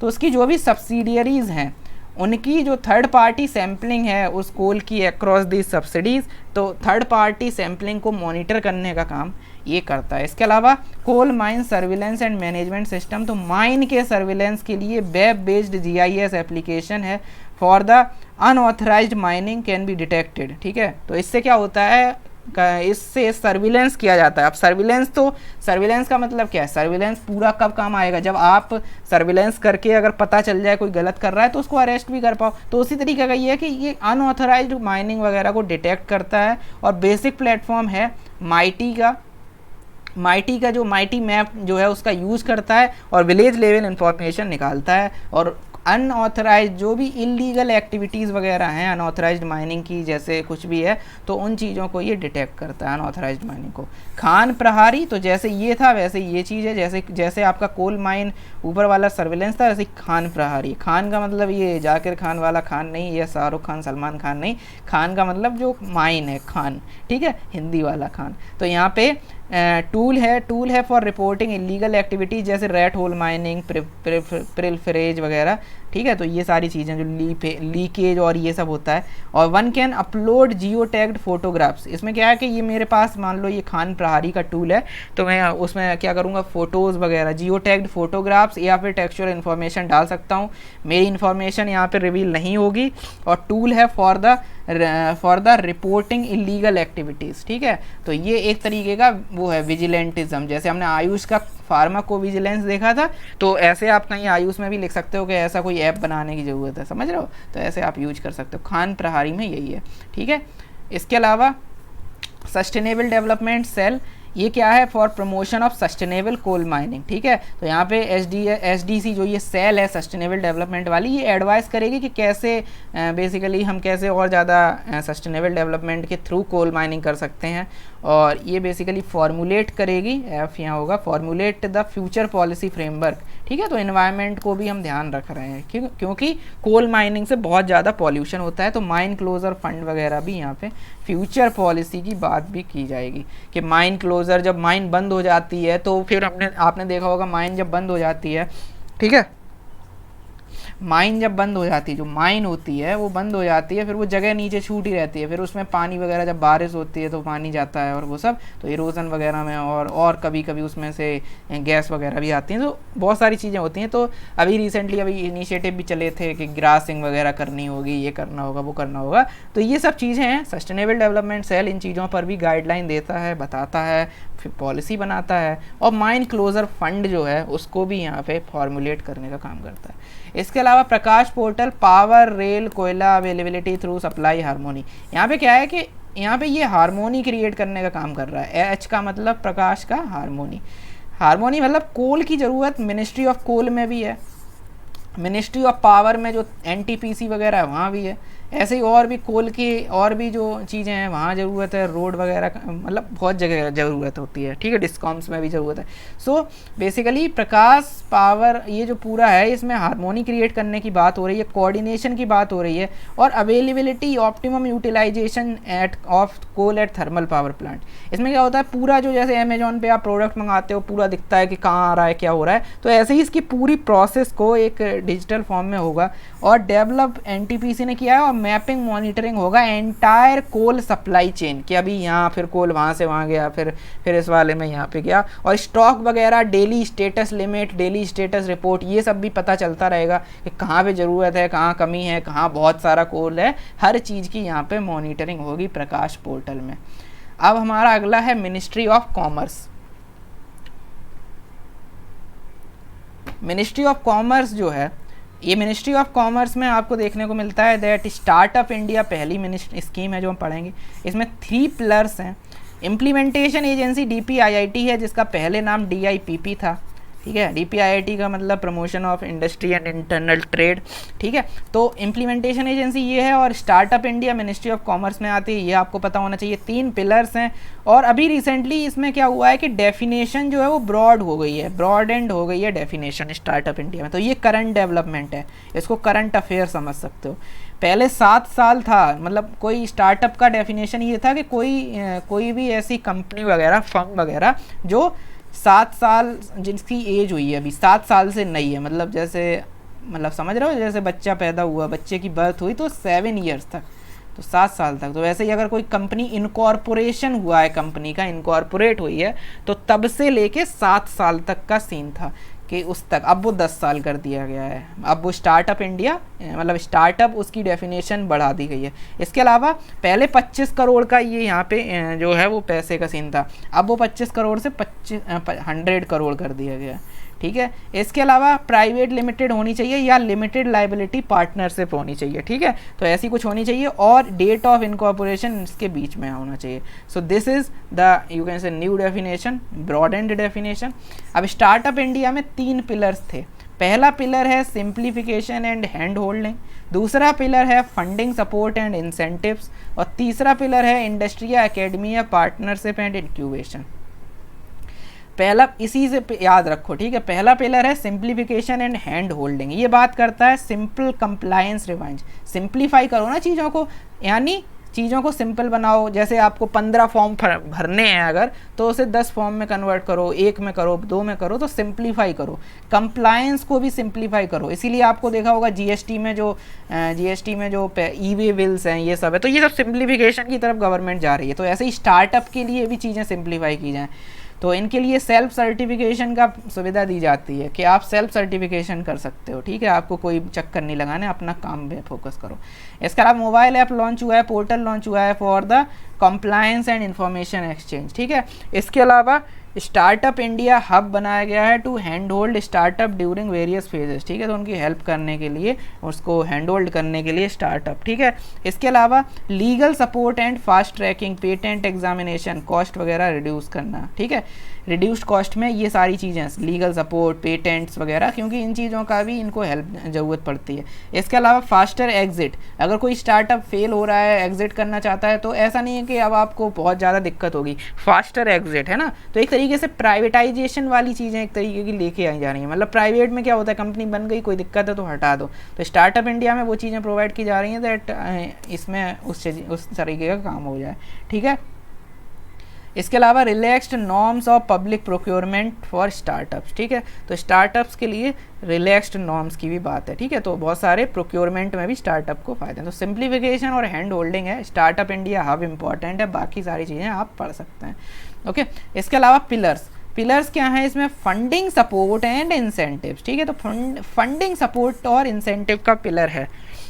तो उसकी जो भी सब्सिडियरीज़ हैं उनकी जो थर्ड पार्टी सैम्पलिंग है उस कोल की अक्रॉस दी सब्सिडीज़, तो थर्ड पार्टी सैम्पलिंग को मॉनिटर करने का काम ये करता है। इसके अलावा coal mine surveillance and management system, तो माइन के सर्विलेंस के लिए वेब बेस्ड GIS एप्लीकेशन है for the unauthorised mining can be detected, ठीक है। तो इससे क्या होता है, इससे सर्विलेंस किया जाता है। अब सर्विलेंस का मतलब क्या है, सर्विलेंस पूरा कब काम आएगा, जब आप सर्विलेंस करके अगर पता चल जाए कोई गलत कर रहा है तो उसको अरेस्ट भी कर पाओ। तो उसी तरीके का ये है कि ये अनऑथराइज्ड माइनिंग वगैरह को डिटेक्ट करता है। और बेसिक प्लेटफॉर्म है माइटी का जो माइटी मैप जो है उसका यूज़ करता है और विलेज लेवल इंफॉर्मेशन निकालता है, और अनऑथराइज जो भी इलीगल एक्टिविटीज़ वगैरह हैं अनऑथराइज्ड माइनिंग की, जैसे कुछ भी है, तो उन चीज़ों को ये डिटेक्ट करता है अनऑथराइज्ड माइनिंग को। खान प्रहारी, तो जैसे ये था वैसे ये चीज़ है, जैसे आपका कोल माइन ऊपर वाला सर्विलेंस था, वैसे खान प्रहारी। खान का मतलब ये जाकिर खान वाला खान नहीं, या शाहरुख खान सलमान खान नहीं, खान का मतलब जो माइन है खान, ठीक है, हिंदी वाला खान। तो यहाँ पे टूल है फॉर रिपोर्टिंग इलीगल एक्टिविटीज़ जैसे रेट होल माइनिंग, प्रिल्फरेज वगैरह, ठीक है। तो ये सारी चीज़ें जो लीकेज और ये सब होता है। और one can upload Jio tagged photographs, इसमें क्या है कि ये मेरे पास मान लो ये खान प्रहारी का टूल है, तो मैं उसमें क्या करूँगा, फ़ोटोज़ वगैरह जियो टैग्ड फोटोग्राफ्स या फिर टेक्सचुअल इन्फॉर्मेशन डाल सकता हूँ। मेरी इन्फॉर्मेशन यहाँ पे रिवील नहीं होगी। और टूल है for the reporting illegal activities, ठीक है। तो ये एक तरीके का वो है विजिलेंटिज्म, जैसे हमने आयुष का फार्माको विजिलेंस देखा था, तो ऐसे आप कहीं आयुष में भी लिख सकते हो कि ऐसा कोई ऐप बनाने की ज़रूरत है, समझ रहे हो, तो ऐसे आप यूज कर सकते हो। खान प्रहारी में यही है, ठीक है। इसके अलावा सस्टेनेबल डेवलपमेंट सेल, ये क्या है, for promotion of sustainable coal mining, ठीक है। तो यहाँ पे SDC जो ये सेल है सस्टेनेबल डेवलपमेंट वाली, ये एडवाइस करेगी कि कैसे बेसिकली हम कैसे और ज़्यादा सस्टेनेबल डेवलपमेंट के थ्रू कोल माइनिंग कर सकते हैं। और ये बेसिकली फॉर्मुलेट करेगी, F यहाँ होगा, formulate the future policy framework, ठीक है। तो एनवायरनमेंट को भी हम ध्यान रख रहे हैं क्योंकि कोल माइनिंग से बहुत ज़्यादा पॉल्यूशन होता है। तो माइन क्लोजर फंड वगैरह भी यहाँ पे फ्यूचर पॉलिसी की बात भी की जाएगी कि माइन क्लोजर, जब माइन बंद हो जाती है तो फिर आपने देखा होगा माइन जब बंद हो जाती है, ठीक है, माइन जब बंद हो जाती है, जो माइन होती है वो बंद हो जाती है, फिर वो जगह नीचे छूटी रहती है, फिर उसमें पानी वगैरह जब बारिश होती है तो पानी जाता है और वो सब, तो इरोजन वगैरह में और कभी कभी उसमें से गैस वगैरह भी आती हैं, तो बहुत सारी चीज़ें होती हैं। तो अभी रिसेंटली इनिशिएटिव भी चले थे कि ग्रासिंग वगैरह करनी होगी, ये करना होगा, वो करना होगा। तो ये सब चीज़ें हैं। सस्टेनेबल डेवलपमेंट सेल इन चीज़ों पर भी गाइडलाइन देता है, बताता है, फिर पॉलिसी बनाता है। और माइन क्लोजर फंड जो है उसको भी यहाँ पे फॉर्मुलेट करने का काम करता है। इसके अलावा प्रकाश पोर्टल, पावर रेल कोयला अवेलेबिलिटी थ्रू सप्लाई हार्मोनी, यहाँ पे क्या है कि यहाँ पे ये हार्मोनी क्रिएट करने का काम कर रहा है। H का मतलब प्रकाश का, हार्मोनी मतलब कोल की ज़रूरत मिनिस्ट्री ऑफ कोल में भी है, मिनिस्ट्री ऑफ पावर में जो NTPC वगैरह है वहाँ भी है, ऐसे ही और भी कोल की और भी जो चीज़ें हैं वहाँ ज़रूरत है, रोड वगैरह मतलब बहुत जगह ज़रूरत होती है, ठीक है, डिस्कॉम्स में भी ज़रूरत है। सो बेसिकली प्रकाश पावर ये जो पूरा है इसमें हारमोनी क्रिएट करने की बात हो रही है, कोऑर्डिनेशन की बात हो रही है, और availability optimum utilisation at of coal at thermal power plant. इसमें क्या होता है, पूरा जो जैसे अमेजोन पे आप प्रोडक्ट मंगाते हो पूरा दिखता है कि कहाँ आ रहा है क्या हो रहा है, तो ऐसे ही इसकी पूरी प्रोसेस को एक डिजिटल फॉर्म में होगा और डेवलप एनटीपीसी ने किया है, और मैपिंग मॉनिटरिंग होगा एंटायर कोल सप्लाई चेन कि अभी यहाँ फिर कोल वहाँ से वहाँ गया, फिर इस वाले में यहाँ पे गया, और स्टॉक वगैरह, daily status limit, daily status report, ये सब भी पता चलता रहेगा कि कहाँ पे ज़रूरत है, कहाँ कमी है, कहाँ बहुत सारा कोल है, हर चीज़ की यहाँ पे मॉनिटरिंग होगी प्रकाश पोर्टल में। अब हमारा अगला है ministry of commerce. Ministry of commerce जो है, ये मिनिस्ट्री ऑफ कॉमर्स में आपको देखने को मिलता है दैट स्टार्टअप इंडिया पहली मिनिस्ट्री स्कीम है जो हम पढ़ेंगे। इसमें 3 पिलर्स हैं। इम्प्लीमेंटेशन एजेंसी DPIIT है जिसका पहले नाम DIPP था, ठीक है। DPIIT का मतलब promotion of industry and internal trade, ठीक है। तो इम्प्लीमेंटेशन एजेंसी ये है, और startup India ministry of commerce में आती है, ये आपको पता होना चाहिए। 3 पिलर्स हैं, और अभी रिसेंटली इसमें क्या हुआ है कि डेफिनेशन जो है वो ब्रॉड हो गई है, ब्रॉड एंड हो गई है डेफिनेशन स्टार्टअप इंडिया में। तो ये करंट डेवलपमेंट है, इसको करंट अफेयर समझ सकते हो। पहले 7 साल था, मतलब कोई स्टार्टअप का डेफिनेशन ये था कि कोई भी ऐसी कंपनी वगैरह, फर्म वगैरह जो 7 साल जिसकी एज हुई है अभी 7 साल से नहीं है, मतलब जैसे मतलब समझ रहे हो, जैसे बच्चा पैदा हुआ, बच्चे की बर्थ हुई तो 7 ईयर्स तक, तो 7 साल तक। तो वैसे ही अगर कोई कंपनी इनकॉर्पोरेशन हुआ है, कंपनी का इनकॉर्पोरेट हुई है, तो तब से लेके 7 साल तक का सीन था कि उस तक, अब वो 10 साल कर दिया गया है। अब वो स्टार्टअप इंडिया मतलब स्टार्टअप उसकी डेफिनेशन बढ़ा दी गई है। इसके अलावा पहले 25 करोड़ का ये यहाँ पे जो है वो पैसे का सीन था, अब वो 25 करोड़ से 100 करोड़ कर दिया गया, ठीक है। इसके अलावा प्राइवेट लिमिटेड होनी चाहिए या लिमिटेड लाइबिलिटी पार्टनरशिप होनी चाहिए, ठीक है। तो ऐसी कुछ होनी चाहिए, और डेट ऑफ इनकॉर्पोरेशन इसके बीच में होना चाहिए। So this is the you can say new definition, broad and definition. अब स्टार्टअप इंडिया में 3 पिलर्स थे। पहला पिलर है सिंप्लीफिकेशन एंड हैंड होल्डिंग, दूसरा पिलर है फंडिंग सपोर्ट एंड इंसेंटिव्स, और तीसरा पिलर है industry academia partnership and incubation. पहला इसी से याद रखो, ठीक है। पहला पिलर है सिंप्लीफिकेशन एंड हैंड होल्डिंग, ये बात करता है सिंपल कंप्लायंस रिवाइंज, सिंप्लीफाई करो ना चीज़ों को, यानी चीज़ों को सिंपल बनाओ। जैसे आपको 15 फॉर्म भरने हैं अगर, तो उसे 10 फॉर्म में कन्वर्ट करो, 1 में करो, 2 में करो, तो सिंप्लीफाई करो। कंप्लायंस को भी सिंप्लीफाई करो, इसीलिए आपको देखा होगा जीएसटी में जो ई-वे बिल्स हैं ये सब है, तो ये सब सिंप्लीफिकेशन की तरफ गवर्नमेंट जा रही है। तो ऐसे ही स्टार्टअप के लिए भी चीज़ें सिंप्लीफाई की जाएँ, तो इनके लिए सेल्फ सर्टिफिकेशन का सुविधा दी जाती है कि आप सेल्फ सर्टिफिकेशन कर सकते हो, ठीक है। आपको कोई चक्कर नहीं लगाने, अपना काम पे फोकस करो। इसके अलावा मोबाइल ऐप लॉन्च हुआ है, पोर्टल लॉन्च हुआ है for the compliance and information exchange, ठीक है। इसके अलावा स्टार्टअप इंडिया हब बनाया गया है to hand hold startup during various phases, ठीक है। तो उनकी हेल्प करने के लिए, उसको हैंड होल्ड करने के लिए स्टार्टअप, ठीक है। इसके अलावा legal support and fast tracking, patent examination, cost वगैरह रिड्यूस करना, ठीक है। रिड्यूस्ड कॉस्ट में ये सारी चीज़ें, लीगल सपोर्ट, पेटेंट्स वगैरह, क्योंकि इन चीज़ों का भी इनको हेल्प ज़रूरत पड़ती है। इसके अलावा फास्टर एग्जिट, अगर कोई स्टार्टअप फेल हो रहा है, एग्जिट करना चाहता है, तो ऐसा नहीं है कि अब आपको बहुत ज़्यादा दिक्कत होगी, फास्टर एग्जिट है ना। तो एक तरीके से प्राइवेटाइजेशन वाली चीज़ें एक तरीके की लेके आई जा रही हैं, मतलब प्राइवेट में क्या होता है, कंपनी बन गई, कोई दिक्कत है तो हटा दो। तो स्टार्टअप इंडिया में वो चीज़ें प्रोवाइड की जा रही हैं दैट इसमें उस तरीके का काम हो जाए, ठीक है। इसके अलावा relaxed norms of public procurement for startups, ठीक है। तो स्टार्टअप्स के लिए रिलैक्स्ड नॉर्म्स की भी बात है, ठीक है। तो बहुत सारे प्रोक्योरमेंट में भी स्टार्टअप को फायदे हैं। तो सिंप्लीफिकेशन और हैंड होल्डिंग है, स्टार्टअप इंडिया हब इंपॉर्टेंट है, बाकी सारी चीज़ें आप पढ़ सकते हैं, ओके। इसके अलावा पिलर्स क्या है इसमें, फंडिंग सपोर्ट एंड इंसेंटिव्स, ठीक है। तो फंडिंग सपोर्ट और इंसेंटिव का पिलर है,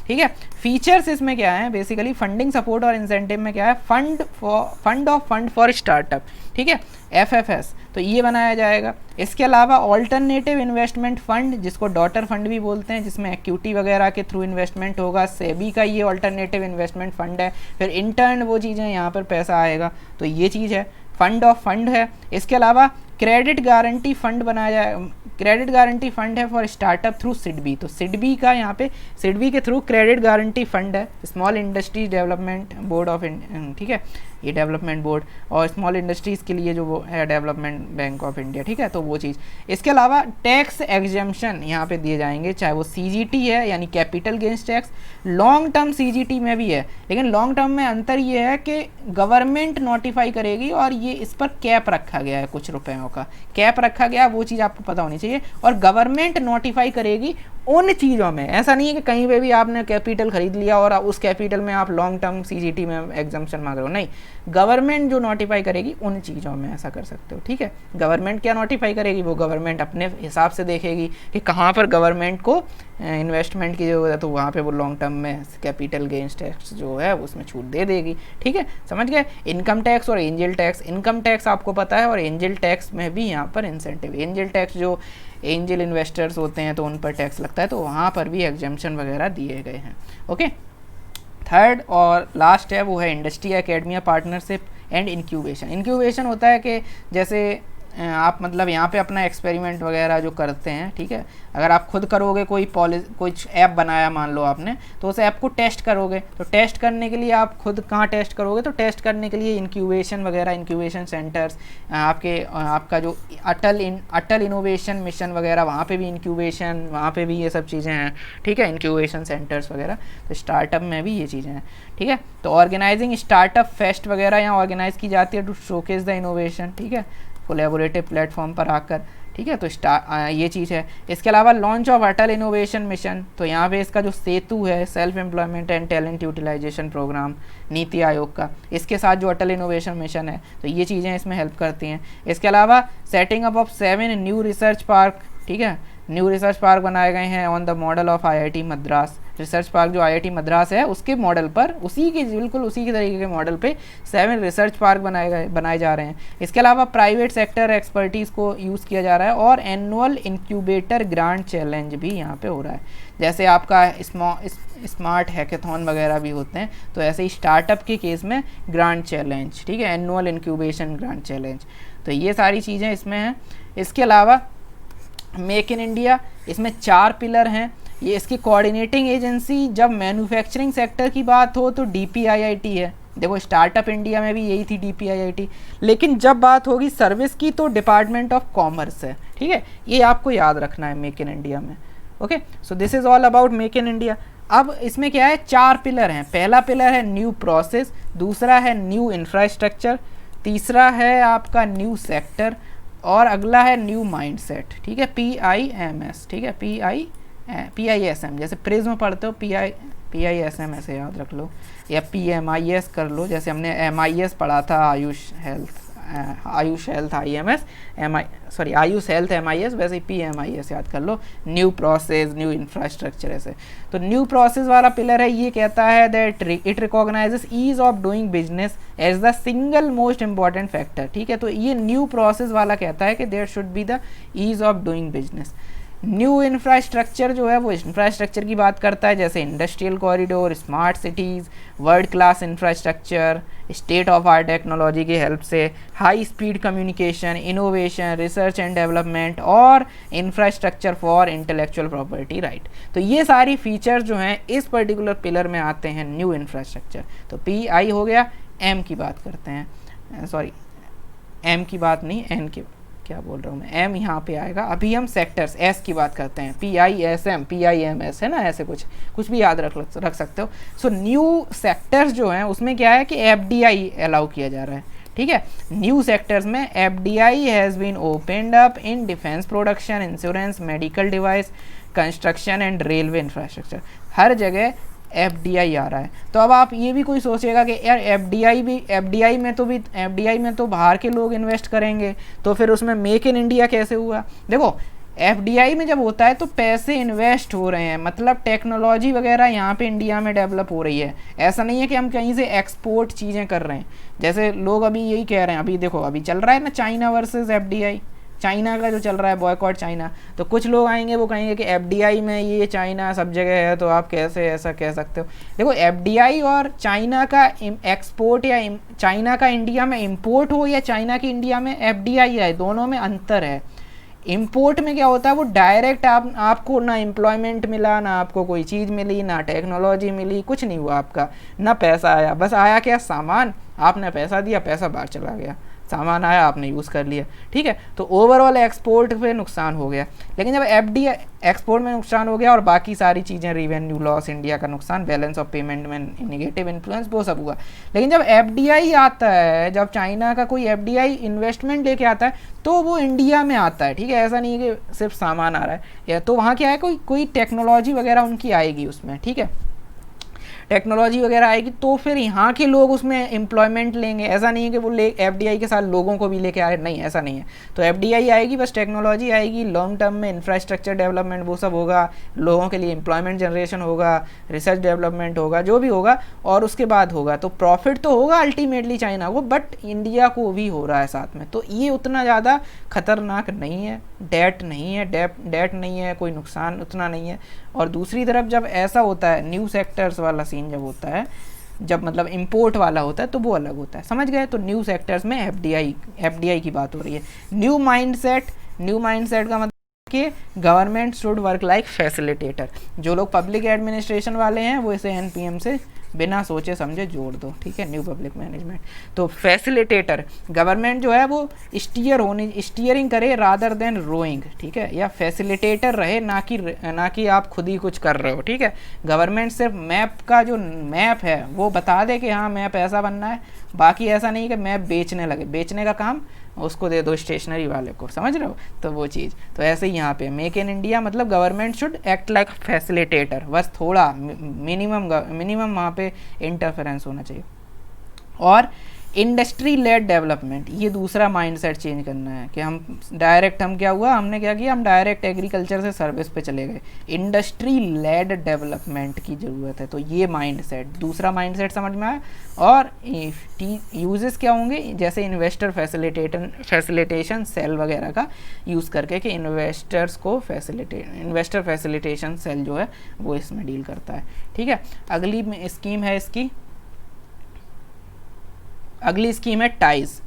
ठीक है। फीचर्स इसमें क्या है, बेसिकली फंडिंग सपोर्ट और इंसेंटिव में क्या है, फंड फॉर स्टार्टअप, ठीक है, FFS, तो ये बनाया जाएगा। इसके अलावा ऑल्टरनेटिव इन्वेस्टमेंट फंड, जिसको डॉटर फंड भी बोलते हैं, जिसमें इक्विटी वगैरह के थ्रू इन्वेस्टमेंट होगा, सेबी का ये ऑल्टरनेटिव इन्वेस्टमेंट फंड है। फिर इंटर्न वो चीज़ें यहाँ पर पैसा आएगा, तो ये चीज़ है, फंड ऑफ फंड है। इसके अलावा क्रेडिट गारंटी फंड बनाया जाए, क्रेडिट गारंटी फंड है फॉर स्टार्टअप थ्रू सिडबी। तो सिडबी का यहाँ पे सिडबी के थ्रू क्रेडिट गारंटी फंड है, small industries development board of, ठीक है, ये डेवलपमेंट बोर्ड और स्मॉल इंडस्ट्रीज़ के लिए जो वो है डेवलपमेंट बैंक ऑफ इंडिया, ठीक है, तो वो चीज़। इसके अलावा टैक्स एग्जम्पशन यहाँ पे दिए जाएंगे, चाहे वो सीजीटी है यानी capital gains tax, long term CGT में भी है, लेकिन लॉन्ग टर्म में अंतर ये है कि गवर्नमेंट नोटिफाई करेगी और ये इस पर कैप रखा गया है, कुछ रुपयों का कैप रखा गया है, वो चीज़ आपको पता होनी चाहिए। और गवर्नमेंट नोटिफाई करेगी उन चीज़ों में, ऐसा नहीं है कि कहीं पे भी आपने कैपिटल खरीद लिया और उस कैपिटल में आप लॉन्ग टर्म सीजीटी में एग्जम्पशन मांग रहे हो, नहीं, गवर्नमेंट जो नोटिफाई करेगी उन चीज़ों में ऐसा कर सकते हो, ठीक है। गवर्नमेंट क्या नोटिफाई करेगी, वो गवर्नमेंट अपने हिसाब से देखेगी कि कहाँ पर गवर्नमेंट को इन्वेस्टमेंट की ज़रूरत है, तो वहाँ पे वो लॉन्ग टर्म में कैपिटल गेन्स टैक्स जो है उसमें छूट दे देगी, ठीक है, समझ गए। इनकम टैक्स और एंजल टैक्स, इनकम टैक्स आपको पता है और एंजल टैक्स में भी यहाँ पर इंसेंटिव, एंजल टैक्स जो एंजल इन्वेस्टर्स होते हैं तो उन पर टैक्स लगता है, तो वहाँ पर भी एग्जम्पशन वगैरह दिए गए हैं, ओके। थर्ड और लास्ट है वो है industry academia partnership and incubation. Incubation होता है कि जैसे आप मतलब यहाँ पे अपना एक्सपेरिमेंट वगैरह जो करते हैं, ठीक है, अगर आप खुद करोगे कोई कुछ ऐप बनाया मान लो आपने, तो उस ऐप को टेस्ट करोगे, तो टेस्ट करने के लिए आप खुद कहाँ टेस्ट करोगे, तो टेस्ट करने के लिए इंक्यूबेशन वगैरह, इंक्यूबेशन सेंटर्स आपका जो अटल इनोवेशन मिशन वगैरह, वहाँ पे भी इंक्यूबेशन, वहाँ पे भी ये सब चीज़ें हैं, ठीक है, इंक्यूबेशन सेंटर्स वगैरह, तो स्टार्टअप में भी ये चीज़ें हैं, ठीक है। तो ऑर्गेनाइजिंग स्टार्टअप फेस्ट वगैरह यहाँ ऑर्गेनाइज की जाती है टू शोकेस द इनोवेशन, ठीक है, कोलैबोरेटिव प्लेटफॉर्म पर आकर, ठीक है, तो ये चीज़ है। इसके अलावा launch of Atal innovation mission, तो यहाँ पे इसका जो सेतु है self employment and talent utilisation programme NITI Aayog का, इसके साथ जो अटल इनोवेशन मिशन है, तो ये चीज़ें इसमें हेल्प करती हैं। इसके अलावा setting up of 7 new research park, ठीक है, न्यू रिसर्च पार्क बनाए गए हैं on the model of IIT Madras. Research park जो आईआईटी मद्रास है उसके मॉडल पर, बिल्कुल उसी के तरीके के मॉडल पे 7 रिसर्च पार्क बनाए जा रहे हैं। इसके अलावा प्राइवेट सेक्टर एक्सपर्टीज़ को यूज़ किया जा रहा है और एनुअल इंक्यूबेटर ग्रांट चैलेंज भी यहाँ पे हो रहा है। जैसे आपका स्मार्ट हैकेथॉन वगैरह भी होते हैं, तो ऐसे ही स्टार्टअप के केस में ग्रांट चैलेंज, ठीक है, एनुअल इंक्यूबेशन ग्रांट चैलेंज, तो ये सारी चीज़ें इसमें हैं। इसके अलावा मेक इन इंडिया, इसमें 4 पिलर हैं। ये इसकी कोऑर्डिनेटिंग एजेंसी जब मैन्युफैक्चरिंग सेक्टर की बात हो तो DPIIT है, देखो स्टार्टअप इंडिया में भी यही थी DPIIT, लेकिन जब बात होगी सर्विस की तो डिपार्टमेंट ऑफ कॉमर्स है, ठीक है, ये आपको याद रखना है मेक इन इंडिया में, okay. So this is all about make in India. अब इसमें क्या है, 4 पिलर हैं। पहला पिलर है न्यू प्रोसेस, दूसरा है न्यू इंफ्रास्ट्रक्चर, तीसरा है आपका न्यू सेक्टर और अगला है न्यू माइंडसेट, ठीक है, PIMS, ठीक है, PISM, जैसे प्रिज्म पढ़ते हो PISM ऐसे याद रख लो, या PMIS कर लो, जैसे हमने MIS पढ़ा था Ayush health Ayush health MIS, वैसे ही PMIS याद कर लो, न्यू प्रोसेस न्यू इंफ्रास्ट्रक्चर ऐसे। तो न्यू प्रोसेस वाला पिलर है, ये कहता है that it recognises ease of doing business as the single most important factor, ठीक है, तो ये न्यू प्रोसेस वाला कहता है कि there should be the ease of doing business. New infrastructure जो है वो इंफ्रास्ट्रक्चर की बात करता है, जैसे industrial corridor, smart cities, world class infrastructure, state of art technology की हेल्प से high speed communication, innovation, research and development और infrastructure for intellectual property right. तो ये सारी फीचर्स जो हैं इस पर्टिकुलर पिलर में आते हैं न्यू इंफ्रास्ट्रक्चर। तो PI हो गया, M की बात करते हैं, सॉरी M की बात नहीं, N की, क्या बोल रहा हूँ मैं, M यहाँ पे आएगा। अभी हम सेक्टर्स S की बात करते हैं, PISM PIMS है ना, ऐसे कुछ भी याद रख सकते हो। सो न्यू सेक्टर्स जो हैं उसमें क्या है कि FDI अलाउ किया जा रहा है, ठीक है। न्यू सेक्टर्स में FDI has been opened up in defence production, insurance, medical device, construction and railway infrastructure, हर जगह FDI आ रहा है। तो अब आप ये भी कोई सोचेगा कि यार FDI में तो बाहर के लोग इन्वेस्ट करेंगे, तो फिर उसमें मेक इन इंडिया कैसे हुआ। देखो FDI में जब होता है तो पैसे इन्वेस्ट हो रहे हैं, मतलब टेक्नोलॉजी वगैरह यहाँ पे इंडिया में डेवलप हो रही है। ऐसा नहीं है कि हम कहीं से एक्सपोर्ट चीज़ें कर रहे हैं, जैसे लोग अभी यही कह रहे हैं, अभी देखो अभी चल रहा है ना चाइना वर्सेस FDI, चाइना का जो चल रहा है बॉयकॉट चाइना, तो कुछ लोग आएंगे वो कहेंगे कि एफडीआई में ये चाइना सब जगह है, तो आप कैसे ऐसा कह सकते हो। देखो एफडीआई और चाइना का एक्सपोर्ट या चाइना का इंडिया में इंपोर्ट हो या चाइना की इंडिया में एफडीआई है, दोनों में अंतर है। इंपोर्ट में क्या होता है, वो डायरेक्ट आपको ना एम्प्लॉयमेंट मिला, ना आपको कोई चीज़ मिली, ना टेक्नोलॉजी मिली, कुछ नहीं हुआ आपका, ना पैसा आया, बस आया क्या सामान, आपने पैसा दिया, पैसा बाहर चला गया, सामान आया आपने यूज़ कर लिया, ठीक है। तो ओवरऑल एक्सपोर्ट पे नुकसान हो गया। लेकिन जब एफडीआई एक्सपोर्ट में नुकसान हो गया और बाकी सारी चीज़ें, रिवेन्यू लॉस, इंडिया का नुकसान, बैलेंस ऑफ पेमेंट में नेगेटिव इन्फ्लुएंस, वो सब हुआ। लेकिन जब एफडीआई आता है, जब चाइना का कोई एफडीआई इन्वेस्टमेंट लेके आता है, तो वो इंडिया में आता है, ठीक है। ऐसा नहीं है कि सिर्फ सामान आ रहा है, या तो वहाँ क्या है, कोई टेक्नोलॉजी वगैरह उनकी आएगी उसमें, ठीक है, टेक्नोलॉजी वगैरह आएगी, तो फिर यहाँ के लोग उसमें एम्प्लॉयमेंट लेंगे। ऐसा नहीं है कि वो एफडीआई के साथ लोगों को भी लेके आ रहे, नहीं, ऐसा नहीं है। तो एफडीआई आएगी, बस टेक्नोलॉजी आएगी, लॉन्ग टर्म में इंफ्रास्ट्रक्चर डेवलपमेंट वो सब होगा, लोगों के लिए एम्प्लॉयमेंट जनरेशन होगा, रिसर्च डेवलपमेंट होगा, जो भी होगा, और उसके बाद होगा तो प्रॉफिट तो होगा अल्टीमेटली चाइना को, बट इंडिया को भी हो रहा है साथ में। तो ये उतना ज़्यादा खतरनाक नहीं है, डेट नहीं है, डेट नहीं है, कोई नुकसान उतना नहीं है। और दूसरी तरफ जब ऐसा होता है, न्यू सेक्टर्स वाला सीन जब होता है, जब मतलब इंपोर्ट वाला होता है, तो वो अलग होता है, समझ गए। तो न्यू सेक्टर्स में एफडीआई की बात हो रही है। न्यू माइंडसेट का मतलब कि government should work like facilitator. जो लोग पब्लिक एडमिनिस्ट्रेशन वाले हैं वो इसे एनपीएम से बिना सोचे समझे जोड़ दो, ठीक है, न्यू पब्लिक मैनेजमेंट। तो फैसिलिटेटर, गवर्नमेंट जो है वो स्टीयरिंग करे रादर देन रोइंग, ठीक है, या फैसिलिटेटर रहे, ना कि आप खुद ही कुछ कर रहे हो, ठीक है। गवर्नमेंट सिर्फ मैप का जो मैप है वो बता दे कि हाँ मैप ऐसा बनना है, बाकी ऐसा नहीं कि मैप बेचने लगे, बेचने का काम उसको दे दो स्टेशनरी वाले को, समझ रहे हो। तो वो चीज़ तो ऐसे ही यहाँ पे मेक इन इंडिया मतलब government should act like facilitator, बस थोड़ा मिनिमम वहाँ पे इंटरफेरेंस होना चाहिए। और इंडस्ट्री लेड डेवलपमेंट, ये दूसरा माइंडसेट चेंज करना है कि हम हमने क्या किया, हम डायरेक्ट एग्रीकल्चर से सर्विस पे चले गए। इंडस्ट्री लेड डेवलपमेंट की ज़रूरत है। तो ये माइंडसेट, दूसरा माइंडसेट समझ में आया। और यूजेस क्या होंगे, जैसे इन्वेस्टर फैसिलिटेशन सेल वगैरह का यूज़ करके कि इन्वेस्टर फैसिलिटेशन सेल जो है वो इसमें डील करता है, ठीक है। अगली स्कीम है टाइज।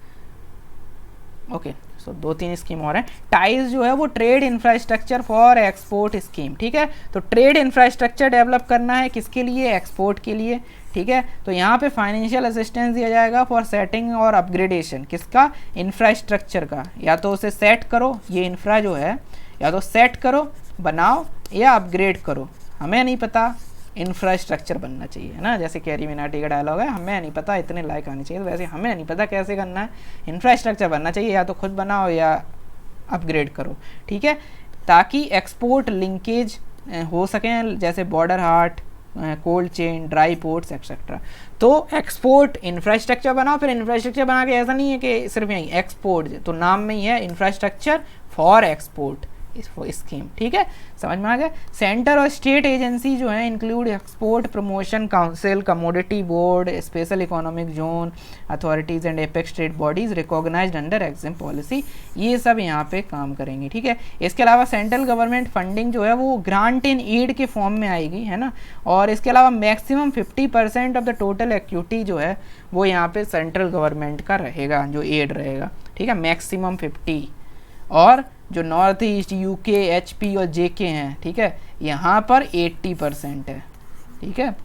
ओके, सो 2-3 स्कीम और हैं। टाइज जो है वो trade infrastructure for export scheme, ठीक है। तो ट्रेड इंफ्रास्ट्रक्चर डेवलप करना है किसके लिए, एक्सपोर्ट के लिए, ठीक है। तो यहाँ पे फाइनेंशियल असिस्टेंस दिया जाएगा फॉर सेटिंग और अपग्रेडेशन, किसका, इंफ्रास्ट्रक्चर का। या तो उसे सेट करो, ये इंफ्रा जो है, या तो सेट करो, बनाओ, या अपग्रेड करो, हमें नहीं पता, इंफ्रास्ट्रक्चर बनना चाहिए, है ना। जैसे कैरी मिनाटी का डायलॉग है, हमें नहीं पता, इतने लायक आनी चाहिए। तो वैसे हमें नहीं पता कैसे करना है, इंफ्रास्ट्रक्चर बनना चाहिए, या तो खुद बनाओ या अपग्रेड करो, ठीक है, ताकि एक्सपोर्ट लिंकेज हो सकें, जैसे border haat, cold chain, dry ports etcetera. तो एक्सपोर्ट इंफ्रास्ट्रक्चर बनाओ, फिर इंफ्रास्ट्रक्चर बना के ऐसा नहीं है कि सिर्फ यहीं एक्सपोर्ट, तो नाम में ही है इंफ्रास्ट्रक्चर फॉर एक्सपोर्ट स्कीम, ठीक है, समझ में आ गया। सेंटर और स्टेट एजेंसी जो है include export promotion council, commodity board, special economic zone authorities and apex trade bodies recognised under exim policy, ये सब यहाँ पे काम करेंगे, ठीक है। इसके अलावा सेंट्रल गवर्नमेंट फंडिंग जो है वो ग्रांट इन एड के फॉर्म में आएगी, है ना। और इसके अलावा maximum 50% of the total equity जो है वो यहाँ पे सेंट्रल गवर्नमेंट का रहेगा, जो एड रहेगा, ठीक है, मैक्सिमम 50। और जो नॉर्थ ईस्ट, यूके, एचपी और जेके हैं, ठीक है, यहाँ पर 80% है, ठीक है।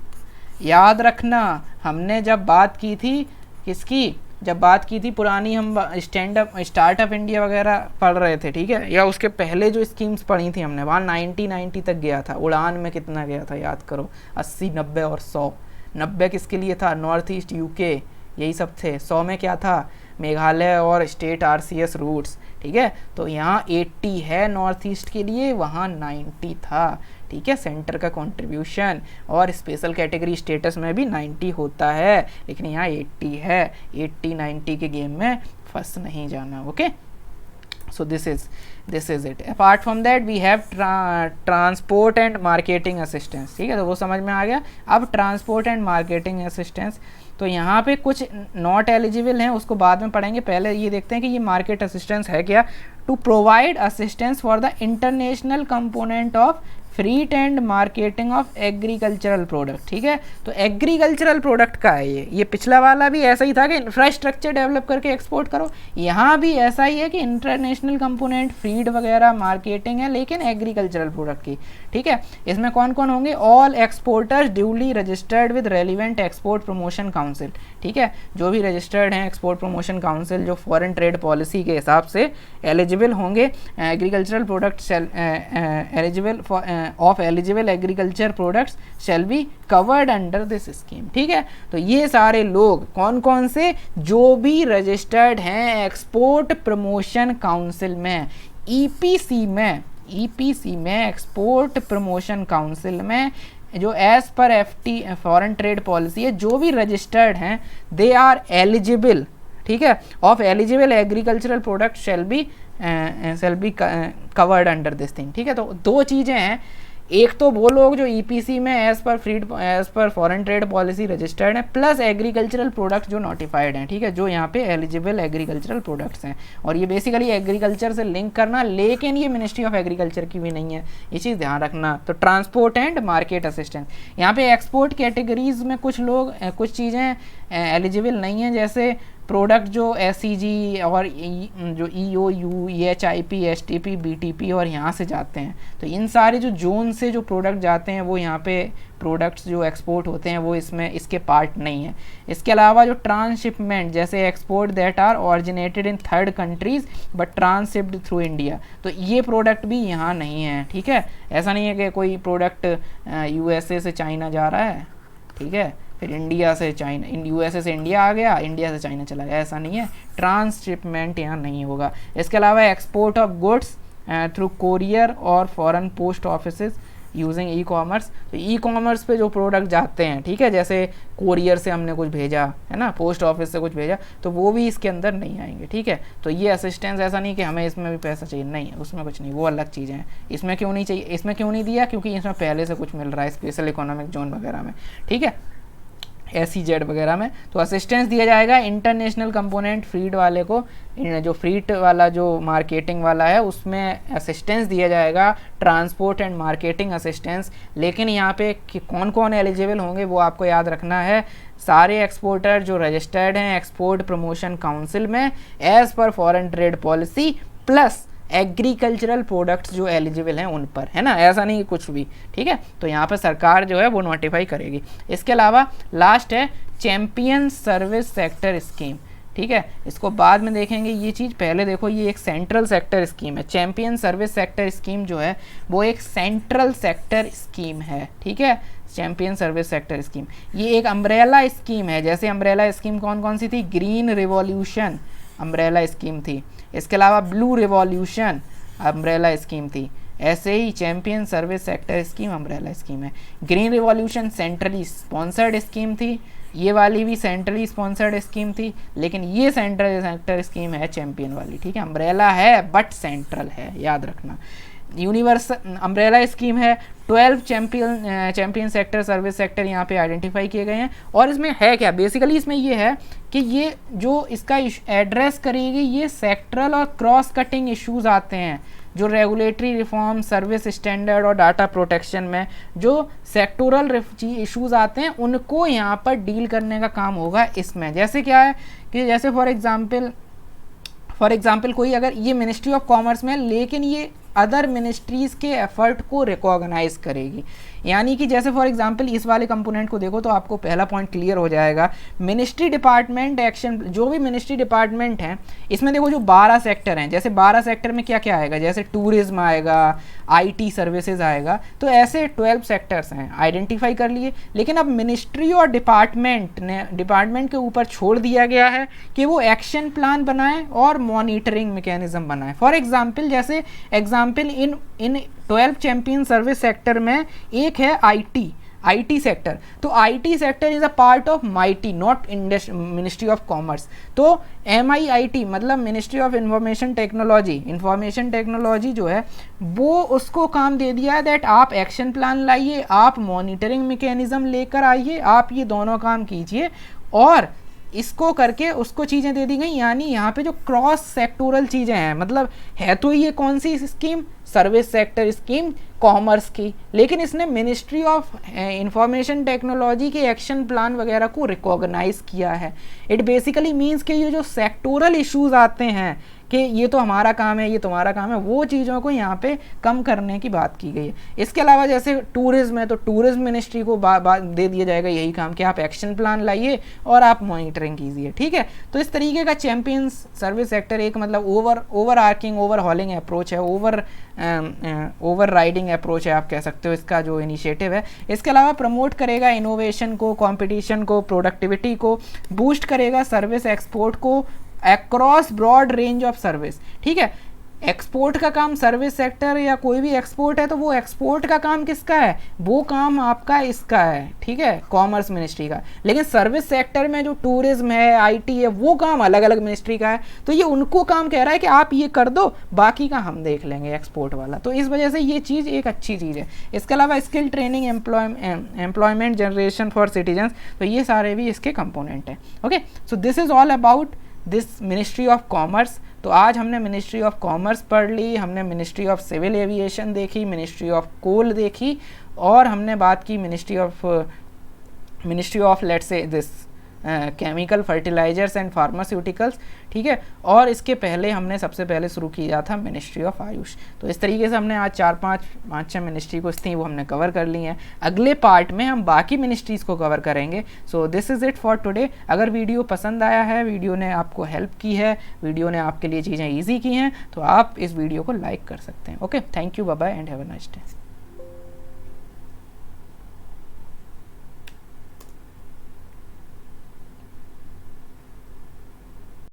याद रखना, हमने जब बात की थी किसकी, जब बात की थी पुरानी, हम स्टार्टअप इंडिया वगैरह पढ़ रहे थे, ठीक है, या उसके पहले जो स्कीम्स पढ़ी थी हमने, वहाँ 90 तक गया था। उड़ान में कितना गया था याद करो, 80, 90 और 100। 90 किसके लिए था, नॉर्थ ईस्ट, यूके, यही सब थे। 100 में क्या था, मेघालय और स्टेट आरसीएस रूट्स, ठीक है। तो यहाँ 80 है नॉर्थ ईस्ट के लिए, वहाँ 90 था, ठीक है, सेंटर का कंट्रीब्यूशन। और स्पेशल कैटेगरी स्टेटस में भी 90 होता है, लेकिन यहाँ 80 है। 80-90 के गेम में फंस नहीं जाना, okay. So this is it. Apart from that we have transport and marketing assistance, ठीक है, तो वो समझ में आ गया. अब ट्रांसपोर्ट एंड मार्केटिंग असिस्टेंस, तो यहाँ पे कुछ नॉट एलिजिबल हैं, उसको बाद में पढ़ेंगे. पहले ये देखते हैं कि ये मार्केट असिस्टेंस है क्या. To provide assistance for the international component of freight and marketing of agricultural product, ठीक है. तो एग्रीकल्चरल प्रोडक्ट का है ये पिछला वाला भी ऐसा ही था कि इंफ्रास्ट्रक्चर डेवलप करके एक्सपोर्ट करो. यहाँ भी ऐसा ही है कि इंटरनेशनल कंपोनेंट फीड वगैरह मार्केटिंग है, लेकिन एग्रीकल्चरल प्रोडक्ट की, ठीक है. इसमें कौन कौन होंगे. All exporters duly registered with relevant export promotion council, ठीक है. जो भी रजिस्टर्ड हैं एक्सपोर्ट प्रमोशन काउंसिल, जो फॉरेन ट्रेड पॉलिसी के हिसाब से एलिजिबल होंगे. Agricultural product eligible of eligible agriculture products shall be covered under this scheme, ठीक है. तो ये सारे लोग कौन कौन से, जो भी रजिस्टर्ड हैं एक्सपोर्ट प्रमोशन काउंसिल में, ईपीसी में एक्सपोर्ट प्रमोशन काउंसिल में, जो as per FT foreign trade policy है, जो भी रजिस्टर्ड हैं दे आर एलिजिबल, ठीक है, of eligible agricultural product shall be covered under this thing, ठीक है. तो दो चीज़ें हैं. एक तो वो लोग जो ईपीसी में as per foreign trade policy registered हैं, प्लस एग्रीकल्चरल प्रोडक्ट जो नोटिफाइड हैं, ठीक है, जो यहाँ पे एलिजिबल एग्रीकल्चरल प्रोडक्ट्स हैं. और ये बेसिकली एग्रीकल्चर से लिंक करना, लेकिन ये मिनिस्ट्री ऑफ एग्रीकल्चर की भी नहीं है, ये चीज़ ध्यान रखना. तो ट्रांसपोर्ट एंड मार्केट असिस्टेंट, यहाँ पे एक्सपोर्ट कैटेगरीज में कुछ लोग कुछ चीज़ें एलिजिबल नहीं हैं, जैसे प्रोडक्ट जो SEG और जो EOU, EHIP, STP, BTP और यहाँ से जाते हैं. तो इन सारे जो जोन से जो प्रोडक्ट जाते हैं वो यहाँ पे प्रोडक्ट्स जो एक्सपोर्ट होते हैं वो इसमें इसके पार्ट नहीं है. इसके अलावा जो ट्रांसशिपमेंट, जैसे export that are originated in third countries but transshipped through India, तो ये प्रोडक्ट भी यहाँ नहीं है, ठीक है. ऐसा नहीं है कि कोई प्रोडक्ट USA से चाइना जा रहा है, ठीक है, फिर इंडिया से चाइना, USA से इंडिया आ गया, इंडिया से चाइना चला गया, ऐसा नहीं है. ट्रांसशिपमेंट यहाँ नहीं होगा. इसके अलावा export of goods through courier और foreign post offices using e commerce, तो ई कॉमर्स पे जो प्रोडक्ट जाते हैं, ठीक है, जैसे कोरियर से हमने कुछ भेजा है ना, पोस्ट ऑफिस से कुछ भेजा, तो वो भी इसके अंदर नहीं आएंगे, ठीक है. तो ये असिस्टेंस ऐसा नहीं कि हमें इसमें भी पैसा चाहिए, नहीं, उसमें कुछ नहीं, वो अलग चीज़ें हैं. इसमें क्यों नहीं चाहिए, इसमें क्यों नहीं दिया, क्योंकि इसमें पहले से कुछ मिल रहा है स्पेशल इकोनॉमिक जोन वगैरह में, ठीक है, SEZ वगैरह में. तो असिस्टेंस दिया जाएगा इंटरनेशनल कंपोनेंट फीड वाले को, जो फीड वाला जो मार्केटिंग वाला है उसमें असिस्टेंस दिया जाएगा, ट्रांसपोर्ट एंड मार्केटिंग असिस्टेंस. लेकिन यहाँ पे कौन कौन एलिजिबल होंगे वो आपको याद रखना है. सारे एक्सपोर्टर जो रजिस्टर्ड हैं एक्सपोर्ट प्रमोशन काउंसिल में as per foreign trade policy, plus agricultural products जो एलिजिबल हैं उन पर, है ना, ऐसा नहीं कुछ भी, ठीक है. तो यहाँ पर सरकार जो है वो नोटिफाई करेगी. इसके अलावा लास्ट है चैम्पियन सर्विस सेक्टर स्कीम, ठीक है, इसको बाद में देखेंगे ये चीज़. पहले देखो ये एक सेंट्रल सेक्टर स्कीम है. चैम्पियन सर्विस सेक्टर स्कीम जो है वो एक सेंट्रल सेक्टर स्कीम है, ठीक है. चैम्पियन सर्विस सेक्टर स्कीम ये एक अम्ब्रेला स्कीम है. जैसे अम्ब्रेला स्कीम कौन कौन सी थी, ग्रीन रिवॉल्यूशन अम्ब्रेला स्कीम थी, इसके अलावा ब्लू रिवॉल्यूशन अम्ब्रेला स्कीम थी, ऐसे ही champion service sector scheme umbrella scheme है. Green revolution centrally sponsored scheme थी, ये वाली भी सेंट्रली स्पॉन्सर्ड स्कीम थी, लेकिन ये सेंट्रल सेक्टर स्कीम है चैम्पियन वाली, ठीक है. अम्ब्रेला है बट सेंट्रल है, याद रखना. यूनिवर्सल अम्ब्रेला स्कीम है. 12 चैम्पियन सेक्टर सर्विस सेक्टर यहाँ पे आइडेंटिफाई किए गए हैं. और इसमें है क्या, बेसिकली इसमें ये है कि ये जो इसका एड्रेस करेगी, ये सेक्टरल और क्रॉस कटिंग इश्यूज आते हैं, जो रेगुलेटरी रिफॉर्म, सर्विस स्टैंडर्ड और डाटा प्रोटेक्शन में जो सेक्टोरल इश्यूज आते हैं उनको यहाँ पर डील करने का काम होगा इसमें. जैसे क्या है कि जैसे फॉर एग्जाम्पल कोई अगर ये मिनिस्ट्री ऑफ कॉमर्स में, लेकिन ये अदर मिनिस्ट्रीज़ के एफर्ट को रिकॉग्नाइज करेगी. यानी कि जैसे फॉर एग्जांपल इस वाले कंपोनेंट को देखो तो आपको पहला पॉइंट क्लियर हो जाएगा. मिनिस्ट्री डिपार्टमेंट एक्शन, जो भी मिनिस्ट्री डिपार्टमेंट हैं इसमें देखो जो 12 सेक्टर हैं, जैसे 12 सेक्टर में क्या क्या आएगा, जैसे टूरिज्म आएगा, IT सर्विसेज आएगा, तो ऐसे 12 सेक्टर्स हैं आइडेंटिफाई कर लिए. लेकिन अब मिनिस्ट्री और डिपार्टमेंट के ऊपर छोड़ दिया गया है कि वो एक्शन प्लान बनाए और मॉनिटरिंग मैकेनिज्म बनाए. फॉर एग्जाम्पल जैसे इन 12 चैम्पियन सर्विस सेक्टर में एक है आईटी सेक्टर, तो IT sector is a part of MeitY, not ministry of commerce. तो MIIT मतलब मिनिस्ट्री ऑफ इंफॉर्मेशन टेक्नोलॉजी जो है वो उसको काम दे दिया है दैट आप एक्शन प्लान लाइए, आप मॉनिटरिंग मैकेनिज्म लेकर आइए, आप ये दोनों काम कीजिए, और इसको करके उसको चीज़ें दे दी गई। यानी यहाँ पे जो क्रॉस सेक्टोरल चीज़ें हैं, मतलब है तो ये कौन सी scheme, service sector scheme commerce की, लेकिन इसने मिनिस्ट्री ऑफ इंफॉर्मेशन टेक्नोलॉजी के एक्शन प्लान वगैरह को रिकॉग्नाइज किया है। इट बेसिकली मीन्स कि ये जो सेक्टोरल इश्यूज आते हैं कि ये तो हमारा काम है, ये तुम्हारा काम है, वो चीज़ों को यहाँ पे कम करने की बात की गई है। इसके अलावा जैसे टूरिज्म है, तो टूरिज्म मिनिस्ट्री को दे दिया जाएगा यही काम कि आप एक्शन प्लान लाइए और आप मॉनिटरिंग कीजिए, ठीक है। तो इस तरीके का चैंपियंस सर्विस सेक्टर एक मतलब overarching overhauling approach है, ओवर राइडिंग अप्रोच है आप कह सकते हो इसका जो इनिशिएटिव है। इसके अलावा प्रमोट करेगा इनोवेशन को, कंपटीशन को, प्रोडक्टिविटी को, बूस्ट करेगा सर्विस एक्सपोर्ट को across broad range of service, ठीक है। एक्सपोर्ट का काम सर्विस सेक्टर या कोई भी एक्सपोर्ट है तो वो एक्सपोर्ट का काम किसका है, वो काम आपका इसका है, ठीक है, कॉमर्स मिनिस्ट्री का। लेकिन सर्विस सेक्टर में जो टूरिज्म है, आईटी है, वो काम अलग अलग मिनिस्ट्री का है। तो ये उनको काम कह रहा है कि आप ये कर दो, बाकी का हम देख लेंगे एक्सपोर्ट वाला। तो इस वजह से ये चीज़ एक अच्छी चीज़ है। इसके अलावा skill training, employment generation for citizens, तो ये सारे भी इसके कंपोनेंट हैं। Okay, so this is all about this ministry of commerce. तो आज हमने मिनिस्ट्री ऑफ कॉमर्स पढ़ ली, हमने मिनिस्ट्री ऑफ सिविल एविएशन देखी, मिनिस्ट्री ऑफ कोल देखी, और हमने बात की ministry of let's say this chemical fertilizers and pharmaceuticals, ठीक है। और इसके पहले हमने सबसे पहले शुरू किया था मिनिस्ट्री ऑफ आयुष। तो इस तरीके से हमने आज 4-5 मिनिस्ट्री को थी वो हमने कवर कर ली हैं। अगले पार्ट में हम बाकी मिनिस्ट्रीज़ को कवर करेंगे। सो this is it for today. अगर वीडियो पसंद आया है, वीडियो ने आपको हेल्प की है, वीडियो ने आपके लिए चीज़ें ईजी की हैं, तो आप इस वीडियो को लाइक कर सकते हैं। Okay, thank you, bye bye and have a nice day.